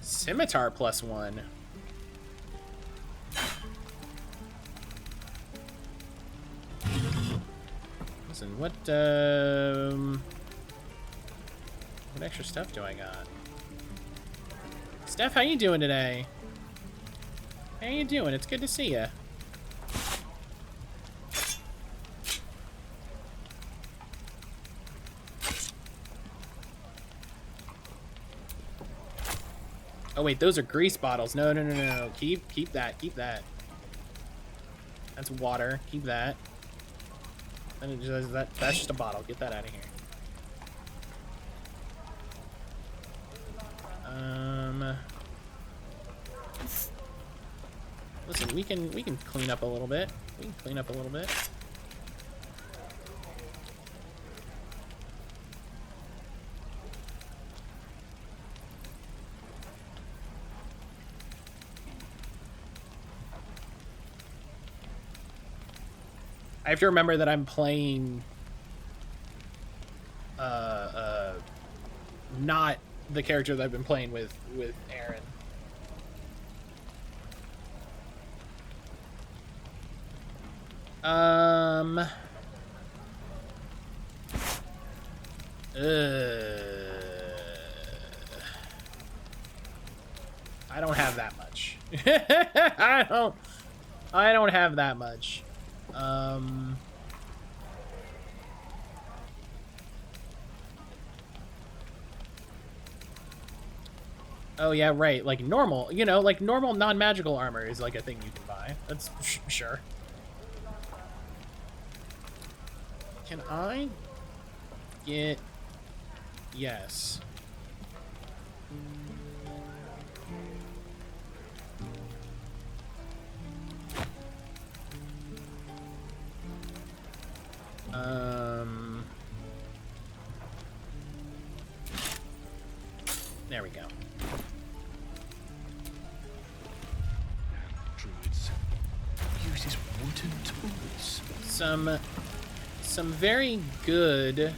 Scimitar +1. Listen, what extra stuff do I got? Steph, how you doing today? How you doing? It's good to see you. Oh wait, those are grease bottles. No. Keep that. That's water. Keep that. That's just a bottle. Get that out of here. Listen, we can clean up a little bit. I have to remember that I'm playing not the character that I've been playing with Aaron. I don't have that much. I don't have that much. Oh yeah, right. Like normal, like normal non-magical armor is like a thing you can buy. That's sure. Can I get... Yes. There we go. Druids uses wooden tools. Some very good...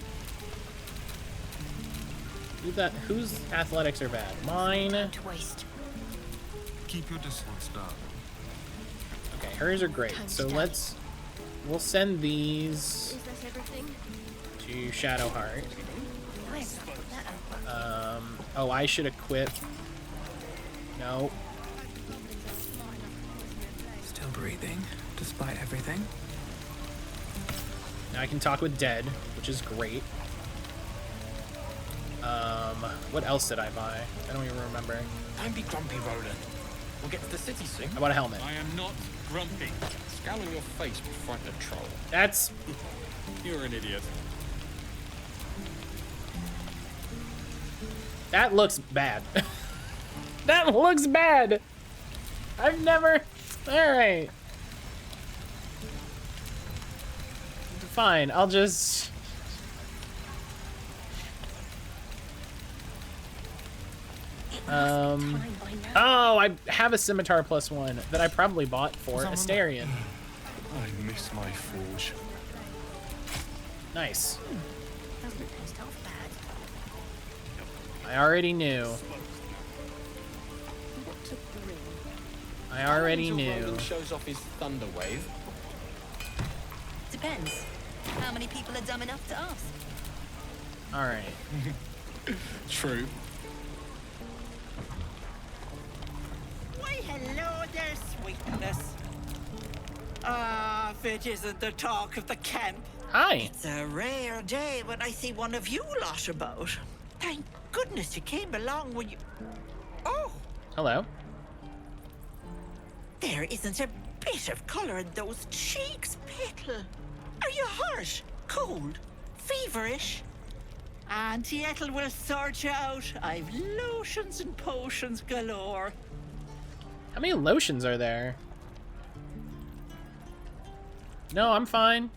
Whose athletics are bad? Mine. Keep your distance down. Okay, hers are great. So we'll send these Is that everything? to Shadowheart. Oh, I should equip. No. Still breathing, despite everything. Now I can talk with Dead, which is great. What else did I buy? I don't even remember. Don't be grumpy, Roland. We'll get to the city soon. I bought a helmet. I am not grumpy. Scowl on your face will frighten a troll. That's... You're an idiot. That looks bad. That looks bad. I've never... Alright. Fine, I'll just... Oh, I have a scimitar +1 that I probably bought for Asterion. I miss my forge. Nice. I already knew. I already knew. Shows off his thunder wave. Depends. How many people are dumb enough to ask? All right. True. Why, hello there, sweetness. If it isn't the talk of the camp. Hi. It's a rare day when I see one of you lot about. Thank goodness you came along when you... Oh! Hello. There isn't a bit of colour in those cheeks, Petal. Are you hurt? Cold? Feverish? Auntie Ethel will sort you out. I've lotions and potions galore. How many lotions are there? No, I'm fine.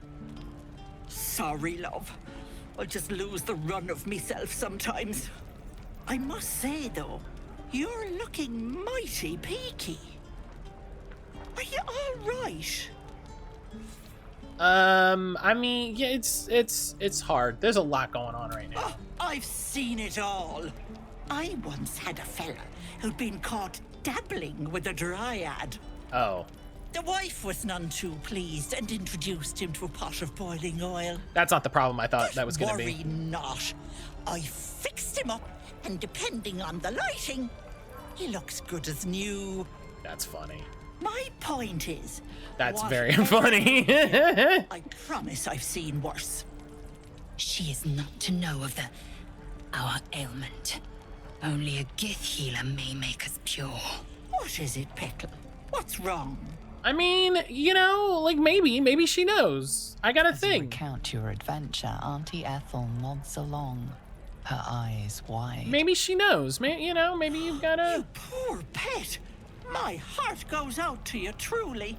Sorry, love. I'll just lose the run of myself sometimes. I must say, though, you're looking mighty peaky. Are you all right? I mean, yeah, it's hard. There's a lot going on right now. Oh, I've seen it all. I once had a fella who'd been caught dabbling with a dryad. Oh. The wife was none too pleased and introduced him to a pot of boiling oil. That's not the problem I thought that was going to be. Worry not. I fixed him up, and depending on the lighting, he looks good as new. That's funny. My point is... That's very funny. I promise I've seen worse. She is not to know of our ailment. Only a Gith healer may make us pure. What is it, Petal? What's wrong? I mean, you know, like maybe she knows. I got a thing. Recount your adventure, Auntie Ethel nods along, her eyes wide. Maybe she knows. You know, maybe you've got a... You poor pet. My heart goes out to you, truly.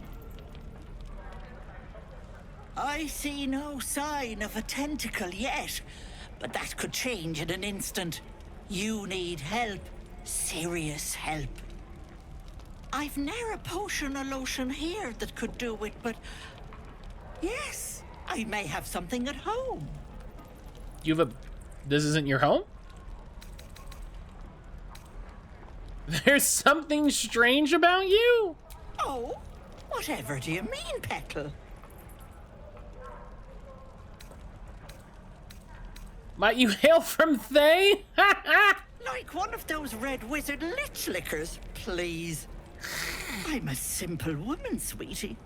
I see no sign of a tentacle yet, but that could change in an instant. You need help. Serious help. I've ne'er a potion or lotion here that could do it, but... Yes, I may have something at home. You have a... This isn't your home? There's something strange about you? Oh, whatever do you mean, Petal? Might you hail from Thay? Like one of those red wizard lich lickers, please. I'm a simple woman, sweetie.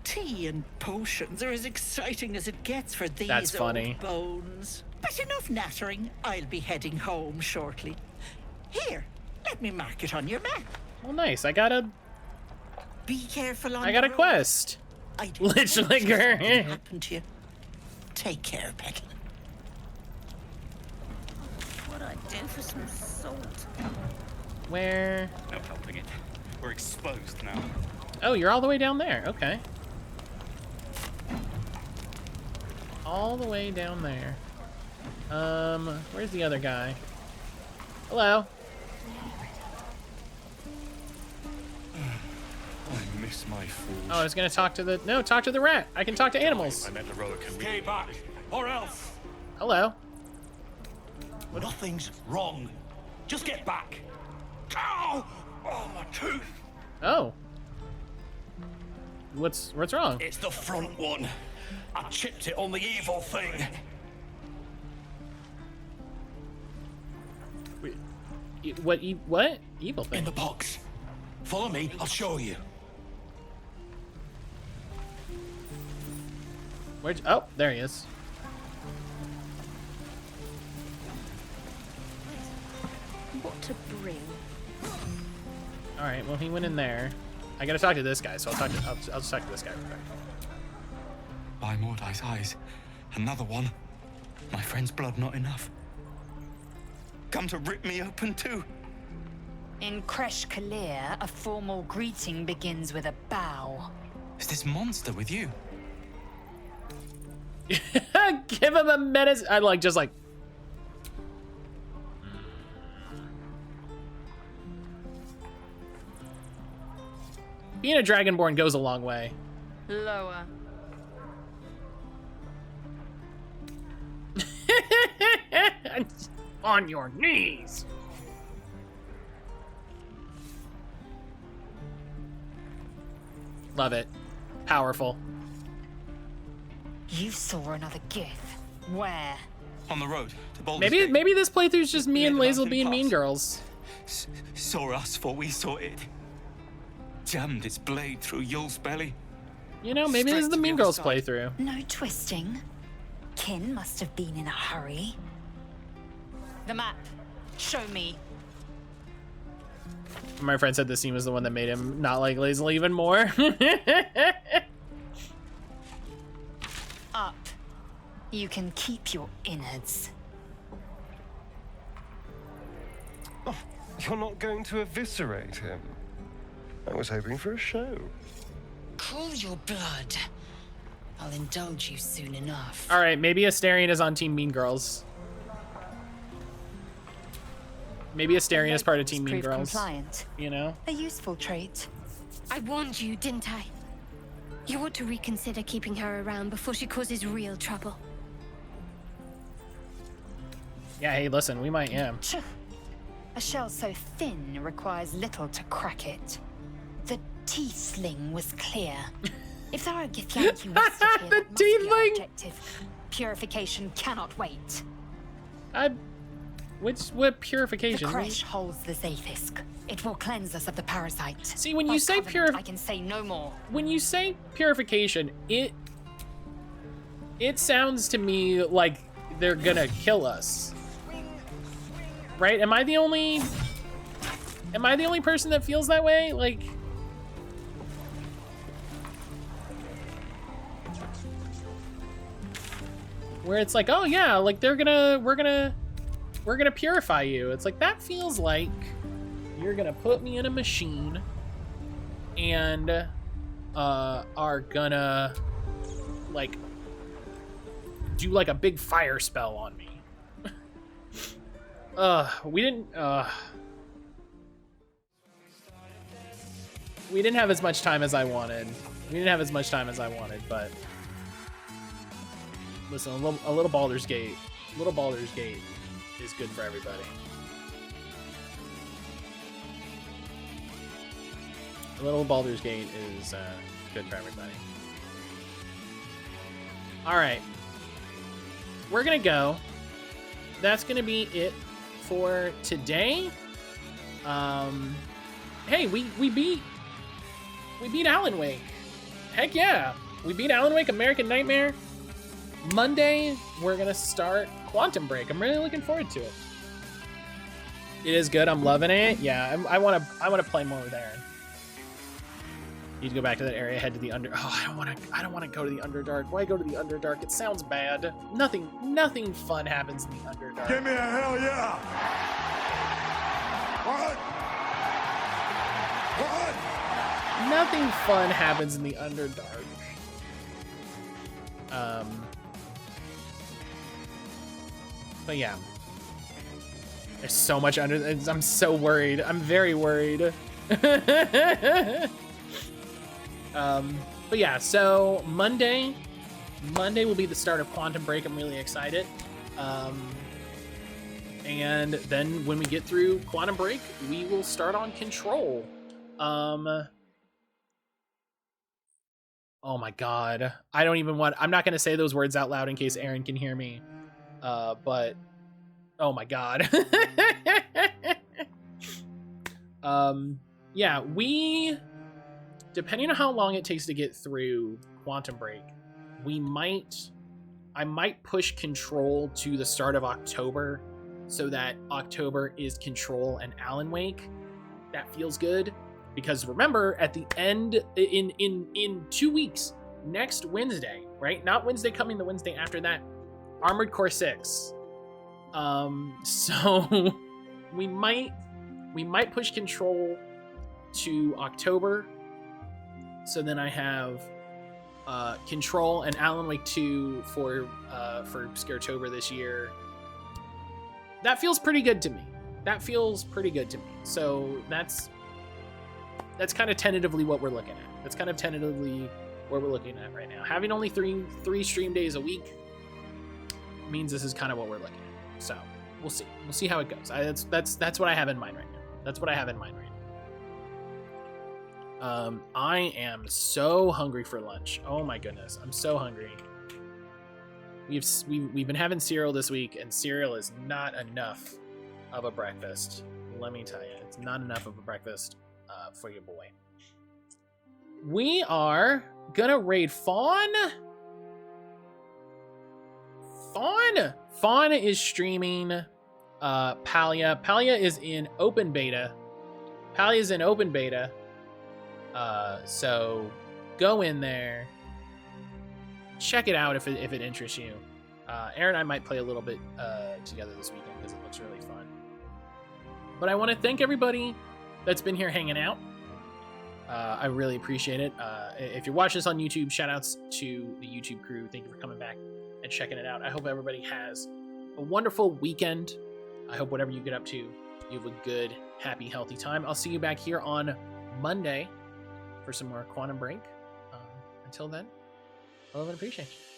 Tea and potions are as exciting as it gets for these That's funny. old bones. But enough nattering. I'll be heading home shortly. Here, let me mark it on your map. Well, nice. I got a... Be careful on I got the a road. quest. Lich licker. Happen to you. Take care, Petal. What I'd do for some salt. Where? No helping it. We're exposed now. Oh, you're all the way down there. Okay. All the way down there. Where's the other guy? Hello. I miss my forge. Oh, I was gonna talk to the... No, talk to the rat. I can talk to animals. I meant heroic and Stay back, or else. Hello. Nothing's wrong. Just get back. Ow! Oh, my tooth. Oh. What's wrong? It's the front one. I chipped it on the evil thing. Wait, what? Evil thing? In the box. Follow me, I'll show you. Where'd you... Oh, there he is. What to bring? All right, well, he went in there. I gotta talk to this guy, so I'll just talk to this guy real quick. By Mordai's eyes, another one. My friend's blood not enough. Come to rip me open too. In Kresh Kalir, a formal greeting begins with a bow. Is this monster with you? Give him a menace. I like just like. Being a Dragonborn goes a long way. Lower. On your knees. Love it. Powerful. You saw another gith. Where? On the road to Baldur's Gate. Maybe this playthrough's just me and Near the Lazel mountain being pass. mean girls. Saw us, for we saw it. Jammed its blade through Yul's belly. You know, maybe this is the Mean Girls playthrough. No twisting. Kin must have been in a hurry. The map. Show me. My friend said this scene was the one that made him not like Lazel even more. Up. You can keep your innards. Oh, you're not going to eviscerate him. I was hoping for a show. Cool your blood. I'll indulge you soon enough. All right, maybe Astarion is on Team Mean Girls. Maybe Astarion is part of Team Mean Girls. Compliant. You know? A useful trait. I warned you, didn't I? You ought to reconsider keeping her around before she causes real trouble. Yeah, hey, listen, we might, yeah. A shell so thin requires little to crack it. The teeth sling was clear. If there are Githyanki west of here, that must be our objective. Purification cannot wait. What purification? The creche holds the Zaithisk. It will cleanse us of the parasite. See, when By you say covenant, I can say no more. When you say purification, it sounds to me like they're gonna kill us. Right? Am I the only person that feels that way? Like, where it's like, oh yeah, like we're gonna purify you. It's like, that feels like you're gonna put me in a machine and are gonna like do like a big fire spell on me. We didn't have as much time as I wanted. But listen, a little Baldur's Gate is good for everybody. A little Baldur's Gate is good for everybody. All right, we're gonna go. That's gonna be it for today. Hey, we beat Alan Wake. Heck yeah, we beat Alan Wake, American Nightmare. Monday we're gonna start Quantum Break. I'm really looking forward to it. It is good. I'm loving it. Yeah, I want to play more there. Need to go back to that area. Head to the under. Oh, I don't want to go to the Underdark. Why go to the Underdark? It sounds bad. Nothing fun happens in the Underdark. Give me a hell yeah! What? Nothing fun happens in the Underdark. But yeah, there's so much I'm so worried. I'm very worried. But yeah, so Monday will be the start of Quantum Break. I'm really excited. And then when we get through Quantum Break, we will start on Control. Oh my God. I'm not going to say those words out loud in case Aaron can hear me. But oh my God. Yeah, depending on how long it takes to get through Quantum Break, I might push Control to the start of October so that October is Control and Alan Wake. That feels good because remember, at the end, in 2 weeks, next Wednesday, right? Not Wednesday coming, the Wednesday after that, Armored Core 6. So we might push Control to October. So then I have Control and Alan Wake 2 for Scaretober this year. That feels pretty good to me. So that's kind of tentatively what we're looking at. That's kind of tentatively what we're looking at right now. Having only three stream days a week means this is kind of what we're looking at. So we'll see. We'll see how it goes. That's what I have in mind right now. I am so hungry for lunch. Oh my goodness, I'm so hungry. We've been having cereal this week, and cereal is not enough of a breakfast. Let me tell you, it's not enough of a breakfast for your boy. We are gonna raid Fawn. Fawn is streaming Palia. Palia is in open beta. So go in there, check it out if it interests you. Aaron and I might play a little bit together this weekend because it looks really fun. But I want to thank everybody that's been here hanging out. I really appreciate it. If you're watching this on YouTube, shout outs to the YouTube crew. Thank you for coming back and checking it out. I hope everybody has a wonderful weekend. I hope whatever you get up to, you have a good, happy, healthy time. I'll see you back here on Monday for some more Quantum Break. Until then, I love and appreciate you.